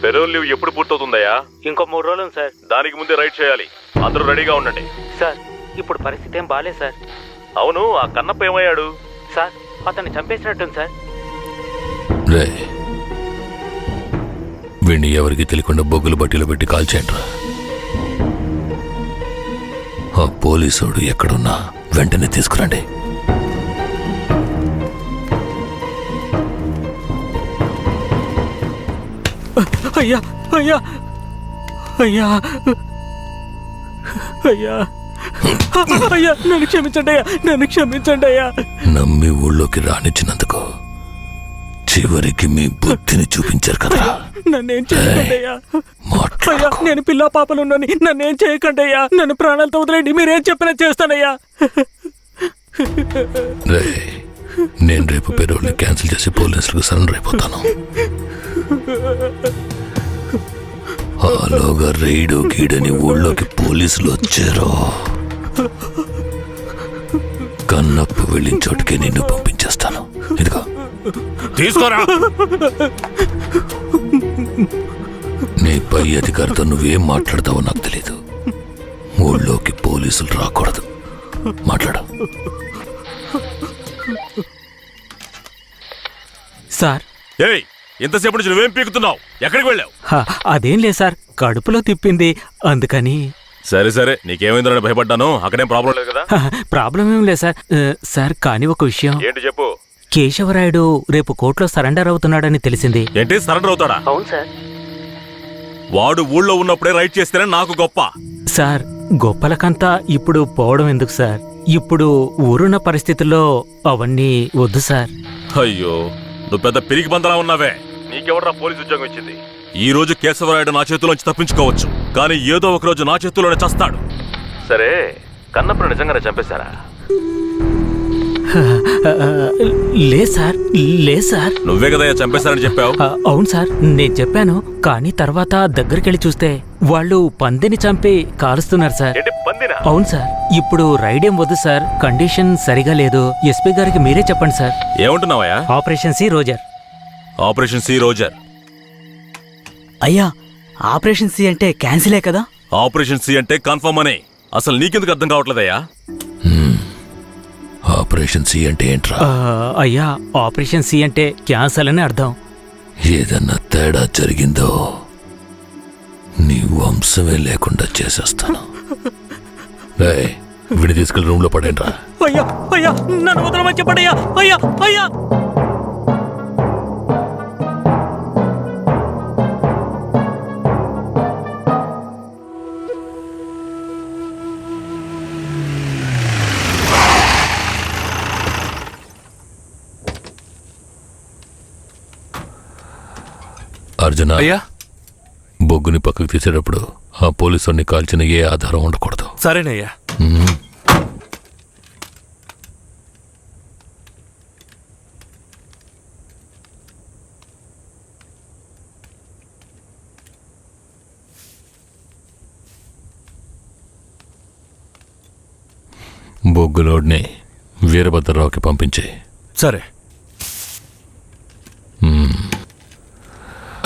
Speaker 1: పెరోల్ లీవ్ ఎప్పుడు పూర్తవుతుందయ్యా?
Speaker 2: ఇంకో 3 రోజులు సార్.
Speaker 1: దానికి ముందే రైడ్ చేయాలి. అందరూ రెడీగా ఉండండి.
Speaker 2: సార్, ఇప్పుడు పరిస్థితి ఏం బాలేదు సార్.
Speaker 1: అవును, ఆ కన్నప్ప ఏమయ్యాడు?
Speaker 2: సార్, అతన్ని చంపేసినట్టుంది సార్.
Speaker 17: రే, వీణ్ణి ఎవరికి తెలియకుండా బొగ్గులు బట్టీలో పెట్టి కాల్చేయండిరా. ఆ పోలీసోడు ఎక్కడున్నా వెంటనే తీసుకురండి.
Speaker 4: అయ్యా అయ్యా అయ్యా అయ్యా అయ్యా, నన్ను క్షమించండి అయ్యా, నన్ను క్షమించండి అయ్యా.
Speaker 17: నమ్మి ఊళ్ళోకి రానిచ్చినందుకు చివరికి మీ బుద్ధిని చూపించారు కదా.
Speaker 4: నన్నేం చేయకండి అయ్యా. అయ్యా, నేను పిల్ల పాపలున్నాను, నన్నేం చేయకండి అయ్యా. నన్ను ప్రాణాలతో వదిలేండి, మీరేం చెప్పినా చేస్తానయ్యా.
Speaker 17: రే, నేను రేపు పెరోల్ని క్యాన్సిల్ చేసి పోలీసులకు సరెండర్ అయిపోతాను. ఆలోగా రైడు గీడని ఊళ్ళోకి పోలీసులు వచ్చారో కన్నప్పు వెళ్ళిన చోటుకే నిన్ను పంపించేస్తాను. ఇదిగో తీసుకోరా. నీ పై అధికారితో నువ్వేం మాట్లాడతావో నాకు తెలీదు. ఊళ్ళోకి పోలీసులు రాకూడదు. మాట్లాడు.
Speaker 2: సార్,
Speaker 1: ఏయ్, ఎంతసేపు నుంచి నువ్వేం పీకుతున్నావు? ఎక్కడికి వెళ్ళావు?
Speaker 2: అదేం లేదు సార్, కడుపులో తిప్పింది అందుకని.
Speaker 1: సరే సరే, నీకేమైందని భయపడ్డాను. అక్కడేం ప్రాబ్లం లేదు కదా?
Speaker 2: ప్రాబ్లం ఏం లేదు సార్. సార్, కానీ ఒక విషయం.
Speaker 1: ఏంటి చెప్పు.
Speaker 2: కేశవరాయుడు రేపు కోర్టులో సరెండర్ అవుతున్నాడని తెలిసింది.
Speaker 1: ఏంటి, సరెండర్ అవుతాడా?
Speaker 2: అవును సార్.
Speaker 1: వాడు ఊళ్ళో ఉన్నప్పుడే రైట్ చేస్తేనే నాకు గొప్ప.
Speaker 2: సార్, గొప్పలకంతా ఇప్పుడు పోవడం ఎందుకు సార్? ఇప్పుడు ఊరున్న పరిస్థితుల్లో అవన్నీ వద్దు సార్.
Speaker 1: అయ్యో, నువ్వు పెద్ద పిరికి బందలా ఉన్నావే. నీకెవడరా పోలీసు ఉద్యోగం ఇచ్చింది? ఈ రోజు కేశవరాయుడు నా చేతిలోంచి తప్పించుకోవచ్చు, కానీ ఏదో ఒక రోజు నా చేతిలోనే చస్తాడు. సరే, కన్నప్పుడు నిజంగానే చంపేశారా?
Speaker 2: లే సార్.
Speaker 1: నువ్వే కదా చంపేశారని చెప్పావు.
Speaker 2: అవును సార్, నేను చెప్పాను. కానీ తర్వాత దగ్గరికెళ్ళి చూస్తే వాళ్ళు పందిని చంపి కాలుస్తున్నారు సార్. అవును సార్. ఇప్పుడు రైడేం వద్దు సార్, కండిషన్ సరిగా లేదు. ఎస్పీ గారికి మీరే చెప్పండి సార్.
Speaker 1: ఏమంటున్నావయ్యా?
Speaker 2: Operation C roger.
Speaker 1: Operation C roger.
Speaker 4: అయ్యా, ఆపరేషన్ సి అంటే క్యాన్సిలే కదా?
Speaker 1: ఆపరేషన్ సి అంటే కన్ఫర్మ్ అని. అసలు నీకెందుకు అర్థం కావట్లేదయ్యా?
Speaker 17: ఆపరేషన్ సి అంటే ఏంట్రా?
Speaker 2: అయ్యా, ఆపరేషన్ సి అంటే క్యాన్సల్ అని అర్థం.
Speaker 17: ఏదన్నా తేడా జరిగిందో నీ వంశమే లేకుండా చేసేస్తాను. విడి తీసుకెళ్ళి రూమ్ లో పడేంట్రా.
Speaker 4: అయ్యా అయ్యా, నన్ను వదలమని చెప్పండి అయ్యా. అయ్యా అయ్యా.
Speaker 11: అర్జున
Speaker 17: అయ్యా
Speaker 11: బొగ్గుని పక్కకు తీసేటప్పుడు ఆ పోలీసుని కాల్చిన ఏ ఆధారం ఉండకూడదు.
Speaker 17: సరేనయ్యా.
Speaker 11: బొగ్గులోడ్ని వీరభద్రరావుకి పంపించే.
Speaker 17: సరే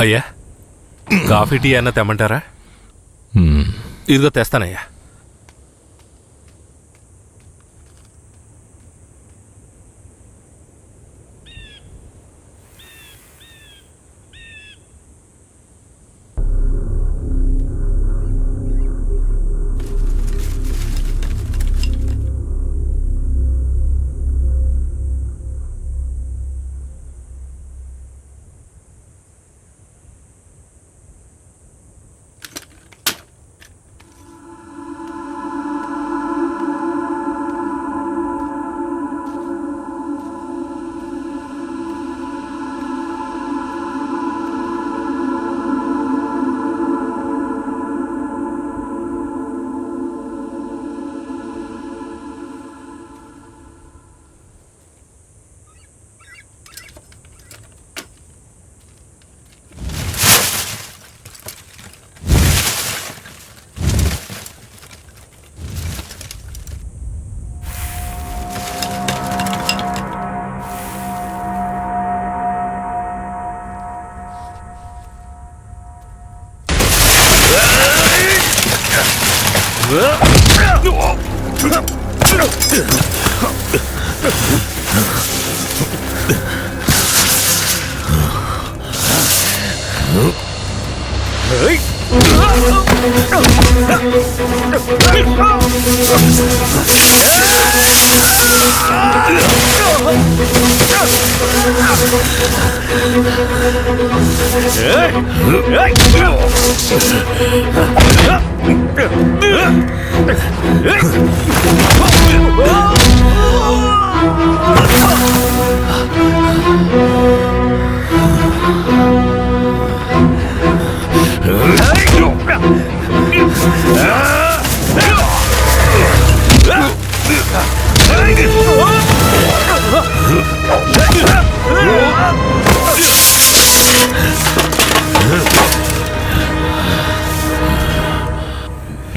Speaker 17: అయ్యా. కాఫీ టీ అన్న తెమ్మంటారా? ఇదిగో తెస్తానయ్యా.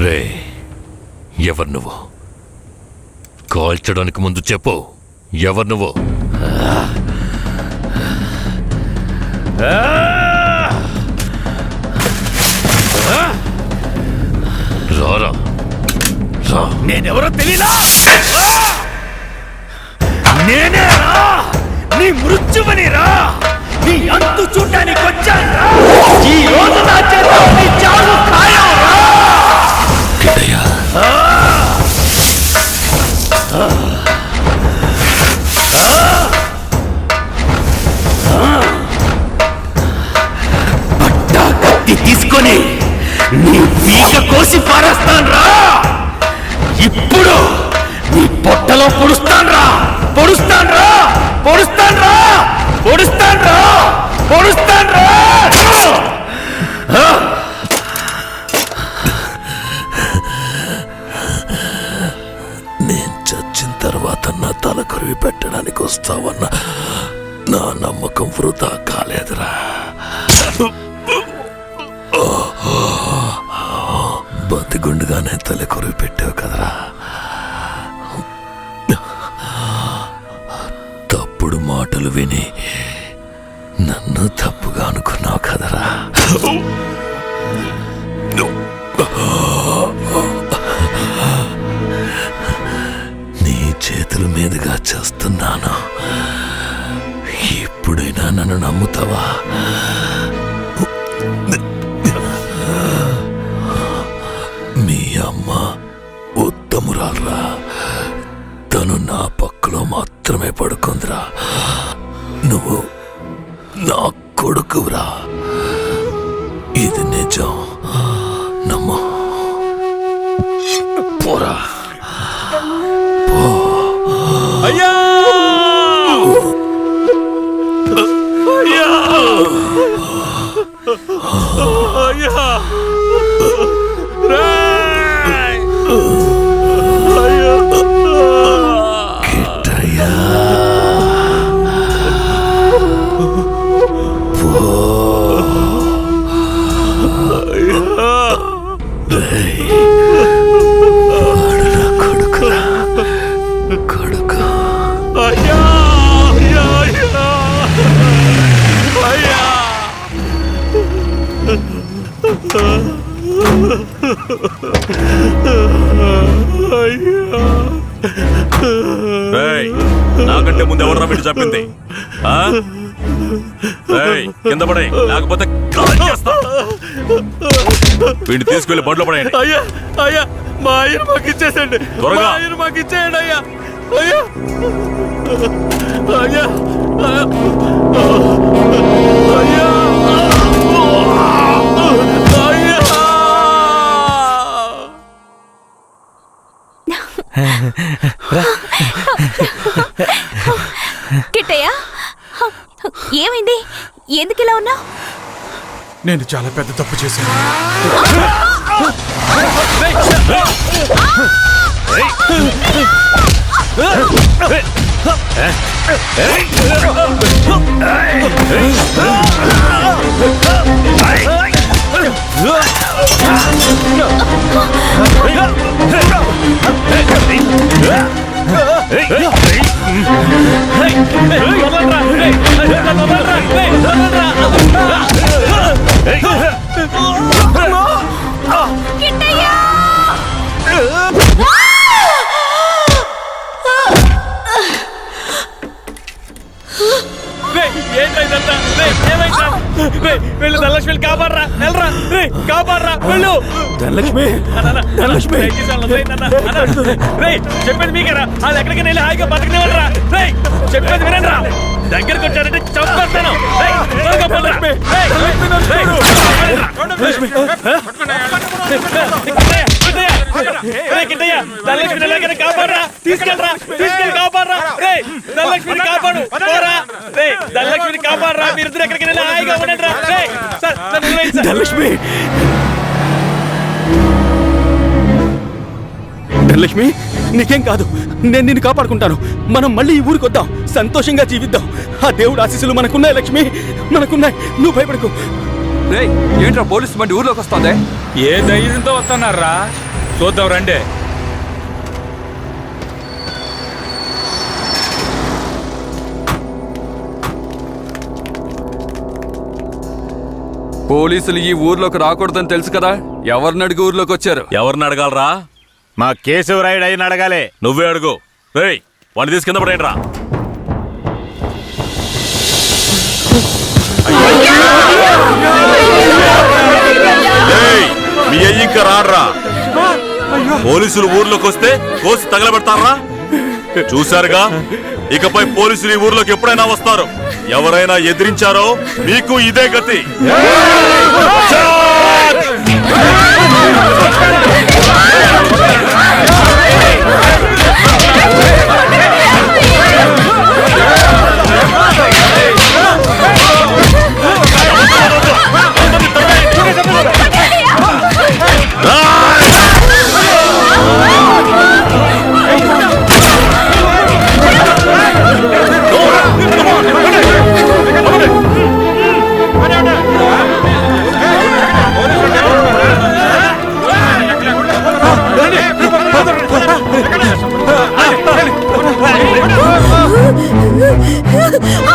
Speaker 11: రే, ఎవరు నువ్వు? కాల్చడానికి ముందు చెప్పు, ఎవరు నువ్వు? రారా,
Speaker 8: నేనెవరో తెలీదా? నేనే రా, నీ మృత్యువని రా, నీ అంతు చూడడానికి వచ్చాను. ఈ రోజు నా చేతిలో నీ చావు ఖాయం రా. పట్టా కత్తి తీసుకొని నీ పీక కోసి పారేస్తాను రా. ఇప్పుడు నీ పొట్టలో పొడుస్తాను రా, పొడుస్తాను రా, పొడుస్తాను రా, పొడుస్తాను రా, పొడుస్తాను రా.
Speaker 11: నేను చచ్చిన తర్వాత నా తల కొరివి పెట్టడానికి వస్తావన్న నా నమ్మకం వృధా కాలేదురా. బతిగుండుగానే తల కొరివి పెట్టావు కదరా. తప్పుడు మాటలు విని నన్ను తప్పుగా అనుకున్నావు కదరా. నీ చేతుల మీదుగా చేస్తున్నాను. ఇప్పుడైనా నన్ను నమ్ముతావా? మీ అమ్మ ఉత్తమురాల్రా, తను నా పక్కలో మాత్రమే పడుకుందిరా. నువ్వు నా కొడుకురా, ఇది నిజం, నమ్ము. పోరా,
Speaker 8: అయ్యా అయ్యా
Speaker 1: అయ్యా నాకంటే ముందు ఎవరు వీడు చెప్పింది? కింద పడే, లేకపోతే వీడిని తీసుకెళ్లి బండ్లో పడేయండి.
Speaker 7: అయ్యా అయ్యా మా ఆయన మాకు ఇచ్చేసండి,
Speaker 1: త్వరగా
Speaker 7: ఆయన మాకు ఇచ్చేయండి అయ్యా. అయ్యా అయ్యా అయ్యా
Speaker 16: కిట్టయ్య, ఏమైంది? ఎందుకు ఇలా ఉన్నావు?
Speaker 7: నేను చాలా పెద్ద తప్పు చేశాను. వెళ్ళు ధనలక్ష్మి, కాపాడరా, వెళ్ళరా, కాపాడరా, వెళ్ళు. ధనలక్ష్మి, ధనలక్ష్మి చెప్పేది మీకేరా? అది ఎక్కడికి వెళ్ళి హాయిగా బతకనివ్వరా? చెప్పేది వినండిరా, దగ్గరకు వచ్చారంటే చంపేస్తాను. ధనలక్ష్మి ఎలాగైనా కాపాడరా, తీసుకెళ్ళరా, తీసుకెళ్ళి కాపాడరా, ధనలక్ష్మిని కాపాడు, ధనలక్ష్మిని కాపాడరా. మీరిద్దరు ఎక్కడికి వెళ్ళి హాయిగా ఉండండి రా. ధనలక్ష్మి, ధనలక్ష్మి నీకేం కాదు, నేను నిన్ను కాపాడుకుంటాను. మనం మళ్ళీ ఈ ఊరికి వద్దాం, సంతోషంగా జీవిద్దాం. ఆ దేవుడు ఆశీస్సులు మనకున్నాయి లక్ష్మి, మనకున్నాయి. నువ్వు భయపడకు.
Speaker 9: ఏంట్రా పోలీసు బండి ఊర్లోకి వస్తుంది?
Speaker 7: ఏ ధైర్యంతో వస్తున్నారా? చూద్దాం రండి.
Speaker 9: పోలీసులు ఈ ఊర్లోకి రాకూడదని తెలుసు కదా, ఎవరిని అడిగి ఊర్లోకి వచ్చారు?
Speaker 1: ఎవరిని అడగాలరా?
Speaker 12: మా కేశవరాయుడు అయిన అడగాలి.
Speaker 1: నువ్వే అడుగు. రేయ్, వాడిని తీసుకు కింద పడేయండి రా. మీ అయ్యి ఇంకా రాడ్రా. పోలీసులు ఊర్లోకి వస్తే కోసి తగలబెడతారా? చూశారుగా, ఇకపై పోలీసులు ఈ ఊర్లోకి ఎప్పుడైనా వస్తారు. ఎవరైనా ఎదిరించారో మీకు ఇదే గతి.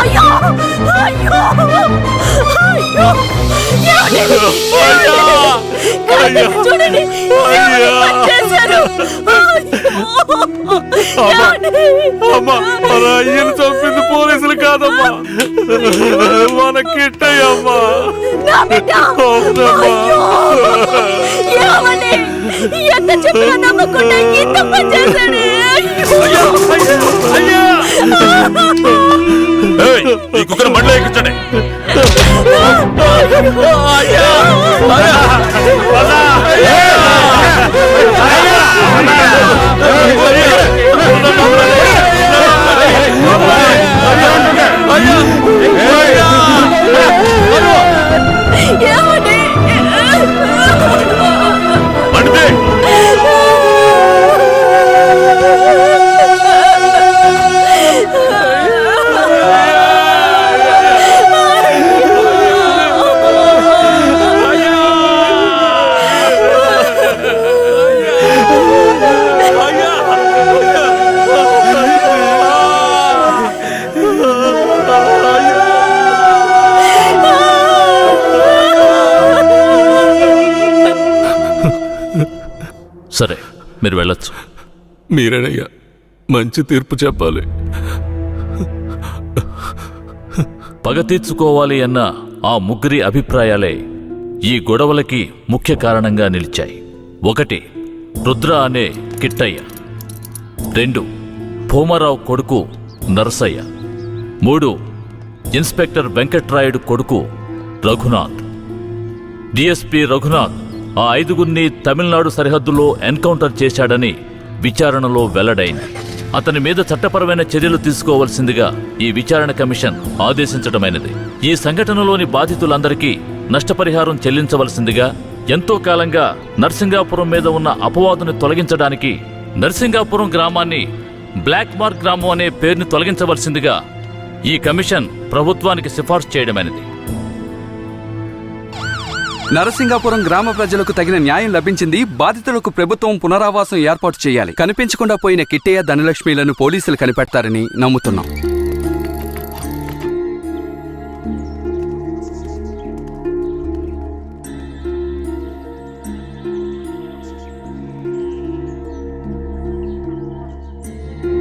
Speaker 5: అయ్యో అయ్యో అయ్యో చూడండి,
Speaker 1: అయ్యను చంపింది పోలీసులు కాదమ్మా, మన కిట్టయ్యమ్మా.
Speaker 5: ఎంత చెప్పినా నమ్మకుండా ఇంత పని చేశాడు.
Speaker 1: ఈ కుక్కను బండ్లో ఎక్కించండి.
Speaker 5: అయ్యా
Speaker 17: మీరు వెళ్ళొచ్చు. మీరేనయ్యా మంచి తీర్పు చెప్పాలి. పగ తీర్చుకోవాలి అన్న ఆ ముగ్గురి అభిప్రాయాలే ఈ గొడవలకి ముఖ్య కారణంగా నిలిచాయి. 1 రుద్ర అనే కిట్టయ్య, 2 భూమారావు కొడుకు నరసయ్య, 3 ఇన్స్పెక్టర్ వెంకట్రాయుడు కొడుకు రఘునాథ్. డిఎస్పీ రఘునాథ్ ఆ 5గురిని తమిళనాడు సరిహద్దులో ఎన్కౌంటర్ చేశాడని విచారణలో వెల్లడైంది. అతని మీద చట్టపరమైన చర్యలు తీసుకోవలసిందిగా ఈ విచారణ కమిషన్ ఆదేశించడమైనది. ఈ సంఘటనలోని బాధితులందరికీ నష్టపరిహారం చెల్లించవలసిందిగా, ఎంతో కాలంగా నర్సింగాపురం మీద ఉన్న అపవాదుని తొలగించడానికి నర్సింగాపురం గ్రామాన్ని బ్లాక్ మార్క్ గ్రామం అనే పేరుని తొలగించవలసిందిగా ఈ కమిషన్ ప్రభుత్వానికి సిఫార్సు చేయడమైనది.
Speaker 9: నరసింగాపురం గ్రామ ప్రజలకు తగిన న్యాయం లభించింది. బాధితులకు ప్రభుత్వం పునరావాసం ఏర్పాటు చేయాలి. కనిపించకుండా పోయిన కిట్టయ్య, ధనలక్ష్మిలను పోలీసులు కనిపెడతారని నమ్ముతున్నాం.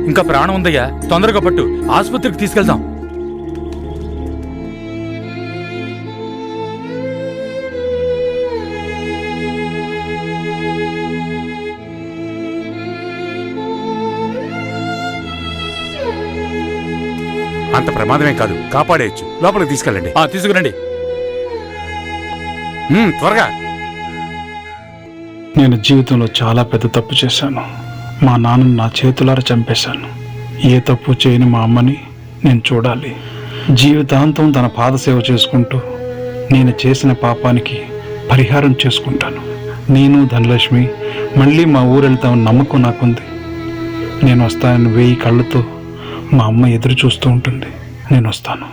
Speaker 7: ఇంకా ప్రాణం ఉందయ్యా, తొందరగా పట్టు, ఆసుపత్రికి తీసుకెళ్దాం.
Speaker 13: అంత ప్రమాదమే కాదు, కాపాడేయచ్చు. లోపలికి తీసుకెళ్ళండి.
Speaker 7: తీసుకురండి.
Speaker 13: త్వరగా.
Speaker 19: నేను జీవితంలో చాలా పెద్ద తప్పు చేశాను. మా నాన్నను నా చేతులారా చంపేశాను. ఏ తప్పు చేయని మా అమ్మని నేను చూడాలి. జీవితాంతం తన పాదసేవ చేసుకుంటూ నేను చేసిన పాపానికి పరిహారం చేసుకుంటాను. నేను ధనలక్ష్మి మళ్ళీ మా ఊరు వెళ్తామని నమ్మకం నాకుంది. నేను వస్తానని 1000 కళ్ళతో మా అమ్మ ఎదురు చూస్తూ ఉంటుంది. నేను వస్తాను.